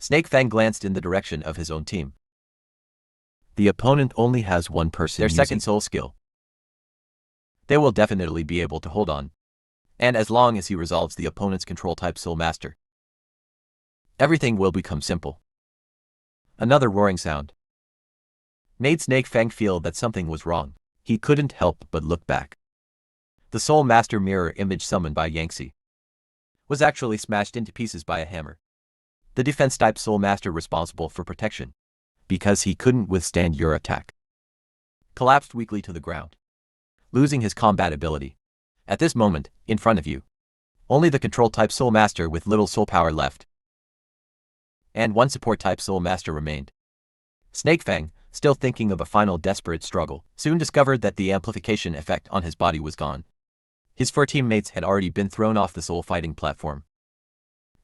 A: Snake Fang glanced in the direction of his own team. The opponent only has one person
B: Their
A: using
B: second
A: soul skill. They will definitely be able to hold on. And as long as he resolves the opponent's control-type Soul Master, everything will become simple. Another roaring sound made Snake Fang feel that something was wrong. He couldn't help but look back. The Soul Master mirror image summoned by Yangtze was actually smashed into pieces by a hammer. The defense-type Soul Master responsible for protection, because he couldn't withstand your attack, collapsed weakly to the ground, losing his combat ability. At this moment, in front of you, only the control-type Soul Master with little soul power left, and one support-type Soul Master remained. Snake Fang, still thinking of a final desperate struggle, soon discovered that the amplification effect on his body was gone. His 4 teammates had already been thrown off the soul fighting platform,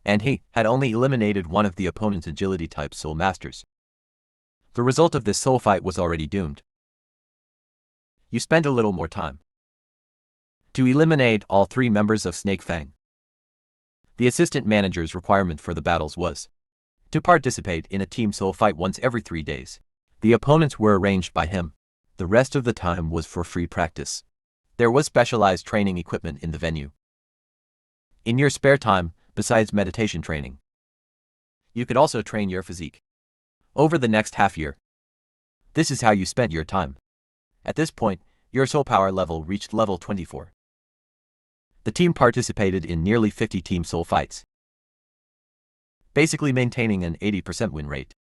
A: and he had only eliminated one of the opponent's agility-type Soul Masters. The result of this soul fight was already doomed. You spent a little more time to eliminate all 3 members of Snake Fang. The assistant manager's requirement for the battles was to participate in a team soul fight once every 3 days. The opponents were arranged by him. The rest of the time was for free practice. There was specialized training equipment in the venue. In your spare time, besides meditation training, you could also train your physique. Over the next half year, this is how you spent your time. At this point, your soul power level reached level 24. The team participated in nearly 50 team soul fights, basically maintaining an 80% win rate.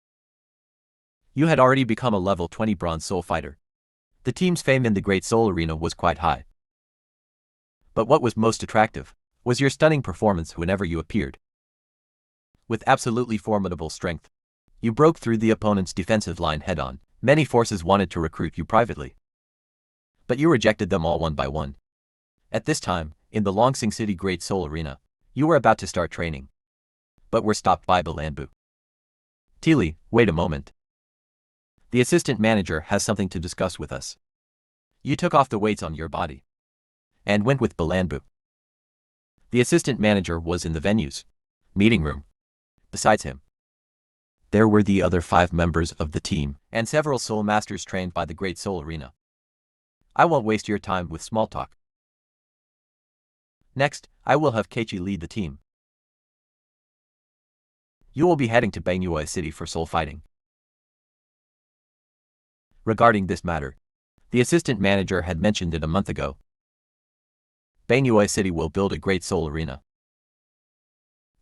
A: You had already become a level 20 bronze soul fighter. The team's fame in the Great Soul Arena was quite high. But what was most attractive was your stunning performance whenever you appeared. With absolutely formidable strength, you broke through the opponent's defensive line head-on. Many forces wanted to recruit you privately, but you rejected them all one by one. At this time, in the Longsing City Great Soul Arena, you were about to start training, but were stopped by Balanbu. Teely, wait a moment. The assistant manager has something to discuss with us. You took off the weights on your body and went with Balanbu. The assistant manager was in the venue's meeting room. Besides him, there were the other 5 members of the team and several soul masters trained by the Great Soul Arena. I won't waste your time with small talk. Next, I will have Keiichi lead the team. You will be heading to Donghua City for soul fighting. Regarding this matter, the assistant manager had mentioned it a month ago. Donghua City will build a Great Soul Arena.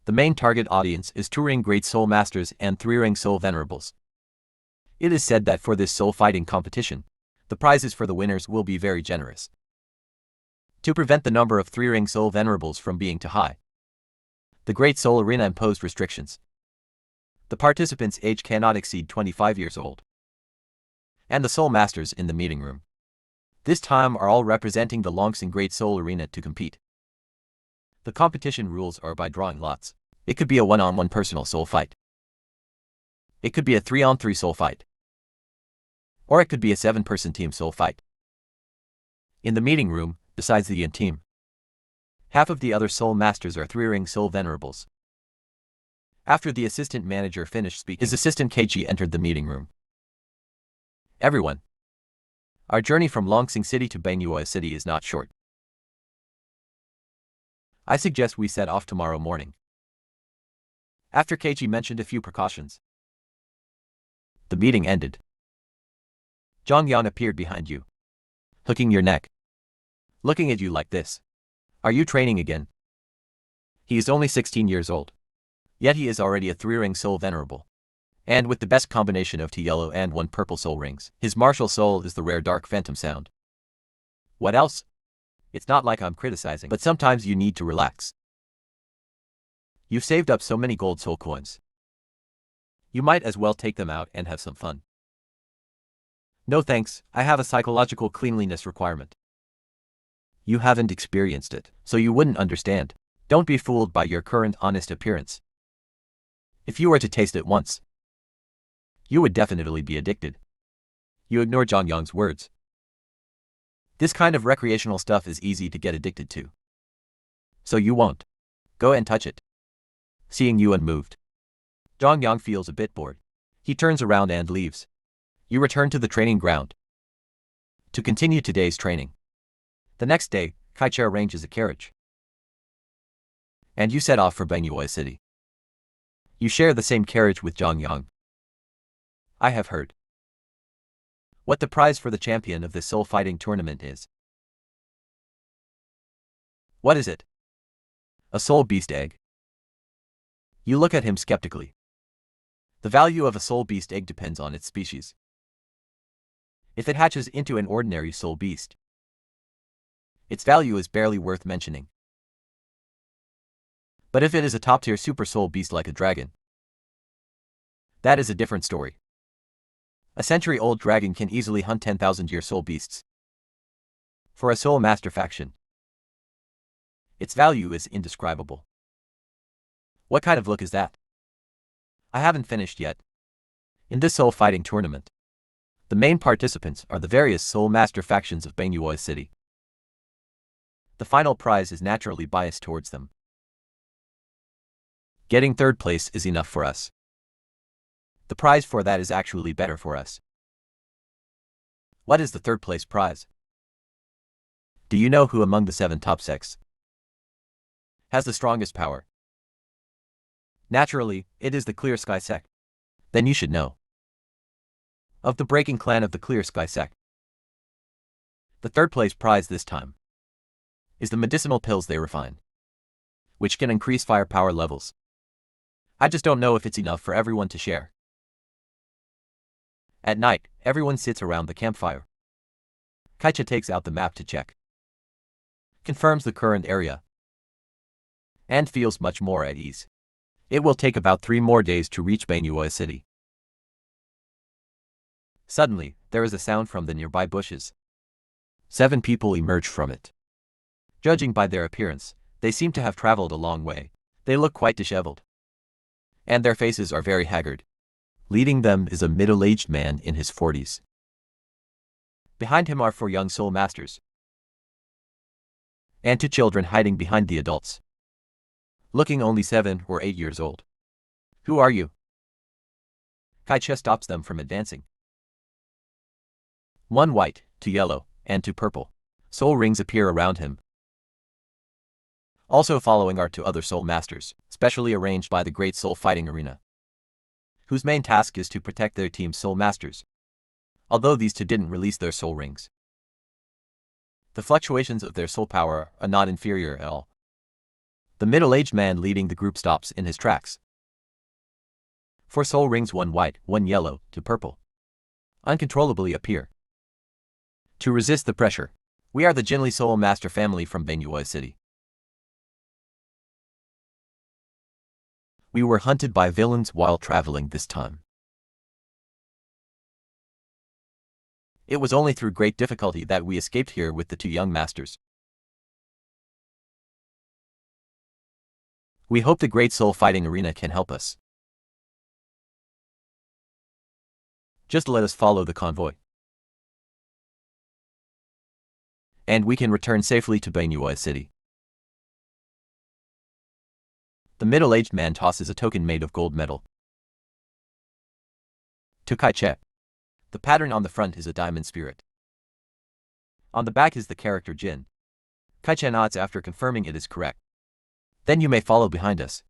A: The main target audience is 2-ring Great Soul Masters and 3-ring Soul Venerables. It is said that for this soul fighting competition, the prizes for the winners will be very generous. To prevent the number of 3-ring Soul Venerables from being too high, the Great Soul Arena imposed restrictions. The participants' age cannot exceed 25 years old. And the Soul Masters in the meeting room this time are all representing the Longsing Great Soul Arena to compete. The competition rules are by drawing lots. It could be a 1-on-1 personal soul fight. It could be a 3-on-3 soul fight. Or it could be a 7-person team soul fight. In the meeting room, besides the Yin team, half of the other Soul Masters are 3-ring Soul Venerables. After the assistant manager finished speaking, his assistant Keiichi entered the meeting room. Everyone, our journey from Longsing City to Donghua City is not short. I suggest we set off tomorrow morning. After Keiichi mentioned a few precautions, the meeting ended. Zhongyan appeared behind you, hooking your neck, looking at you like this. Are you training again? He is only 16 years old, yet he is already a 3-ring Soul Venerable. And with the best combination of 2 yellow and 1 purple soul rings, his martial soul is the rare Dark Phantom sound. What else? It's not like I'm criticizing, but sometimes you need to relax. You've saved up so many gold soul coins. You might as well take them out and have some fun. No thanks, I have a psychological cleanliness requirement. You haven't experienced it, so you wouldn't understand. Don't be fooled by your current honest appearance. If you were to taste it once, you would definitely be addicted. You ignore Zhongyang's words. This kind of recreational stuff is easy to get addicted to. So you won't. Go and touch it. Seeing you unmoved, Donghua feels a bit bored. He turns around and leaves. You return to the training ground to continue today's training. The next day, Kaiche arranges a carriage, and you set off for Donghua City. You share the same carriage with Donghua. I have heard what the prize for the champion of this soul fighting tournament is. What is it? A soul beast egg. You look at him skeptically. The value of a soul beast egg depends on its species. If it hatches into an ordinary soul beast, its value is barely worth mentioning. But if it is a top-tier super soul beast like a dragon, that is a different story. A century-old dragon can easily hunt 10,000-year soul beasts. For a soul master faction, its value is indescribable. What kind of look is that? I haven't finished yet. In this soul fighting tournament, the main participants are the various soul master factions of Donghua City. The final prize is naturally biased towards them. Getting third place is enough for us. The prize for that is actually better for us. What is the third place prize? Do you know who among the 7 top sects has the strongest power? Naturally, it is the Clear Sky sect. Then you should know of the breaking clan of the Clear Sky sect. The third place prize this time is the medicinal pills they refine, which can increase firepower levels. I just don't know if it's enough for everyone to share. At night, everyone sits around the campfire. Kaiche takes out the map to check, confirms the current area, and feels much more at ease. It will take about 3 more days to reach Donghua City. Suddenly, there is a sound from the nearby bushes. 7 people emerge from it. Judging by their appearance, they seem to have traveled a long way. They look quite disheveled, and their faces are very haggard. Leading them is a middle-aged man in his 40s. Behind him are 4 young soul masters, and 2 children hiding behind the adults, looking only 7 or 8 years old. Who are you? Kaiche stops them from advancing. 1 white, 2 yellow, and 2 purple soul rings appear around him. Also following are 2 other soul masters, specially arranged by the Great Soul Fighting Arena, whose main task is to protect their team's soul masters, although these 2 didn't release their soul rings. The fluctuations of their soul power are not inferior at all. The middle-aged man leading the group stops in his tracks. 4 soul rings, 1 white, 1 yellow, 2 purple, uncontrollably appear to resist the pressure. We are the Jinli Soul Master family from Donghua City. We were hunted by villains while traveling this time. It was only through great difficulty that we escaped here with the 2 young masters. We hope the Great Soul Fighting Arena can help us. Just let us follow the convoy, and we can return safely to Donghua City. The middle-aged man tosses a token made of gold metal to Kaiche. The pattern on the front is a diamond spirit. On the back is the character Jin. Kaiche nods after confirming it is correct. Then you may follow behind us.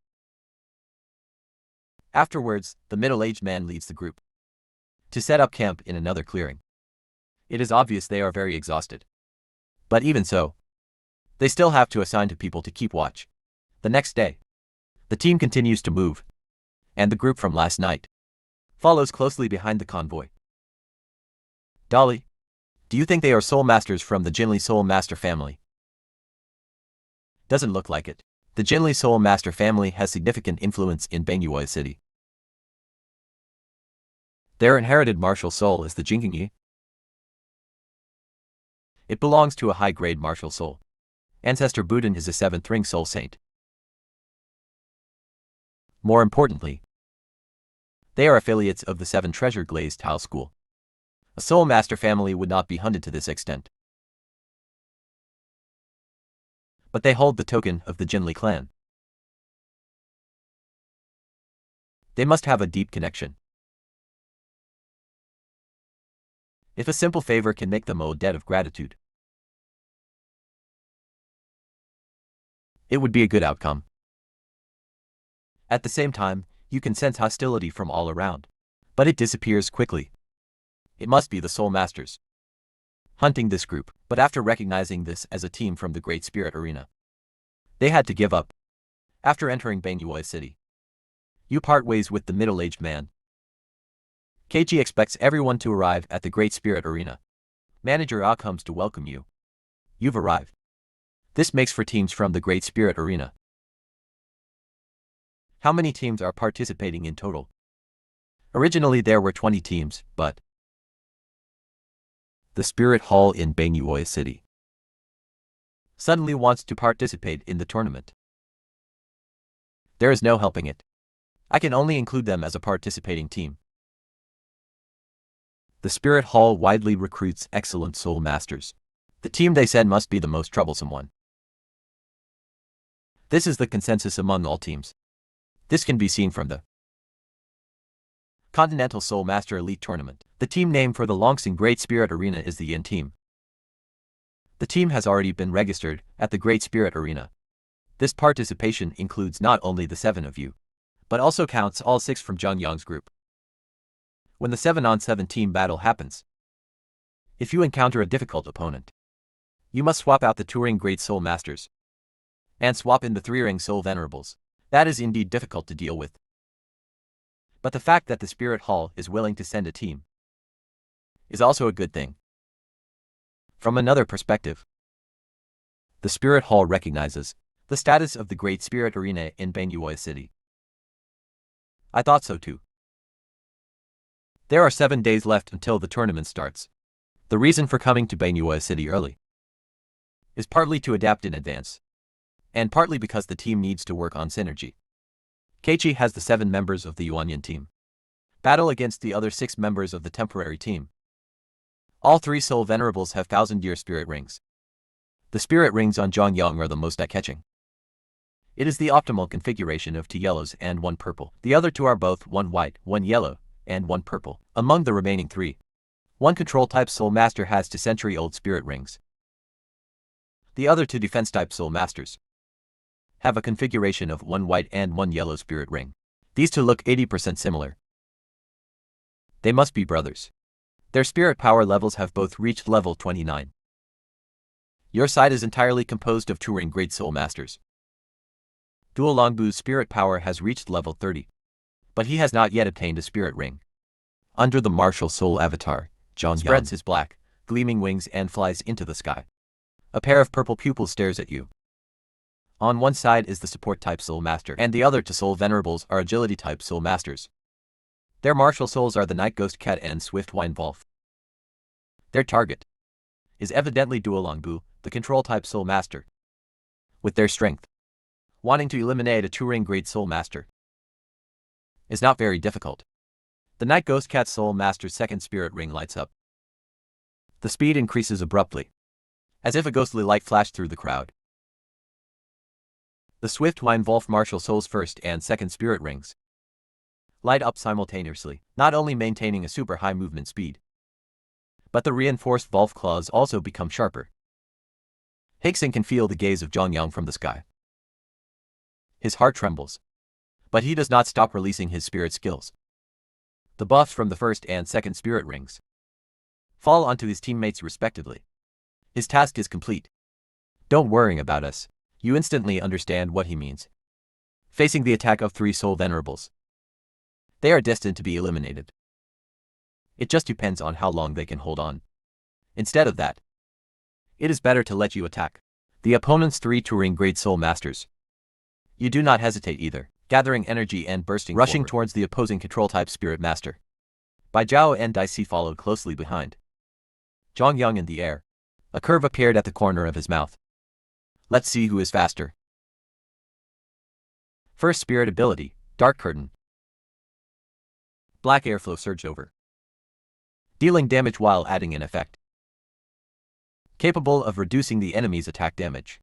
A: Afterwards, the middle-aged man leads the group to set up camp in another clearing. It is obvious they are very exhausted. But even so, they still have to assign 2 people to keep watch. The next day, the team continues to move, and the group from last night follows closely behind the convoy. Dolly, do you think they are soul masters from the Jinli Soul Master family? Doesn't look like it. The Jinli Soul Master family has significant influence in Donghua City. Their inherited martial soul is the Jingyi. It belongs to a high-grade martial soul. Ancestor Budin is a 7th ring soul saint. More importantly, they are affiliates of the 7 Treasure Glazed Tile School. A soul master family would not be hunted to this extent. But they hold the token of the Jinli clan. They must have a deep connection. If a simple favor can make them owe a debt of gratitude, it would be a good outcome. At the same time, you can sense hostility from all around, but it disappears quickly. It must be the Soul Masters hunting this group, but after recognizing this as a team from the Great Spirit Arena, they had to give up. After entering Donghua City, you part ways with the middle-aged man. Keiichi expects everyone to arrive at the Great Spirit Arena. Manager A comes to welcome you. You've arrived. This makes for teams from the Great Spirit Arena. How many teams are participating in total? Originally there were 20 teams, but the Spirit Hall in Donghua City suddenly wants to participate in the tournament. There is no helping it. I can only include them as a participating team. The Spirit Hall widely recruits excellent Soul Masters. The team they send must be the most troublesome one. This is the consensus among all teams. This can be seen from the Continental Soul Master Elite Tournament. The team name for the Longsing Great Spirit Arena is the Yin team. The team has already been registered at the Great Spirit Arena. This participation includes not only the 7 of you, but also counts all 6 from Zhongyang's group. When the 7-on-7 team battle happens, if you encounter a difficult opponent, you must swap out the Touring Great Soul Masters and swap in the 3-ring Soul Venerables. That is indeed difficult to deal with. But the fact that the Spirit Hall is willing to send a team is also a good thing. From another perspective, the Spirit Hall recognizes the status of the Great Spirit Arena in Donghua City. I thought so too. There are 7 days left until the tournament starts. The reason for coming to Donghua City early is partly to adapt in advance, and partly because the team needs to work on synergy. Keiichi has the 7 members of the Yuanyan team battle against the other 6 members of the temporary team. All 3 Soul Venerables have 1,000-year spirit rings. The spirit rings on Zhongyang are the most eye-catching. It is the optimal configuration of 2 yellows and 1 purple. The other 2 are both 1 white, 1 yellow, and 1 purple. Among the remaining 3, 1 control-type Soul Master has 2 century-old spirit rings. The other 2 defense-type Soul Masters have a configuration of 1 white and 1 yellow spirit ring. These 2 look 80% similar. They must be brothers. Their spirit power levels have both reached level 29. Your side is entirely composed of Touring Great Soul Masters. Douluo's spirit power has reached level 30, but he has not yet obtained a spirit ring. Under the martial soul avatar, Zhongyang spreads his black, gleaming wings and flies into the sky. A pair of purple pupils stares at you. On one side is the support-type Soul Master, and the other 2 Soul Venerables are Agility-type Soul Masters. Their martial souls are the Night Ghost Cat and Swift Wine Wolf. Their target is evidently Douluo, the Control-type Soul Master. With their strength, wanting to eliminate a Touring Great Soul Master is not very difficult. The Night Ghost Cat Soul Master's second spirit ring lights up. The speed increases abruptly, as if a ghostly light flashed through the crowd. The Swift Wine Wolf martial soul's first and second spirit rings light up simultaneously, not only maintaining a super high movement speed, but the reinforced Wolf claws also become sharper. Hixing can feel the gaze of Zhongyang from the sky. His heart trembles, but he does not stop releasing his spirit skills. The buffs from the first and second spirit rings fall onto his teammates respectively. His task is complete. Don't worry about us. You instantly understand what he means. Facing the attack of 3 Soul Venerables, they are destined to be eliminated. It just depends on how long they can hold on. Instead of that, it is better to let you attack the opponent's 3 Touring Great Soul Masters. You do not hesitate either, gathering energy and rushing forward towards the opposing control-type Spirit Master. Bai Zhao and Dai Si followed closely behind. Zhongyang in the air. A curve appeared at the corner of his mouth. Let's see who is faster. First spirit ability, Dark Curtain. Black airflow surged over, dealing damage while adding an effect capable of reducing the enemy's attack damage.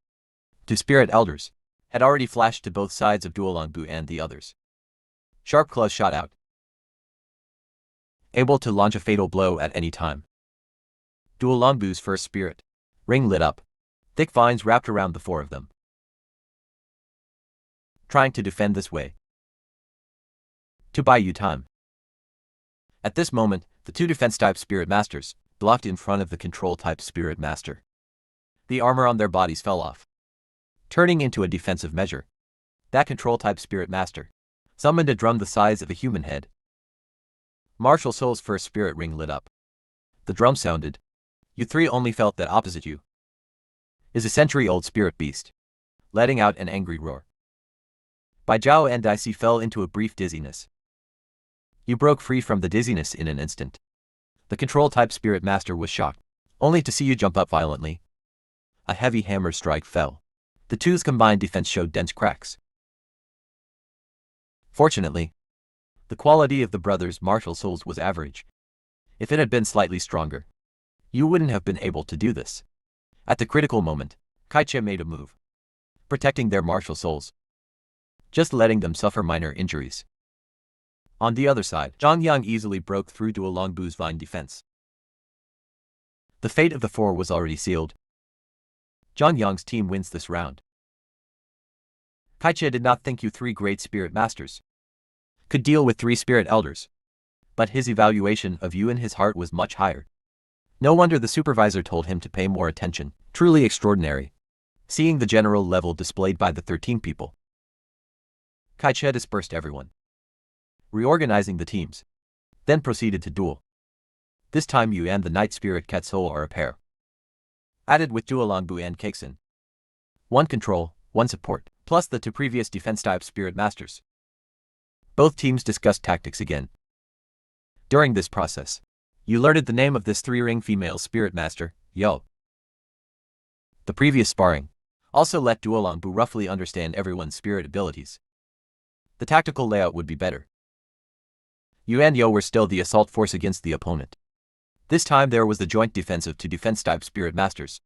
A: 2 Spirit Elders had already flashed to both sides of Douluo and the others. Sharp claws shot out, able to launch a fatal blow at any time. Douluo's first spirit ring lit up. Thick vines wrapped around the four of them, trying to defend this way, to buy you time. At this moment, the two defense-type spirit masters blocked in front of the control-type spirit master. The armor on their bodies fell off, turning into a defensive measure. That control-type spirit master summoned a drum the size of a human head. Martial Soul's first spirit ring lit up. The drum sounded. You three only felt that opposite you is a century-old spirit beast, letting out an angry roar. Bai Zhao and Dicey fell into a brief dizziness. You broke free from the dizziness in an instant. The control-type spirit master was shocked, only to see you jump up violently. A heavy hammer strike fell. The two's combined defense showed dense cracks. Fortunately, the quality of the brothers' martial souls was average. If it had been slightly stronger, you wouldn't have been able to do this. At the critical moment, Kaiche made a move, protecting their martial souls, just letting them suffer minor injuries. On the other side, Zhang Yang easily broke through Douluo's vine defense. The fate of the four was already sealed. Zhang Yang's team wins this round. Kaiche did not think you three great spirit masters could deal with three spirit elders, but his evaluation of you in his heart was much higher. No wonder the supervisor told him to pay more attention. Truly extraordinary, seeing the general level displayed by the 13 people. Kaiche dispersed everyone, reorganizing the teams, then proceeded to duel. This time you and the Night Spirit Quetzal are a pair, added with Douluo and Kexin. One control, one support, plus the two previous defense-type spirit masters. Both teams discussed tactics again. During this process, you learned the name of this three-ring female spirit master, Yo. The previous sparring also let Douluo roughly understand everyone's spirit abilities. The tactical layout would be better. You and Yo were still the assault force against the opponent. This time there was the joint defensive to defense-type spirit masters.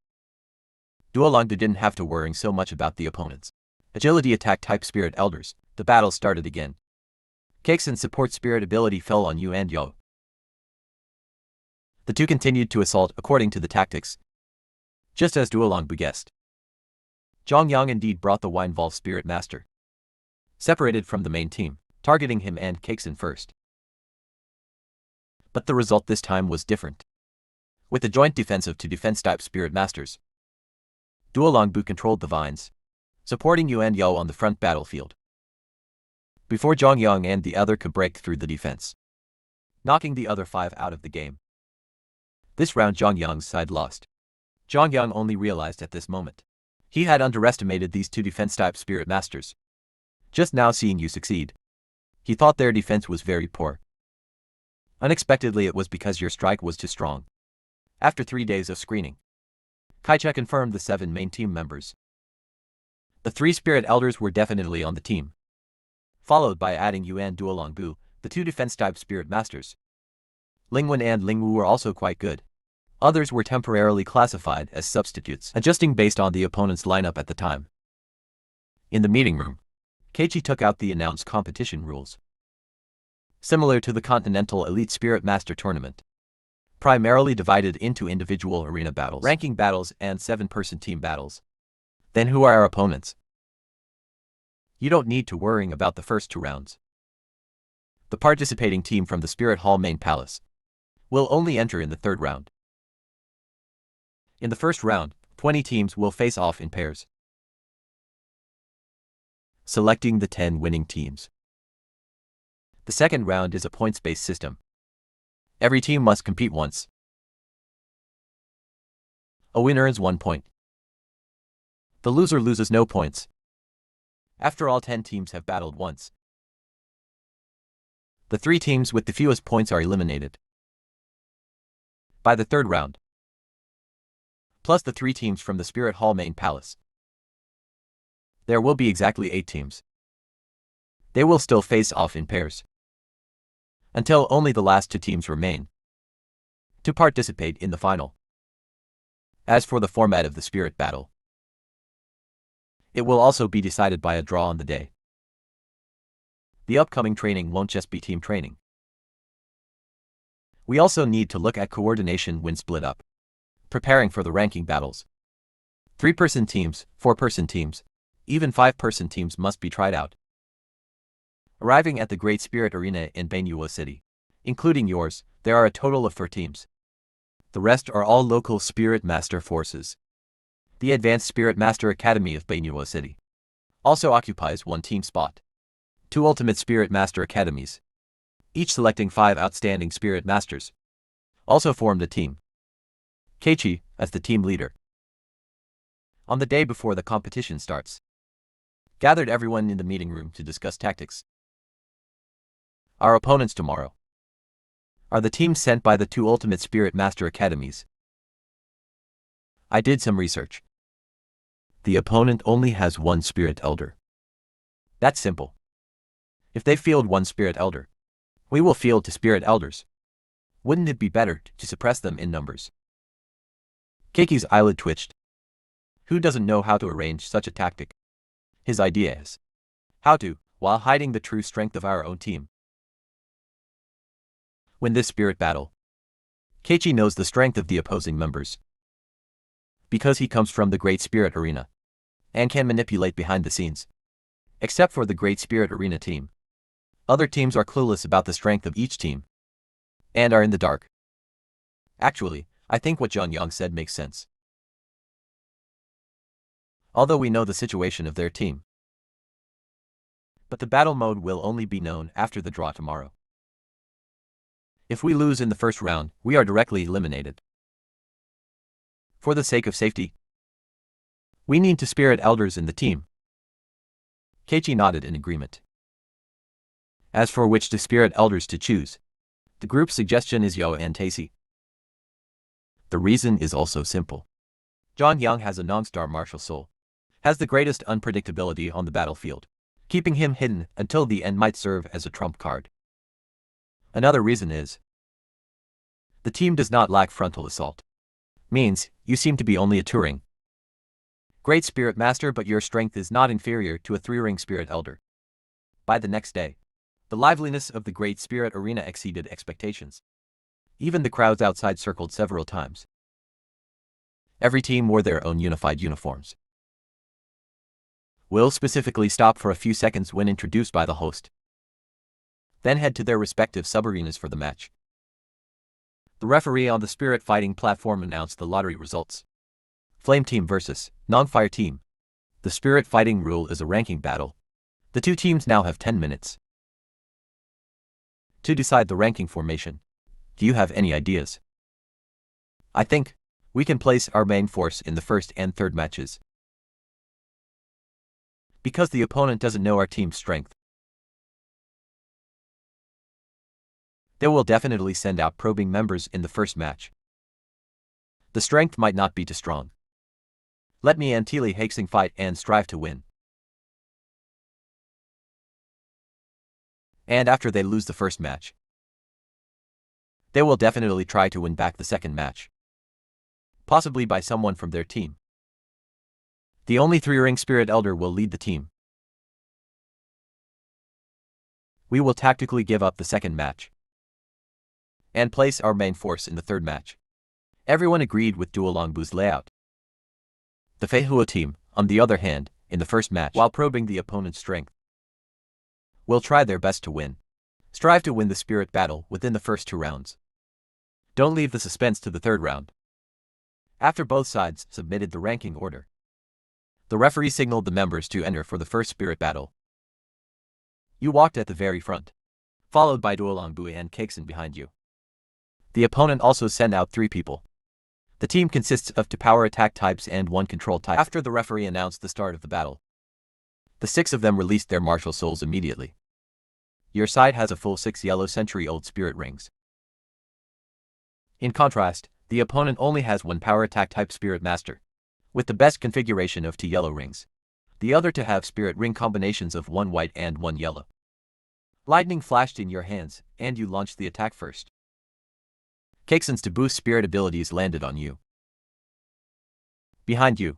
A: Douluo didn't have to worry so much about the opponent's agility attack-type spirit elders. The battle started again. Kexin's support spirit ability fell on you and Yo. The two continued to assault according to the tactics, just as Douluo guessed. Zhang Yang indeed brought the Winevolve spirit master, separated from the main team, targeting him and Kexin first. But the result this time was different. With the joint defensive to defense-type spirit masters, Douluo controlled the vines, supporting you and Yo on the front battlefield, before Zhang Yang and the other could break through the defense, knocking the other 5 out of the game. This round Zhang Yang's side lost. Zhang Yang only realized at this moment he had underestimated these two defense-type spirit masters. Just now seeing you succeed, he thought their defense was very poor. Unexpectedly it was because your strike was too strong. After 3 days of screening, Kaiche confirmed the 7 main team members. The 3 spirit elders were definitely on the team, followed by adding you and Douluo, the 2 defense-type spirit masters. Lingwen and Lingwu were also quite good. Others were temporarily classified as substitutes, adjusting based on the opponent's lineup at the time. In the meeting room, Keiichi took out the announced competition rules. Similar to the Continental Elite Spirit Master Tournament, primarily divided into individual arena battles, ranking battles, and 7-person team battles. Then who are our opponents? You don't need to worry about the first 2 rounds. The participating team from the Spirit Hall main palace will only enter in the 3rd round. In the first round, 20 teams will face off in pairs, selecting the 10 winning teams. The second round is a points-based system. Every team must compete once. A winner earns 1 point. The loser loses no points. After all 10 teams have battled once, the 3 teams with the fewest points are eliminated. By the 3rd round, plus the 3 teams from the Spirit Hall main palace, there will be exactly 8 teams. They will still face off in pairs, until only the last 2 teams remain to participate in the final. As for the format of the Spirit Battle, it will also be decided by a draw on the day. The upcoming training won't just be team training. We also need to look at coordination when split up, preparing for the ranking battles. 3-person teams, 4-person teams, even 5-person teams must be tried out. Arriving at the Great Spirit Arena in Donghua City, including yours, there are a total of 4 teams. The rest are all local Spirit Master forces. The Advanced Spirit Master Academy of Donghua City also occupies 1 team spot. 2 Ultimate Spirit Master Academies, each selecting 5 outstanding Spirit Masters, also formed a team. Keiichi, as the team leader, on the day before the competition starts, gathered everyone in the meeting room to discuss tactics. Our opponents tomorrow are the teams sent by the 2 Ultimate Spirit Master Academies. I did some research. The opponent only has 1 Spirit Elder. That's simple. If they field 1 Spirit Elder, we will field 2 Spirit Elders. Wouldn't it be better to suppress them in numbers? Keiichi's eyelid twitched. Who doesn't know how to arrange such a tactic? His idea is how to, while hiding the true strength of our own team. Win this spirit battle. Keiichi knows the strength of the opposing members, because he comes from the Great Spirit Arena and can manipulate behind the scenes. Except for the Great Spirit Arena team, other teams are clueless about the strength of each team and are in the dark. Actually, I think what John Yang said makes sense. Although we know the situation of their team, but the battle mode will only be known after the draw tomorrow. If we lose in the first round, we are directly eliminated. For the sake of safety, we need 2 Spirit Elders in the team. Keiichi nodded in agreement. As for which 2 Spirit Elders to choose, the group's suggestion is Yo and Taisi. The reason is also simple. John Yang has a non-star martial soul, has the greatest unpredictability on the battlefield. Keeping him hidden until the end might serve as a trump card. Another reason is the team does not lack frontal assault. Means, you seem to be only a Turing Great Spirit Master, but your strength is not inferior to a 3-ring Spirit Elder. By the next day, the liveliness of the Great Spirit Arena exceeded expectations. Even the crowds outside circled several times. Every team wore their own unified uniforms. Will specifically stop for a few seconds when introduced by the host, then head to their respective subarenas for the match. The referee on the Spirit Fighting platform announced the lottery results. Flame Team versus Non-Fire Team. The Spirit Fighting rule is a ranking battle. The 2 teams now have 10 minutes to decide the ranking formation. Do you have any ideas? I think we can place our main force in the first and third matches, because the opponent doesn't know our team's strength. They will definitely send out probing members in the first match. The strength might not be too strong. Let me and Tili Haixing fight and strive to win. And after they lose the first match, they will definitely try to win back the second match, possibly by someone from their team. The only 3-ring Spirit Elder will lead the team. We will tactically give up the second match and place our main force in the third match. Everyone agreed with Douluo's layout. The Feihuo team, on the other hand, in the first match, while probing the opponent's strength, will try their best to win. Strive to win the spirit battle within the first 2 rounds. Don't leave the suspense to the third round. After both sides submitted the ranking order, the referee signaled the members to enter for the first spirit battle. You walked at the very front, followed by Douluo and Keixin behind you. The opponent also sent out 3 people. The team consists of 2 power attack types and 1 control type. After the referee announced the start of the battle, the 6 of them released their martial souls immediately. Your side has a full 6 yellow century-old spirit rings. In contrast, the opponent only has 1 power attack type Spirit Master, with the best configuration of 2 yellow rings. The other to have spirit ring combinations of 1 white and 1 yellow. Lightning flashed in your hands, and you launched the attack first. Keixin's to boost spirit abilities landed on you. Behind you,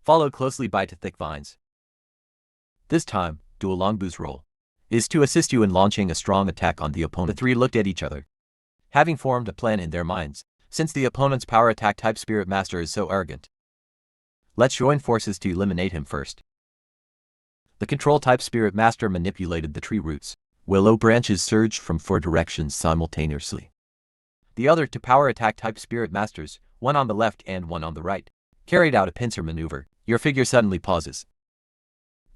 A: followed closely by 2 thick vines. This time, Douluo's role is to assist you in launching a strong attack on the opponent. The three looked at each other, having formed a plan in their minds, since the opponent's power attack type Spirit Master is so arrogant. Let's join forces to eliminate him first. The control type Spirit Master manipulated the tree roots. Willow branches surged from 4 directions simultaneously. The other 2 power attack type Spirit Masters, one on the left and one on the right, carried out a pincer maneuver. Your figure suddenly pauses.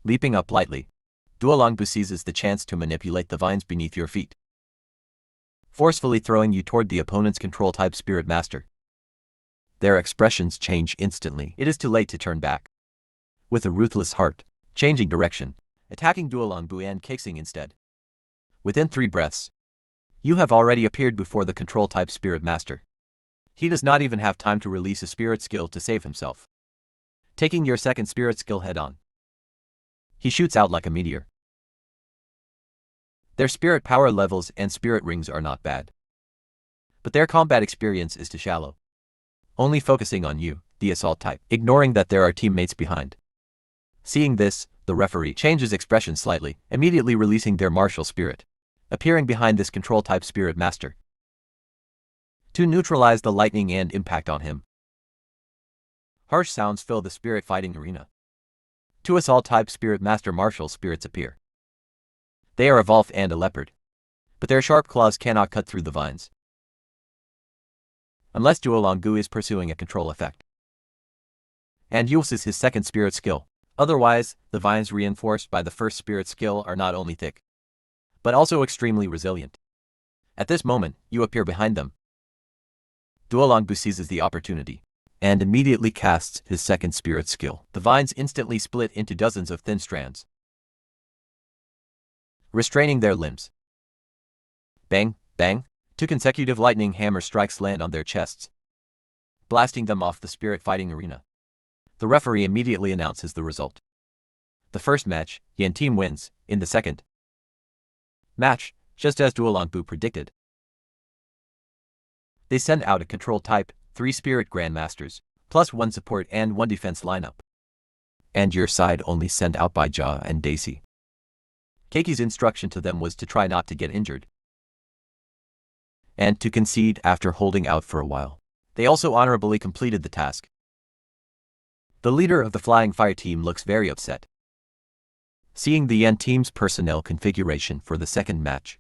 A: Leaping up lightly, Douluo seizes the chance to manipulate the vines beneath your feet, forcefully throwing you toward the opponent's control type Spirit Master. Their expressions change instantly. It is too late to turn back. With a ruthless heart, changing direction, attacking Douluo and casing instead. Within 3 breaths, you have already appeared before the control type Spirit Master. He does not even have time to release a spirit skill to save himself, taking your second spirit skill head-on. He shoots out like a meteor. Their spirit power levels and spirit rings are not bad, but their combat experience is too shallow, only focusing on you, the assault type, ignoring that there are teammates behind. Seeing this, the referee changes expression slightly, immediately releasing their martial spirit, appearing behind this control type Spirit Master to neutralize the lightning and impact on him. Harsh sounds fill the spirit fighting arena. 2 assault type Spirit Master martial spirits appear. They are a wolf and a leopard, but their sharp claws cannot cut through the vines, unless Douluo is pursuing a control effect and uses his second spirit skill. Otherwise, the vines reinforced by the first spirit skill are not only thick, but also extremely resilient. At this moment, you appear behind them. Douluo seizes the opportunity and immediately casts his second spirit skill. The vines instantly split into dozens of thin strands, restraining their limbs. Bang, bang, 2 consecutive lightning hammer strikes land on their chests, blasting them off the spirit fighting arena. The referee immediately announces the result. The first match, Yan team wins. In the second match, just as Douluo predicted, they send out a control type, 3 spirit grandmasters, plus 1 support and 1 defense lineup. And your side only sent out by Ja and Daisy. Keiki's instruction to them was to try not to get injured and to concede after holding out for a while. They also honorably completed the task. The leader of the Flying Fire team looks very upset. Seeing the Yan team's personnel configuration for the second match,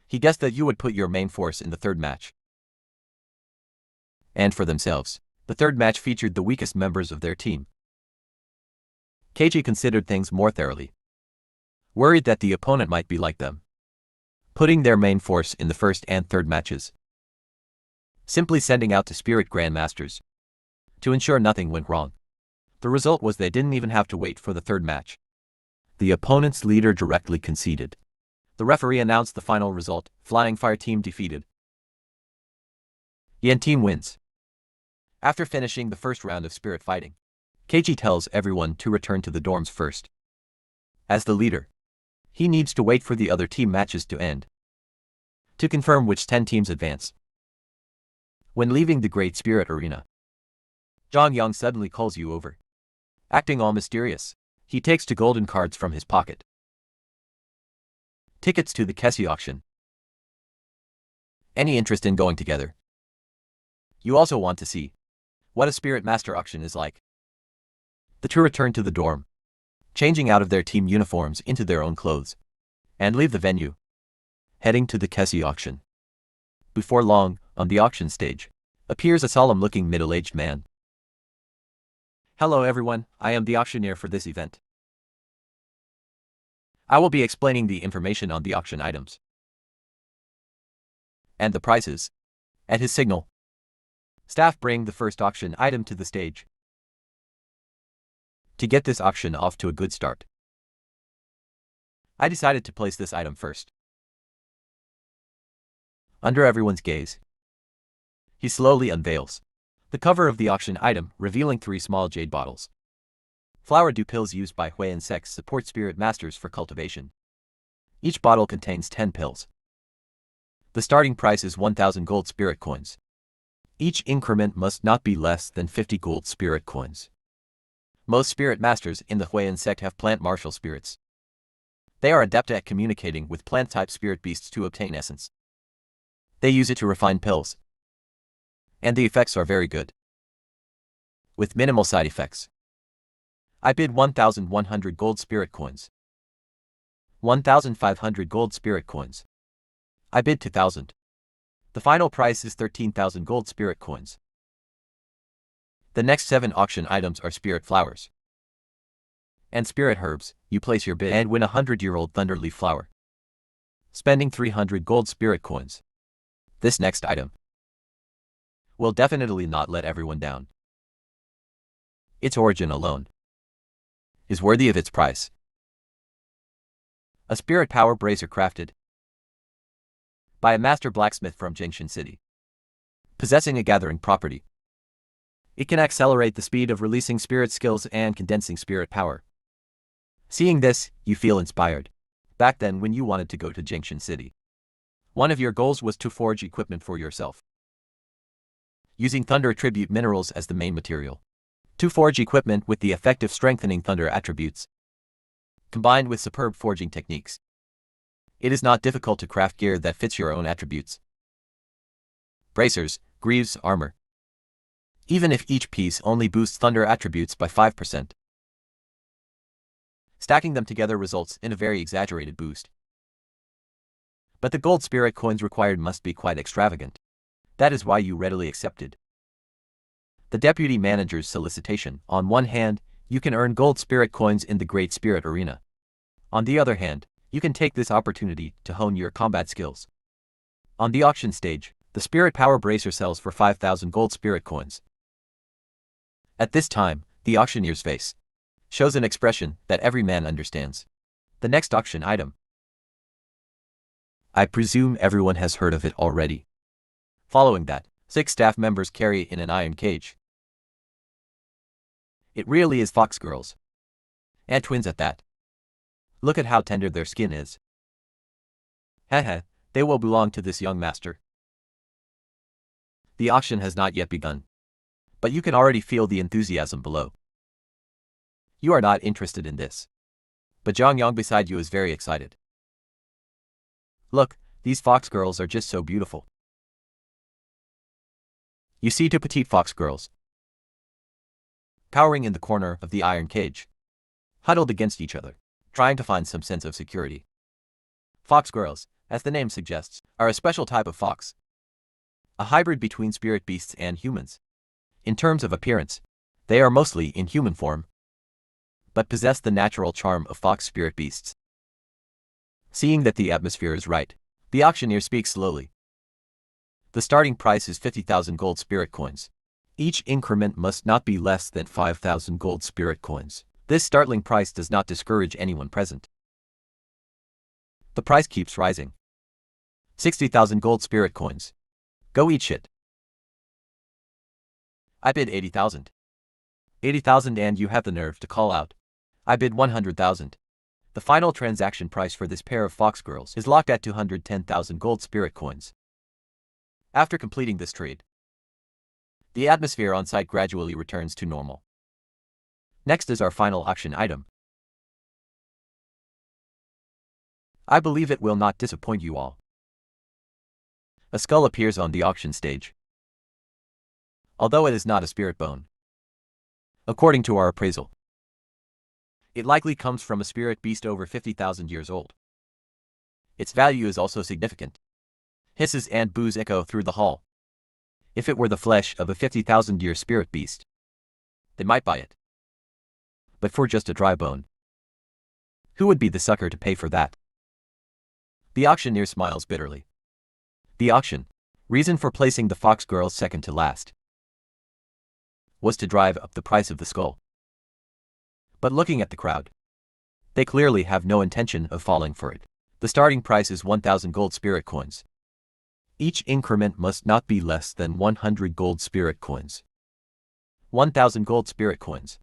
A: he guessed that you would put your main force in the third match. And for themselves, the third match featured the weakest members of their team. Keiichi considered things more thoroughly, worried that the opponent might be like them, putting their main force in the first and third matches, simply sending out the Spirit Grandmasters to ensure nothing went wrong. The result was they didn't even have to wait for the third match. The opponent's leader directly conceded. The referee announced the final result: Flying Fire team defeated. Yan team wins. After finishing the first round of spirit fighting, Keiichi tells everyone to return to the dorms first. As the leader, he needs to wait for the other team matches to end to confirm which 10 teams advance. When leaving the Great Spirit Arena, Donghua suddenly calls you over. Acting all mysterious, he takes 2 golden cards from his pocket. Tickets to the Kessie auction. Any interest in going together? You also want to see what a Spirit Master auction is like. The 2 return to the dorm, changing out of their team uniforms into their own clothes, and leave the venue, heading to the Kessie auction. Before long, on the auction stage, appears a solemn-looking middle-aged man. Hello everyone, I am the auctioneer for this event. I will be explaining the information on the auction items and the prices. At his signal, staff bring the first auction item to the stage. To get this auction off to a good start, I decided to place this item first. Under everyone's gaze, he slowly unveils the cover of the auction item, revealing 3 small jade bottles. Flower dew pills used by Hui insects support spirit masters for cultivation. Each bottle contains 10 pills. The starting price is 1,000 gold spirit coins. Each increment must not be less than 50 gold spirit coins. Most spirit masters in the Hui insect have plant martial spirits. They are adept at communicating with plant-type spirit beasts to obtain essence. They use it to refine pills. And the effects are very good, with minimal side effects. I bid 1,100 gold spirit coins. 1,500 gold spirit coins. I bid 2,000. The final price is 13,000 gold spirit coins. The next 7 auction items are spirit flowers and spirit herbs. You place your bid and win a 100-year-old thunderleaf flower, spending 300 gold spirit coins. This next item will definitely not let everyone down. Its origin alone is worthy of its price. A spirit power bracer crafted by a master blacksmith from Jingshan City, possessing a gathering property. It can accelerate the speed of releasing spirit skills and condensing spirit power. Seeing this, you feel inspired. Back then when you wanted to go to Jingshan City, one of your goals was to forge equipment for yourself, using thunder attribute minerals as the main material. To forge equipment with the effective strengthening thunder attributes, combined with superb forging techniques, it is not difficult to craft gear that fits your own attributes. Bracers, greaves, armor. Even if each piece only boosts thunder attributes by 5%. Stacking them together results in a very exaggerated boost. But the gold spirit coins required must be quite extravagant. That is why you readily accepted the deputy manager's solicitation. On one hand, you can earn gold spirit coins in the Great Spirit Arena. On the other hand, you can take this opportunity to hone your combat skills. On the auction stage, the spirit power bracer sells for 5,000 gold spirit coins. At this time, the auctioneer's face shows an expression that every man understands. The next auction item. I presume everyone has heard of it already. Following that, 6 staff members carry in an iron cage. It really is fox girls. And twins at that. Look at how tender their skin is. Haha, they will belong to this young master. The auction has not yet begun, but you can already feel the enthusiasm below. You are not interested in this, but Zhang Yang beside you is very excited. Look, these fox girls are just so beautiful. You see 2 petite fox girls cowering in the corner of the iron cage, huddled against each other, trying to find some sense of security. Fox girls, as the name suggests, are a special type of fox, a hybrid between spirit beasts and humans. In terms of appearance, they are mostly in human form, but possess the natural charm of fox spirit beasts. Seeing that the atmosphere is right, the auctioneer speaks slowly. The starting price is 50,000 gold spirit coins. Each increment must not be less than 5,000 gold spirit coins. This startling price does not discourage anyone present. The price keeps rising. 60,000 gold spirit coins. Go eat shit. I bid 80,000. 80,000 and you have the nerve to call out. I bid 100,000. The final transaction price for this pair of fox girls is locked at 210,000 gold spirit coins. After completing this trade, the atmosphere on site gradually returns to normal. Next is our final auction item. I believe it will not disappoint you all. A skull appears on the auction stage, although it is not a spirit bone. According to our appraisal, it likely comes from a spirit beast over 50,000 years old. Its value is also significant. Hisses and boos echo through the hall. If it were the flesh of a 50,000-year spirit beast, they might buy it. But for just a dry bone, who would be the sucker to pay for that? The auctioneer smiles bitterly. The auction, reason for placing the fox girls second to last, was to drive up the price of the skull. But looking at the crowd, they clearly have no intention of falling for it. The starting price is 1,000 gold spirit coins. Each increment must not be less than 100 gold spirit coins. 1,000 gold spirit coins.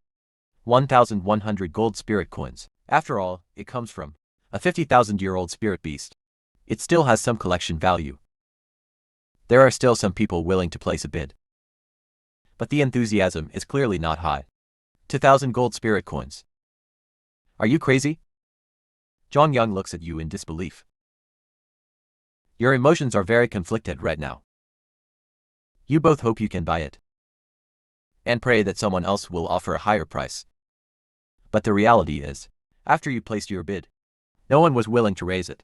A: 1,100 gold spirit coins. After all, it comes from a 50,000-year-old spirit beast. It still has some collection value. There are still some people willing to place a bid, but the enthusiasm is clearly not high. 2,000 gold spirit coins. Are you crazy? Donghua looks at you in disbelief. Your emotions are very conflicted right now. You both hope you can buy it and pray that someone else will offer a higher price. But the reality is, after you placed your bid, no one was willing to raise it.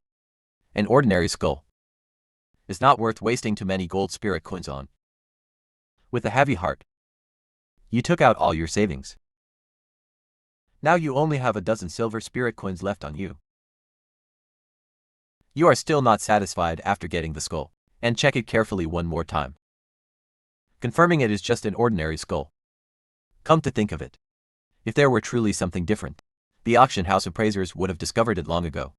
A: An ordinary skull is not worth wasting too many gold spirit coins on. With a heavy heart, you took out all your savings. Now you only have a dozen silver spirit coins left on you. You are still not satisfied after getting the skull, and check it carefully one more time, confirming it is just an ordinary skull. Come to think of it, if there were truly something different, the auction house appraisers would have discovered it long ago.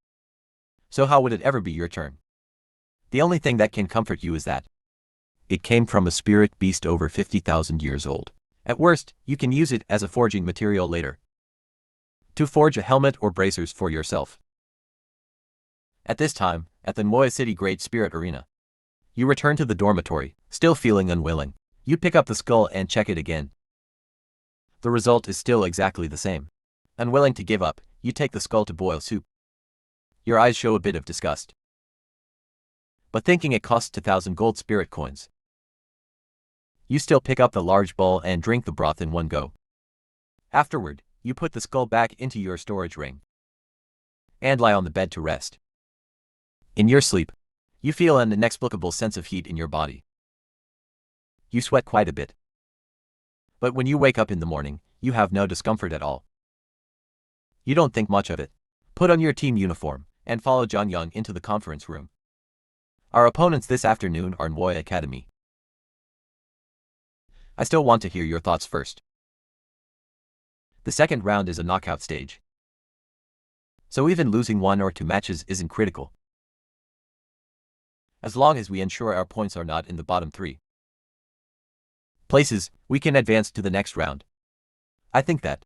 A: So how would it ever be your turn? The only thing that can comfort you is that it came from a spirit beast over 50,000 years old. At worst, you can use it as a forging material later, to forge a helmet or bracers for yourself. At this time, at the Donghua City Great Spirit Arena, you return to the dormitory, still feeling unwilling. You pick up the skull and check it again. The result is still exactly the same. Unwilling to give up, you take the skull to boil soup. Your eyes show a bit of disgust, but thinking it costs 2,000 gold spirit coins, you still pick up the large bowl and drink the broth in one go. Afterward, you put the skull back into your storage ring and lie on the bed to rest. In your sleep, you feel an inexplicable sense of heat in your body. You sweat quite a bit. But when you wake up in the morning, you have no discomfort at all. You don't think much of it. Put on your team uniform and follow Donghua into the conference room. Our opponents this afternoon are Donghua Academy. I still want to hear your thoughts first. The second round is a knockout stage, so even losing 1 or 2 matches isn't critical, as long as we ensure our points are not in the bottom 3 places, we can advance to the next round. I think that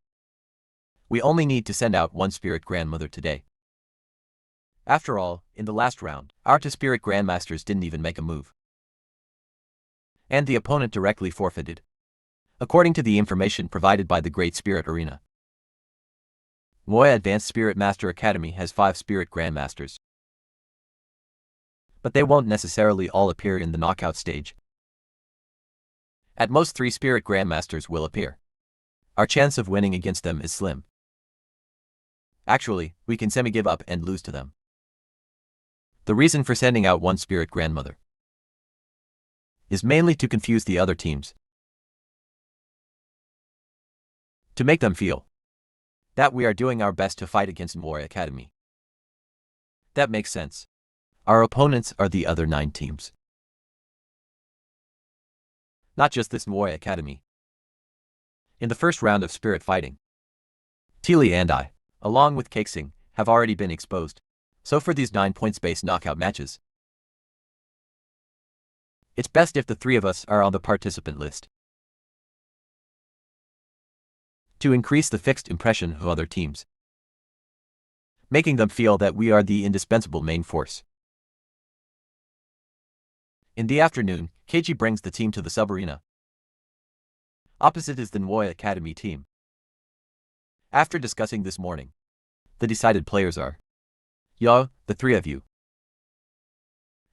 A: we only need to send out 1 spirit grandmother today. After all, in the last round, our 2 spirit grandmasters didn't even make a move, and the opponent directly forfeited, according to the information provided by the Great Spirit Arena. Donghua Advanced Spirit Master Academy has 5 spirit grandmasters, but they won't necessarily all appear in the knockout stage. At most 3 spirit grandmasters will appear. Our chance of winning against them is slim. Actually, we can semi-give up and lose to them. The reason for sending out 1 spirit grandmother is mainly to confuse the other teams, to make them feel that we are doing our best to fight against Donghua Academy. That makes sense. Our opponents are the other 9 teams, not just this Donghua Academy. In the first round of spirit fighting, Tilly and I, along with Kakesing, have already been exposed. So for these 9 points-based knockout matches, it's best if the 3 of us are on the participant list, to increase the fixed impression of other teams, making them feel that we are the indispensable main force. In the afternoon, Keiji brings the team to the sub-arena. Opposite is the Donghua Academy team. After discussing this morning, the decided players are Yo, the 3 of you,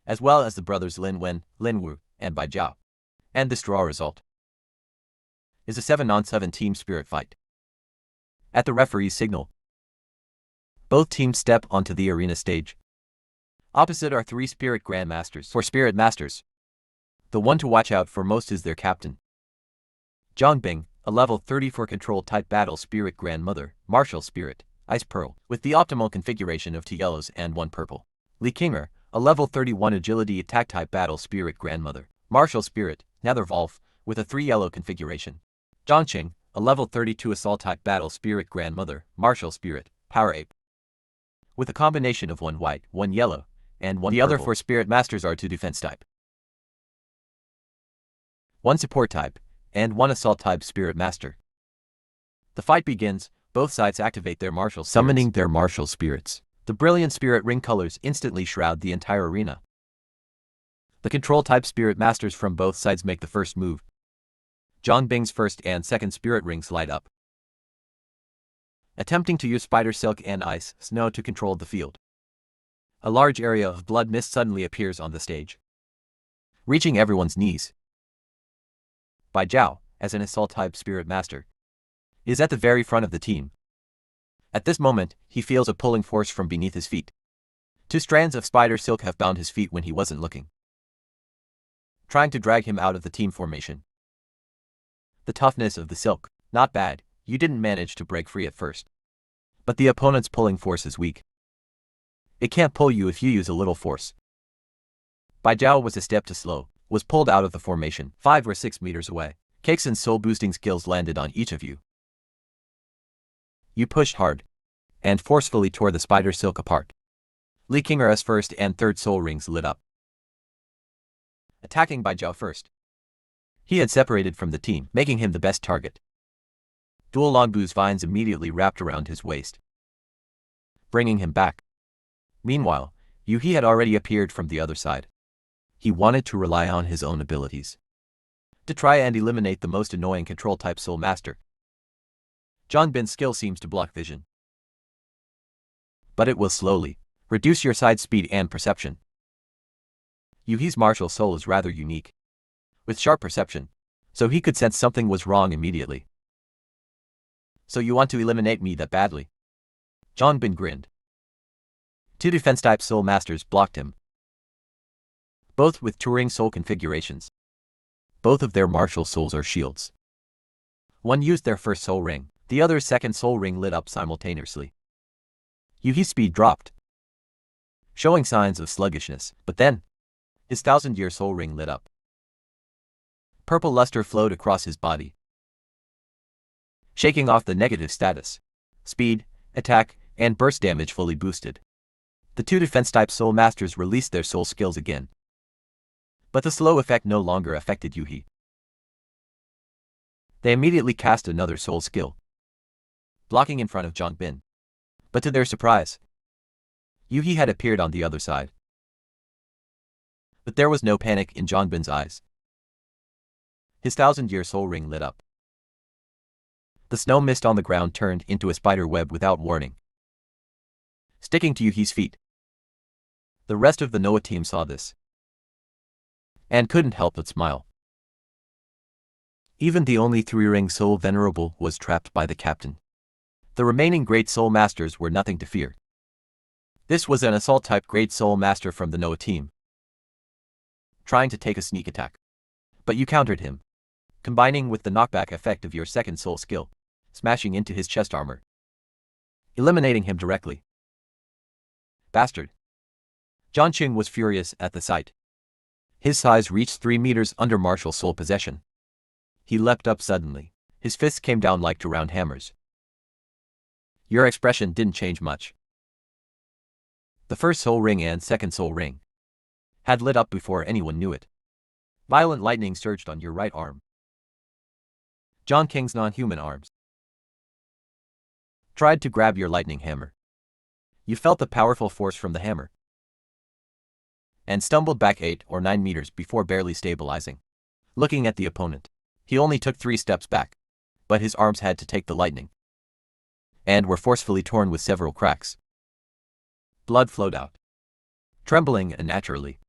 A: as well as the brothers Lin Wen, Lin Wu, and Bai Jiao. And this draw result is a 7-on-7 team spirit fight. At the referee's signal, both teams step onto the arena stage. Opposite are 3 spirit grandmasters or spirit masters. The one to watch out for most is their captain, Zhongbing, a level 34 control type battle spirit grandmother, martial spirit, Ice Pearl, with the optimal configuration of 2 yellows and 1 purple. Li Qinger, a level 31 agility attack type battle spirit grandmother, martial spirit, Nether Wolf, with a 3 yellow configuration. Zhongqing, a level 32 assault type battle spirit grandmother, martial spirit, power ape, with a combination of 1 white, 1 yellow, and 1 purple. The other 4 spirit masters are 2 defense type, 1 support type, and 1 assault type spirit master. The fight begins. Both sides activate their martial spirits, summoning their martial spirits. The brilliant spirit ring colors instantly shroud the entire arena. The control type spirit masters from both sides make the first move. Zhongbing's first and second spirit rings light up, attempting to use spider silk and ice snow to control the field. A large area of blood mist suddenly appears on the stage, reaching everyone's knees. Bai Zhao, as an assault-type spirit master, is at the very front of the team. At this moment, he feels a pulling force from beneath his feet. 2 strands of spider silk have bound his feet when he wasn't looking, trying to drag him out of the team formation. The toughness of the silk, not bad, you didn't manage to break free at first. But the opponent's pulling force is weak. It can't pull you if you use a little force. Bai Zhao was a step too slow, was pulled out of the formation 5 or 6 meters away. Cakes and soul-boosting skills landed on each of you. You pushed hard, and forcefully tore the spider silk apart. Li Qing'er's first and third soul rings lit up, attacking Bai Zhao first. He had separated from the team, making him the best target. Dual Longbu's vines immediately wrapped around his waist, bringing him back. Meanwhile, Yu He had already appeared from the other side. He wanted to rely on his own abilities to try and eliminate the most annoying control-type soul master. Zhang Bin's skill seems to block vision, but it will slowly reduce your side speed and perception. Yu He's martial soul is rather unique, with sharp perception, so he could sense something was wrong immediately. So you want to eliminate me that badly? Zhang Bin grinned. 2 defense-type soul masters blocked him, both with Turing soul configurations. Both of their martial souls are shields. One used their first soul ring, the other's second soul ring lit up simultaneously. Yu He's speed dropped, showing signs of sluggishness, but then, his 1000-year soul ring lit up. Purple luster flowed across his body, shaking off the negative status. Speed, attack, and burst damage fully boosted. The 2 defense-type soul masters released their soul skills again, but the slow effect no longer affected Yu He. They immediately cast another soul skill, blocking in front of Zhang Bin. But to their surprise, Yu He had appeared on the other side. But there was no panic in Zhang Bin's eyes. His 1000-year soul ring lit up. The snow mist on the ground turned into a spider web without warning, sticking to Yu He's feet. The rest of the Noah team saw this, and couldn't help but smile. Even the only 3-ring soul venerable was trapped by the captain. The remaining great soul masters were nothing to fear. This was an assault-type great soul master from the Noah team, trying to take a sneak attack. But you countered him, combining with the knockback effect of your second soul skill, smashing into his chest armor, eliminating him directly. Bastard. Zhang Qing was furious at the sight. His size reached 3 meters under martial soul possession. He leapt up suddenly. His fists came down like 2 round hammers. Your expression didn't change much. The first soul ring and second soul ring had lit up before anyone knew it. Violent lightning surged on your right arm. Zhang Qing's non-human arms tried to grab your lightning hammer. You felt the powerful force from the hammer, and stumbled back 8 or 9 meters before barely stabilizing. Looking at the opponent, he only took 3 steps back, but his arms had to take the lightning, and were forcefully torn with several cracks. Blood flowed out, trembling unnaturally.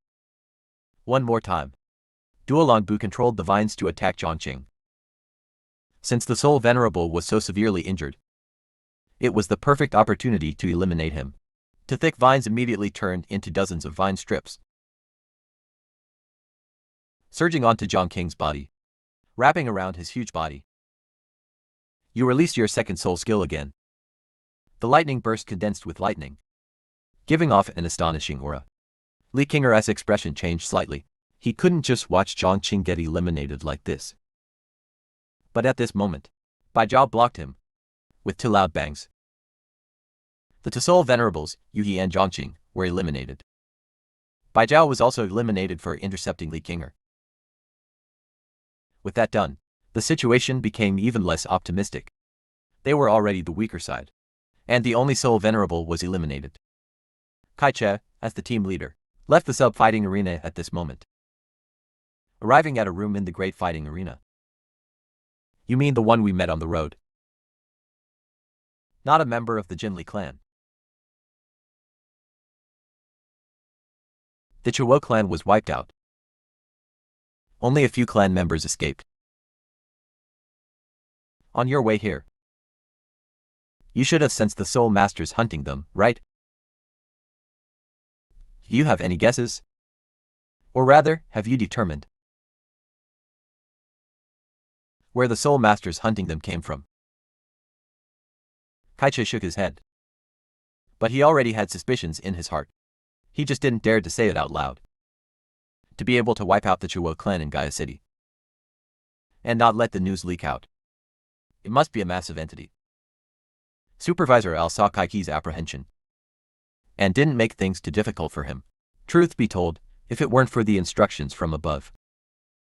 A: One more time, Duo Longbu controlled the vines to attack Zhang Qing. Since the Soul Venerable was so severely injured, it was the perfect opportunity to eliminate him. The thick vines immediately turned into dozens of vine strips, surging onto Zhang Qing's body, wrapping around his huge body. You released your second soul skill again. The lightning burst condensed with lightning, giving off an astonishing aura. Li Qing'er's expression changed slightly. He couldn't just watch Zhang Qing get eliminated like this. But at this moment, Bai Zhao blocked him with 2 loud bangs. The 2 soul venerables, Yu He and Zhang Qing, were eliminated. Bai Zhao was also eliminated for intercepting Li Qing'er. With that done, the situation became even less optimistic. They were already the weaker side, and the only soul venerable was eliminated. Kai Che, as the team leader, left the sub-fighting arena at this moment, arriving at a room in the great fighting arena. You mean the one we met on the road? not a member of the Jinli clan. The Chuo clan was wiped out. Only a few clan members escaped. On your way here, you should have sensed the Soul Masters hunting them, right? Do you have any guesses? Or rather, have you determined where the Soul Masters hunting them came from? Kaiche shook his head. But he already had suspicions in his heart. He just didn't dare to say it out loud. To be able to wipe out the Chuo clan in Gaia City and not let the news leak out. It must be a massive entity. Supervisor Al saw Kaiki's apprehension and didn't make things too difficult for him. Truth be told, if it weren't for the instructions from above,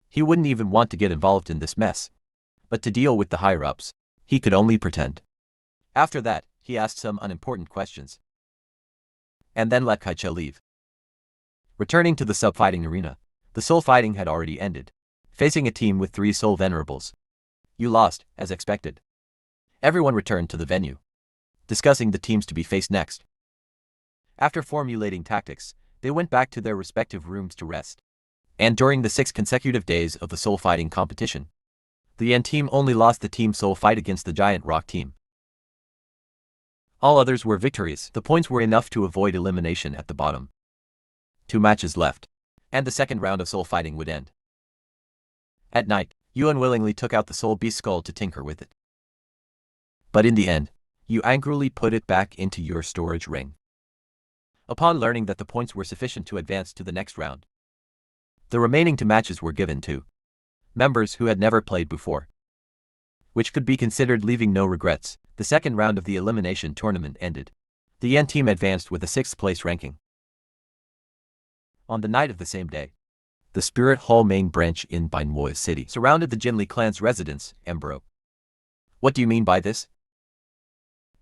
A: he wouldn't even want to get involved in this mess. But to deal with the higher-ups, he could only pretend. After that, he asked some unimportant questions and then let Kaiche leave. Returning to the sub-fighting arena, the soul fighting had already ended, facing a team with 3 soul venerables. You lost, as expected. Everyone returned to the venue, discussing the teams to be faced next. After formulating tactics, they went back to their respective rooms to rest. And during the 6 consecutive days of the soul fighting competition, the Yen team only lost the team soul fight against the Giant Rock team. All others were victorious. The points were enough to avoid elimination at the bottom. 2 matches left, and the second round of soul fighting would end. At night, you unwillingly took out the soul beast skull to tinker with it. But in the end, you angrily put it back into your storage ring. Upon learning that the points were sufficient to advance to the next round, the remaining 2 matches were given to members who had never played before, which could be considered leaving no regrets. The second round of the elimination tournament ended. The Yen team advanced with a 6th place ranking. On the night of the same day, the Spirit Hall main branch in Donghua City surrounded the Jinli clan's residence, Embro. What do you mean by this?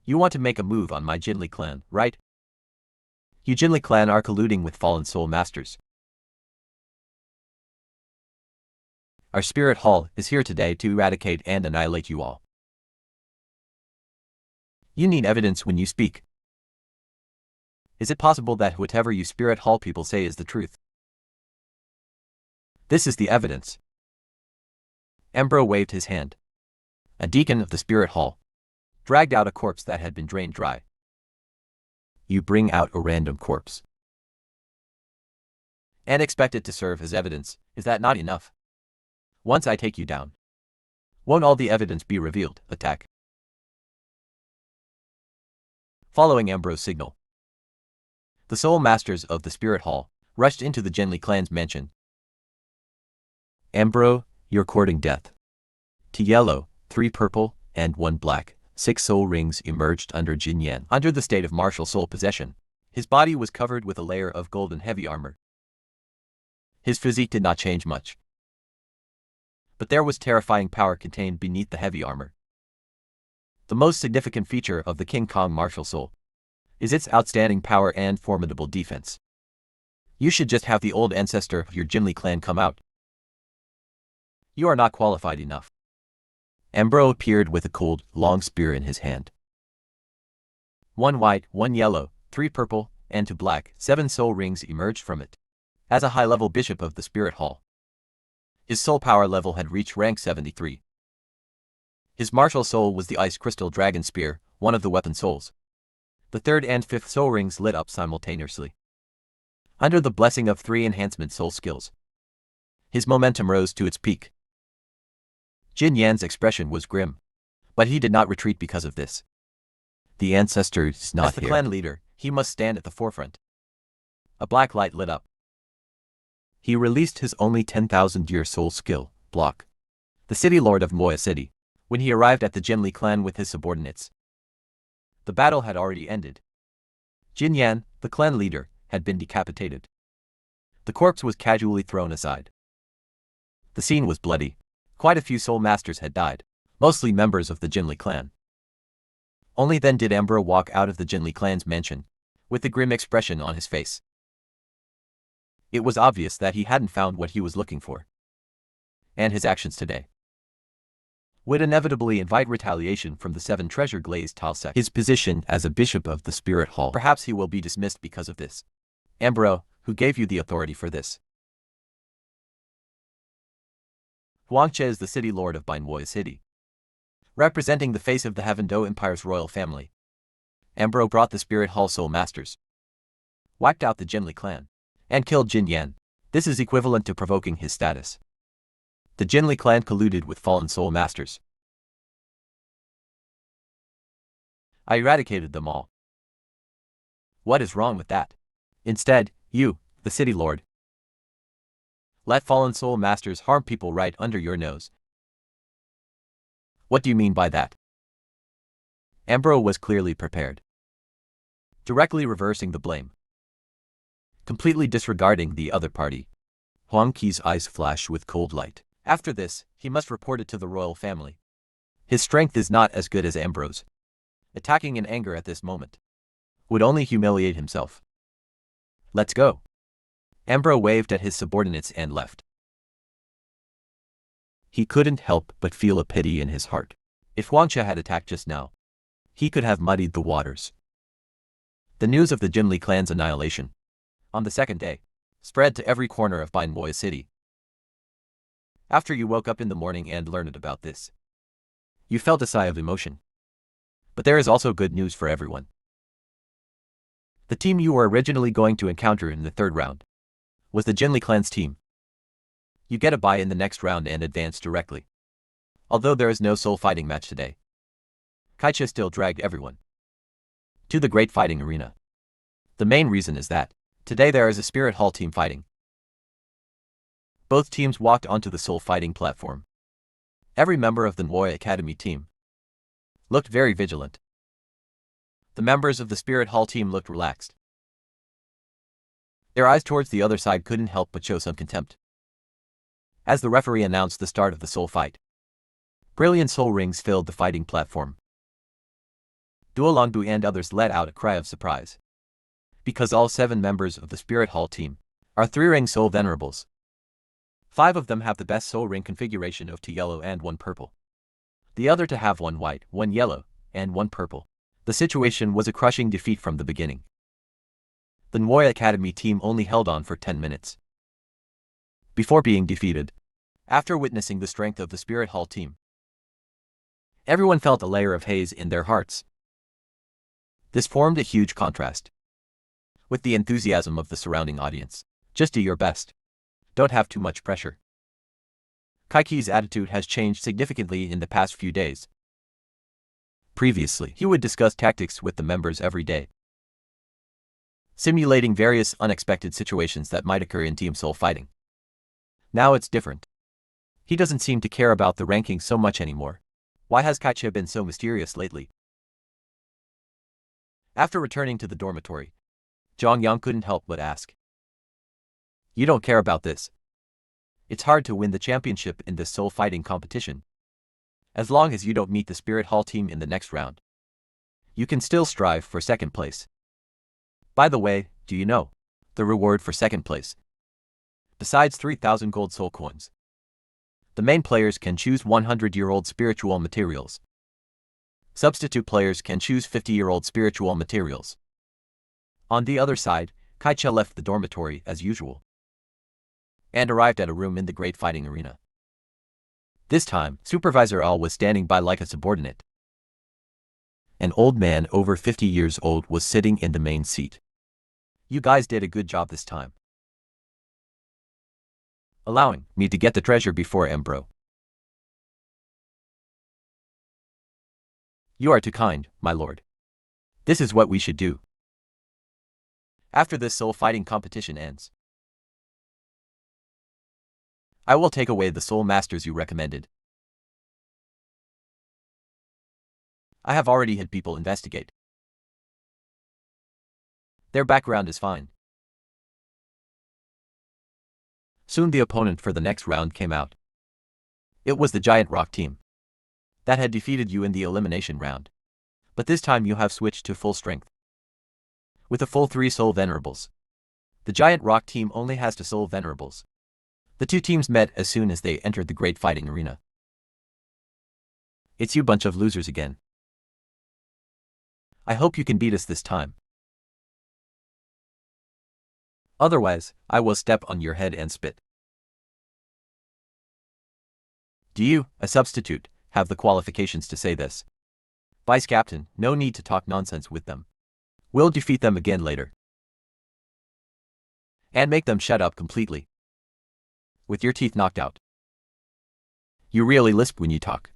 A: You want to make a move on my Jinli clan, right? You Jinli clan are colluding with fallen soul masters. Our Spirit Hall is here today to eradicate and annihilate you all. You need evidence when you speak. Is it possible that whatever you Spirit Hall people say is the truth? This is the evidence. Embro waved his hand. A deacon of the Spirit Hall dragged out a corpse that had been drained dry. You bring out a random corpse and expect it to serve as evidence. Is that not enough? Once I take you down, won't all the evidence be revealed? Attack. Following Embro's signal, the soul masters of the Spirit Hall rushed into the Jinli clan's mansion. Embro, you're courting death. 2 yellow, 3 purple, and 1 black, 6 soul rings emerged under Jin Yan. Under the state of martial soul possession, his body was covered with a layer of golden heavy armor. His physique did not change much, but there was terrifying power contained beneath the heavy armor. The most significant feature of the King Kong martial soul is its outstanding power and formidable defense. You should just have the old ancestor of your Jinli clan come out. You are not qualified enough. Embro appeared with a cold, long spear in his hand. 1 white, 1 yellow, 3 purple, and 2 black, 7 soul rings emerged from it. As a high-level bishop of the Spirit Hall, his soul power level had reached rank 73. His martial soul was the Ice Crystal Dragon Spear, one of the weapon souls. The 3rd and 5th soul rings lit up simultaneously. Under the blessing of 3 enhancement soul skills, his momentum rose to its peak. Jin Yan's expression was grim, but he did not retreat because of this. The ancestor is not here. As the clan leader, he must stand at the forefront. A black light lit up. He released his only 10,000-year soul skill, Block. The city lord of Donghua City, when he arrived at the Jinli clan with his subordinates. The battle had already ended. Jin Yan, the clan leader, had been decapitated. The corpse was casually thrown aside. The scene was bloody. Quite a few soul masters had died, mostly members of the Jinli clan. Only then did Embro walk out of the Jinli clan's mansion, with a grim expression on his face. It was obvious that he hadn't found what he was looking for. And his actions today would inevitably invite retaliation from the 7 treasure-glazed tile sect. His position as a bishop of the Spirit Hall. Perhaps he will be dismissed because of this. Ambro, who gave you the authority for this? Huangche is the city lord of Donghua City, representing the face of the Heaven Do Empire's royal family. Ambro brought the Spirit Hall Soul Masters, wiped out the Jinli clan, and killed Jin Yan. This is equivalent to provoking his status. The Jinli clan colluded with fallen Soul Masters. I eradicated them all. What is wrong with that? Instead, you, the City Lord, let fallen Soul Masters harm people right under your nose. What do you mean by that? Ambro was clearly prepared, directly reversing the blame, completely disregarding the other party. Huang Qi's eyes flash with cold light. After this, he must report it to the royal family. His strength is not as good as Ambro's. Attacking in anger at this moment would only humiliate himself. Let's go. Ambro waved at his subordinates and left. He couldn't help but feel a pity in his heart. If Huangche had attacked just now, he could have muddied the waters. The news of the Jinli clan's annihilation, on the second day, spread to every corner of Donghua City. After you woke up in the morning and learned about this, you felt a sigh of emotion. But there is also good news for everyone. The team you were originally going to encounter in the 3rd round was the Jinli clan's team. You get a bye in the next round and advance directly. Although there is no soul fighting match today, Kaicha still dragged everyone to the great fighting arena. The main reason is that today there is a Spirit Hall team fighting. Both teams walked onto the soul fighting platform. Every member of the Donghua Academy team looked very vigilant. The members of the Spirit Hall team looked relaxed. Their eyes towards the other side couldn't help but show some contempt. As the referee announced the start of the soul fight, brilliant soul rings filled the fighting platform. Duolongbu and others let out a cry of surprise, because all 7 members of the Spirit Hall team are 3-ring soul venerables. 5 of them have the best soul ring configuration of 2 yellow and 1 purple. The other to have 1 white, 1 yellow, and 1 purple. The situation was a crushing defeat from the beginning. The Donghua Academy team only held on for 10 minutes before being defeated. After witnessing the strength of the Spirit Hall team, everyone felt a layer of haze in their hearts. This formed a huge contrast with the enthusiasm of the surrounding audience. Just do your best. Don't have too much pressure. Kaiki's attitude has changed significantly in the past few days. Previously, he would discuss tactics with the members every day, simulating various unexpected situations that might occur in team soul fighting. Now it's different. He doesn't seem to care about the ranking so much anymore. Why has Kaicha been so mysterious lately? After returning to the dormitory, Zhongyang couldn't help but ask. You don't care about this. It's hard to win the championship in this soul fighting competition. As long as you don't meet the Spirit Hall team in the next round, you can still strive for 2nd place. By the way, do you know the reward for 2nd place? Besides 3,000 gold soul coins, the main players can choose 100-year-old spiritual materials. Substitute players can choose 50-year-old spiritual materials. On the other side, Kaicha left the dormitory as usual and arrived at a room in the great fighting arena. This time, Supervisor Al was standing by like a subordinate. An old man over 50 years old was sitting in the main seat. You guys did a good job this time, allowing me to get the treasure before Ambro. You are too kind, my lord. This is what we should do. After this soul fighting competition ends, I will take away the soul masters you recommended. I have already had people investigate. Their background is fine. Soon the opponent for the next round came out. It was the Giant Rock team that had defeated you in the elimination round. But this time you have switched to full strength, with a full 3 soul venerables. The Giant Rock team only has 2 soul venerables. The 2 teams met as soon as they entered the great fighting arena. It's you bunch of losers again. I hope you can beat us this time. Otherwise, I will step on your head and spit. Do you, a substitute, have the qualifications to say this? Vice Captain, no need to talk nonsense with them. We'll defeat them again later. And make them shut up completely. With your teeth knocked out. You really lisp when you talk.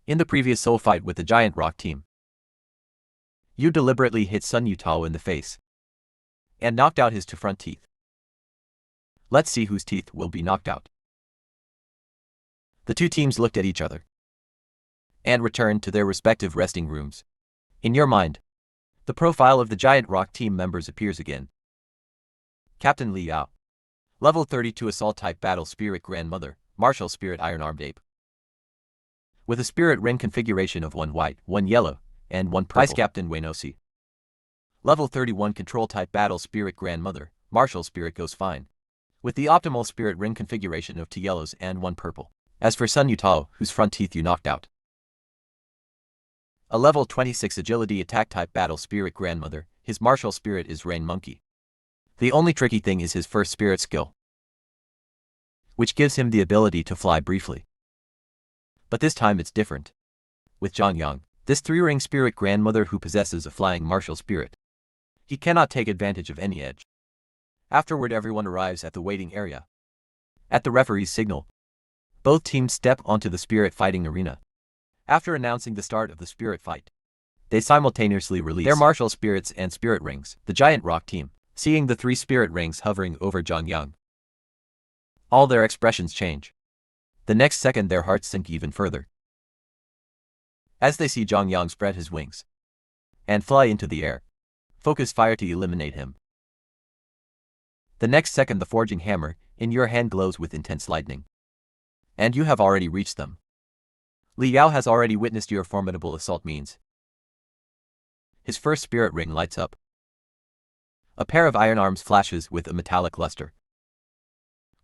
A: In the previous soul fight with the giant rock team, you deliberately hit Sun Yutao in the face and knocked out his two front teeth. Let's see whose teeth will be knocked out. The two teams looked at each other and returned to their respective resting rooms. In your mind, the profile of the giant rock team members appears again. Captain Li Yao. Level 32 Assault Type Battle Spirit Grandmother, Martial Spirit Iron-Armed Ape. With a spirit ring configuration of 1 white, 1 yellow, and 1 purple. Vice Captain Wenosi. Level 31 Control Type Battle Spirit Grandmother, Martial Spirit Goes Fine. With the optimal spirit ring configuration of 2 yellows and 1 purple. As for Sun Yutao, whose front teeth you knocked out. A level 26 Agility Attack Type Battle Spirit Grandmother, his martial spirit is Rain Monkey. The only tricky thing is his first spirit skill, which gives him the ability to fly briefly. But this time it's different. With Zhang Yang, this 3-ring spirit grandmother who possesses a flying martial spirit, he cannot take advantage of any edge. Afterward, everyone arrives at the waiting area. At the referee's signal, both teams step onto the spirit fighting arena. After announcing the start of the spirit fight, they simultaneously release their martial spirits and spirit rings. The giant rock team, seeing the 3 spirit rings hovering over Zhang Yang, all their expressions change. The next second their hearts sink even further as they see Zhang Yang spread his wings and fly into the air. Focus fire to eliminate him. The next second the forging hammer in your hand glows with intense lightning, and you have already reached them. Li Yao has already witnessed your formidable assault means. His first spirit ring lights up. A pair of iron arms flashes with a metallic luster,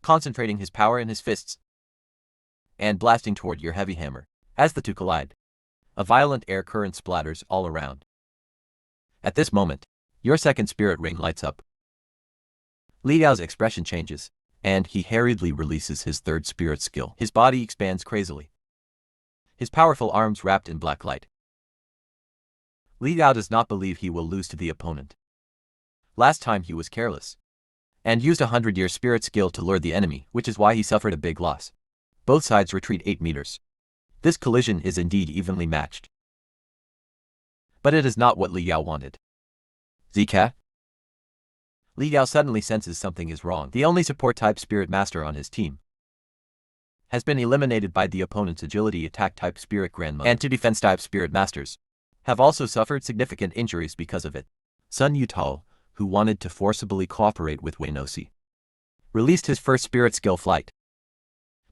A: concentrating his power in his fists and blasting toward your heavy hammer. As the two collide, a violent air current splatters all around. At this moment, your second spirit ring lights up. Li Yao's expression changes, and he hurriedly releases his third spirit skill. His body expands crazily, his powerful arms wrapped in black light. Li Yao does not believe he will lose to the opponent. Last time he was careless and used a 100-year spirit skill to lure the enemy, which is why he suffered a big loss. Both sides retreat 8 meters. This collision is indeed evenly matched. But it is not what Li Yao wanted. Zika? Li Yao suddenly senses something is wrong. The only support-type spirit master on his team has been eliminated by the opponent's agility attack-type spirit grandmother, and 2 defense-type spirit masters have also suffered significant injuries because of it. Sun Yutao, who wanted to forcibly cooperate with Wenosi, released his first spirit skill flight.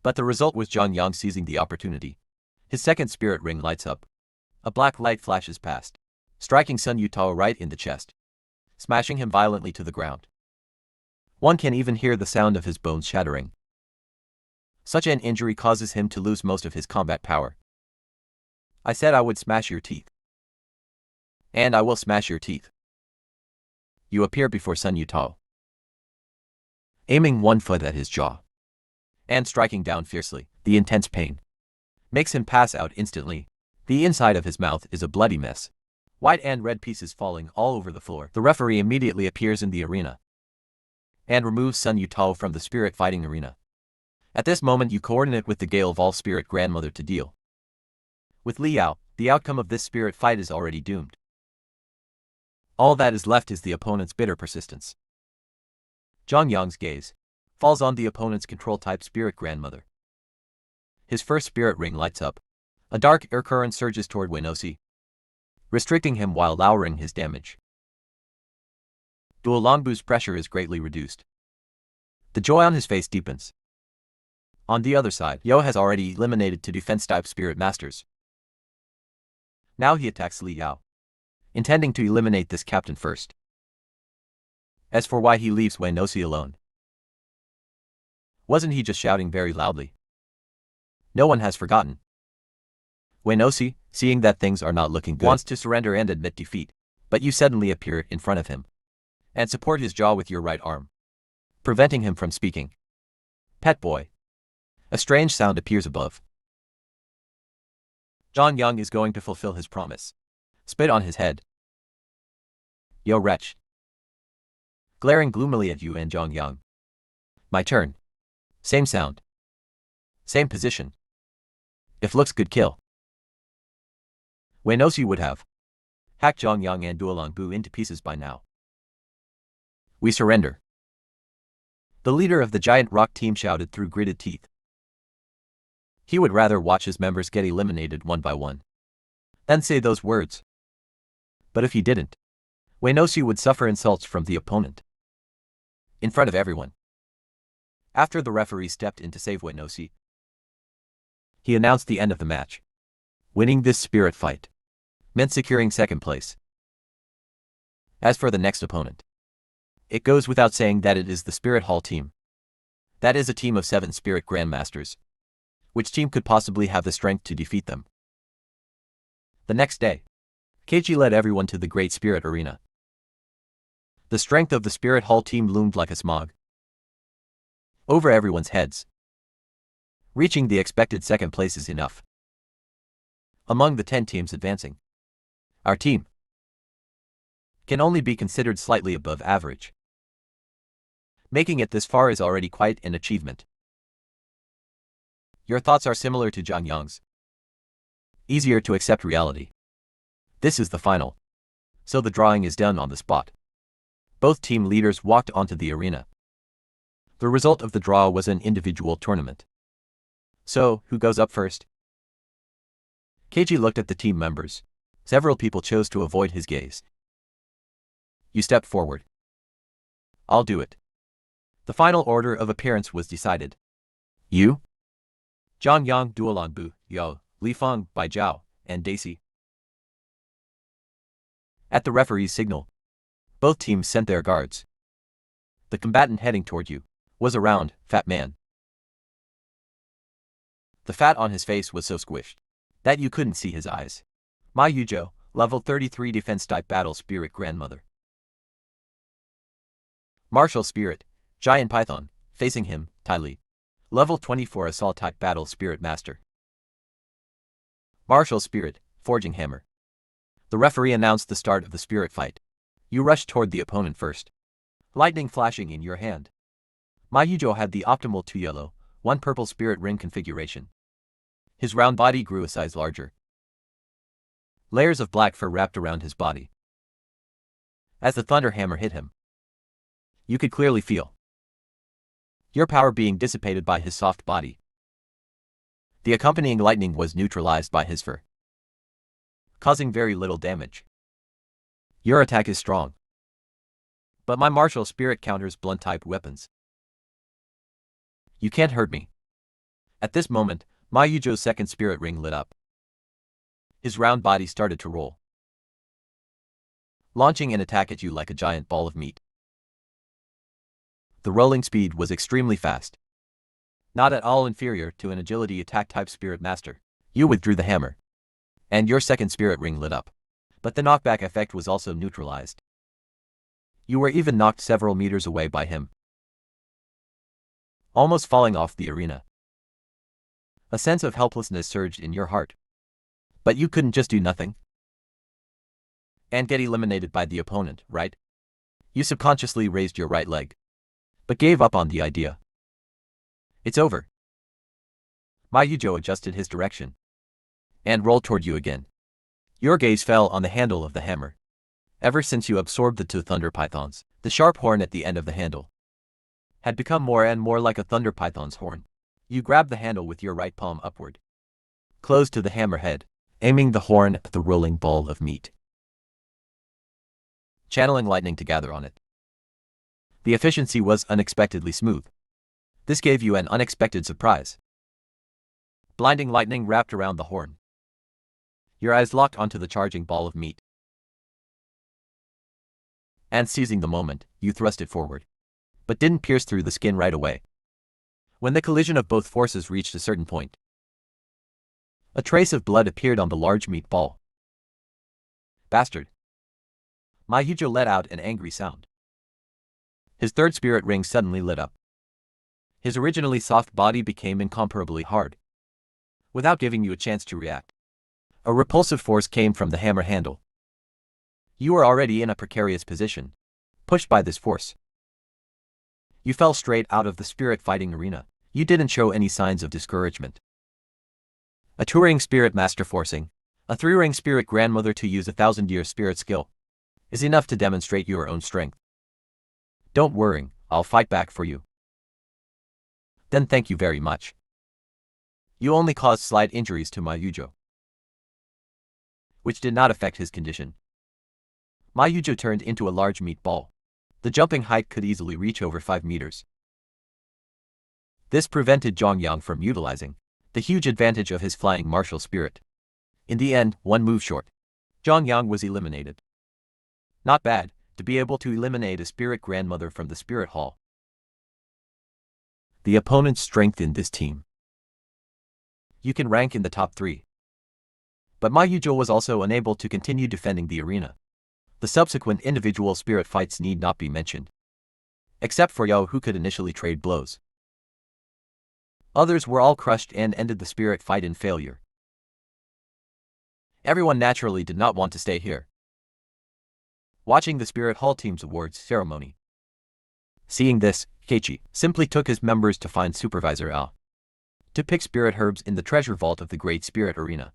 A: But the result was Zhang Yang seizing the opportunity. His second spirit ring lights up. A black light flashes past, striking Sun Yutao right in the chest, smashing him violently to the ground. One can even hear the sound of his bones shattering. Such an injury causes him to lose most of his combat power. I said I would smash your teeth. And I will smash your teeth. You appear before Sun Yutao, aiming 1 foot at his jaw and striking down fiercely. The intense pain makes him pass out instantly. The inside of his mouth is a bloody mess, white and red pieces falling all over the floor. The referee immediately appears in the arena and removes Sun Yutao from the spirit fighting arena. At this moment you coordinate with the Gale of All Spirit Grandmother to deal with Li Yao. The outcome of this spirit fight is already doomed. All that is left is the opponent's bitter persistence. Zhang Yang's gaze falls on the opponent's control-type spirit grandmother. His first spirit ring lights up. A dark air current surges toward Wenosi, restricting him while lowering his damage. Douluo's pressure is greatly reduced. The joy on his face deepens. On the other side, Yo has already eliminated 2 defense-type spirit masters. Now he attacks Li Yao, intending to eliminate this captain first. As for why he leaves Wenosi alone, wasn't he just shouting very loudly? No one has forgotten. Wenosi, seeing that things are not looking good, wants to surrender and admit defeat, but you suddenly appear in front of him and support his jaw with your right arm, preventing him from speaking. Pet boy. A strange sound appears above. Zhang Yang is going to fulfill his promise. Spit on his head. Yo wretch. Glaring gloomily at you and Zhang Yang. My turn. Same sound. Same position. If looks good, kill. Wenosi would have hacked Zhang Yang and Duolongbu into pieces by now. We surrender. The leader of the giant rock team shouted through gritted teeth. He would rather watch his members get eliminated one by one than say those words. But if he didn't, Wenosi would suffer insults from the opponent in front of everyone. After the referee stepped in to save Wenosi, he announced the end of the match. Winning this spirit fight meant securing second place. As for the next opponent, it goes without saying that it is the Spirit Hall team. That is a team of 7 Spirit Grandmasters. Which team could possibly have the strength to defeat them? The next day, Keiji led everyone to the Great Spirit Arena. The strength of the Spirit Hall team loomed like a smog over everyone's heads. Reaching the expected second place is enough. Among the 10 teams advancing, our team can only be considered slightly above average. Making it this far is already quite an achievement. Your thoughts are similar to Zhang Yang's. Easier to accept reality. This is the final, so the drawing is done on the spot. Both team leaders walked onto the arena. The result of the draw was an individual tournament. So, who goes up first? Keiji looked at the team members. Several people chose to avoid his gaze. You stepped forward. I'll do it. The final order of appearance was decided. You? Zhang Yang, Duolongbu, Yao, Li Feng, Bai Zhao, and Daisy. At the referee's signal, both teams sent their guards. The combatant heading toward you was a round, fat man. The fat on his face was so squished that you couldn't see his eyes. Ma Yuzhou, level 33 defense-type battle spirit grandmother. Martial spirit, giant python, facing him, Tai Li. Level 24 assault-type battle spirit master. Martial spirit, forging hammer. The referee announced the start of the spirit fight. You rushed toward the opponent first. Lightning flashing in your hand. Ma Yuzhou had the optimal 2 yellow, 1 purple spirit ring configuration. His round body grew a size larger. Layers of black fur wrapped around his body. As the thunder hammer hit him, you could clearly feel your power being dissipated by his soft body. The accompanying lightning was neutralized by his fur, causing very little damage. Your attack is strong, but my martial spirit counters blunt-type weapons. You can't hurt me. At this moment, Ma Yuzhou's second spirit ring lit up. His round body started to roll, launching an attack at you like a giant ball of meat. The rolling speed was extremely fast, not at all inferior to an agility attack-type spirit master. You withdrew the hammer, and your second spirit ring lit up, but the knockback effect was also neutralized. You were even knocked several meters away by him, almost falling off the arena. A sense of helplessness surged in your heart. But you couldn't just do nothing and get eliminated by the opponent, right? You subconsciously raised your right leg, but gave up on the idea. It's over. Ma Yuzhou adjusted his direction and rolled toward you again. Your gaze fell on the handle of the hammer. Ever since you absorbed the 2 thunder pythons, the sharp horn at the end of the handle had become more and more like a thunder python's horn. You grabbed the handle with your right palm upward, close to the hammer head, aiming the horn at the rolling ball of meat, channeling lightning to gather on it. The efficiency was unexpectedly smooth. This gave you an unexpected surprise. Blinding lightning wrapped around the horn. Your eyes locked onto the charging ball of meat. And seizing the moment, you thrust it forward, but didn't pierce through the skin right away. When the collision of both forces reached a certain point, A trace of blood appeared on the large meatball. Bastard. Ma Yuzhou let out an angry sound. His third spirit ring suddenly lit up. His originally soft body became incomparably hard. Without giving you a chance to react, a repulsive force came from the hammer handle. You were already in a precarious position, pushed by this force. You fell straight out of the spirit fighting arena. You didn't show any signs of discouragement. A two-ring spirit master forcing a three-ring spirit grandmother to use a 1,000-year spirit skill is enough to demonstrate your own strength. Don't worry, I'll fight back for you. Then thank you very much. You only caused slight injuries to Ma Yuzhou, which did not affect his condition. Ma Yuzhou turned into a large meatball. The jumping height could easily reach over 5 meters. This prevented Zhang Yang from utilizing the huge advantage of his flying martial spirit. In the end, one move short, Zhang Yang was eliminated. Not bad, to be able to eliminate a spirit grandmother from the spirit hall. The opponent's strength in this team. You can rank in the top 3. But Ma Yuzhou was also unable to continue defending the arena. The subsequent individual spirit fights need not be mentioned, except for Yao, who could initially trade blows. Others were all crushed and ended the spirit fight in failure. Everyone naturally did not want to stay here, watching the Spirit Hall team's awards ceremony. Seeing this, Keiichi simply took his members to find Supervisor Al to pick spirit herbs in the treasure vault of the Great Spirit Arena.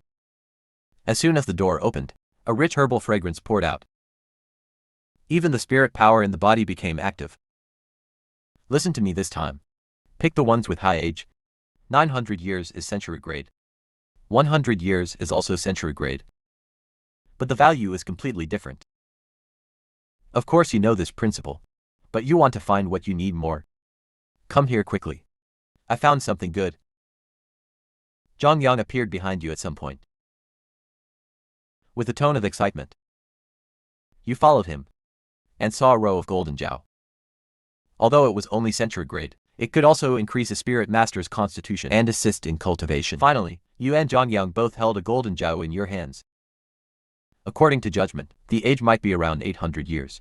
A: As soon as the door opened, a rich herbal fragrance poured out. Even the spirit power in the body became active. Listen to me this time. Pick the ones with high age. 900 years is century grade. 100 years is also century grade. But the value is completely different. Of course you know this principle, but you want to find what you need more. Come here quickly. I found something good. Zhang Yang appeared behind you at some point, with a tone of excitement. You followed him, and saw a row of golden Jiao. Although it was only century grade, it could also increase a spirit master's constitution and assist in cultivation. Finally, you and Zhang Yang both held a golden Jiao in your hands. According to judgment, the age might be around 800 years.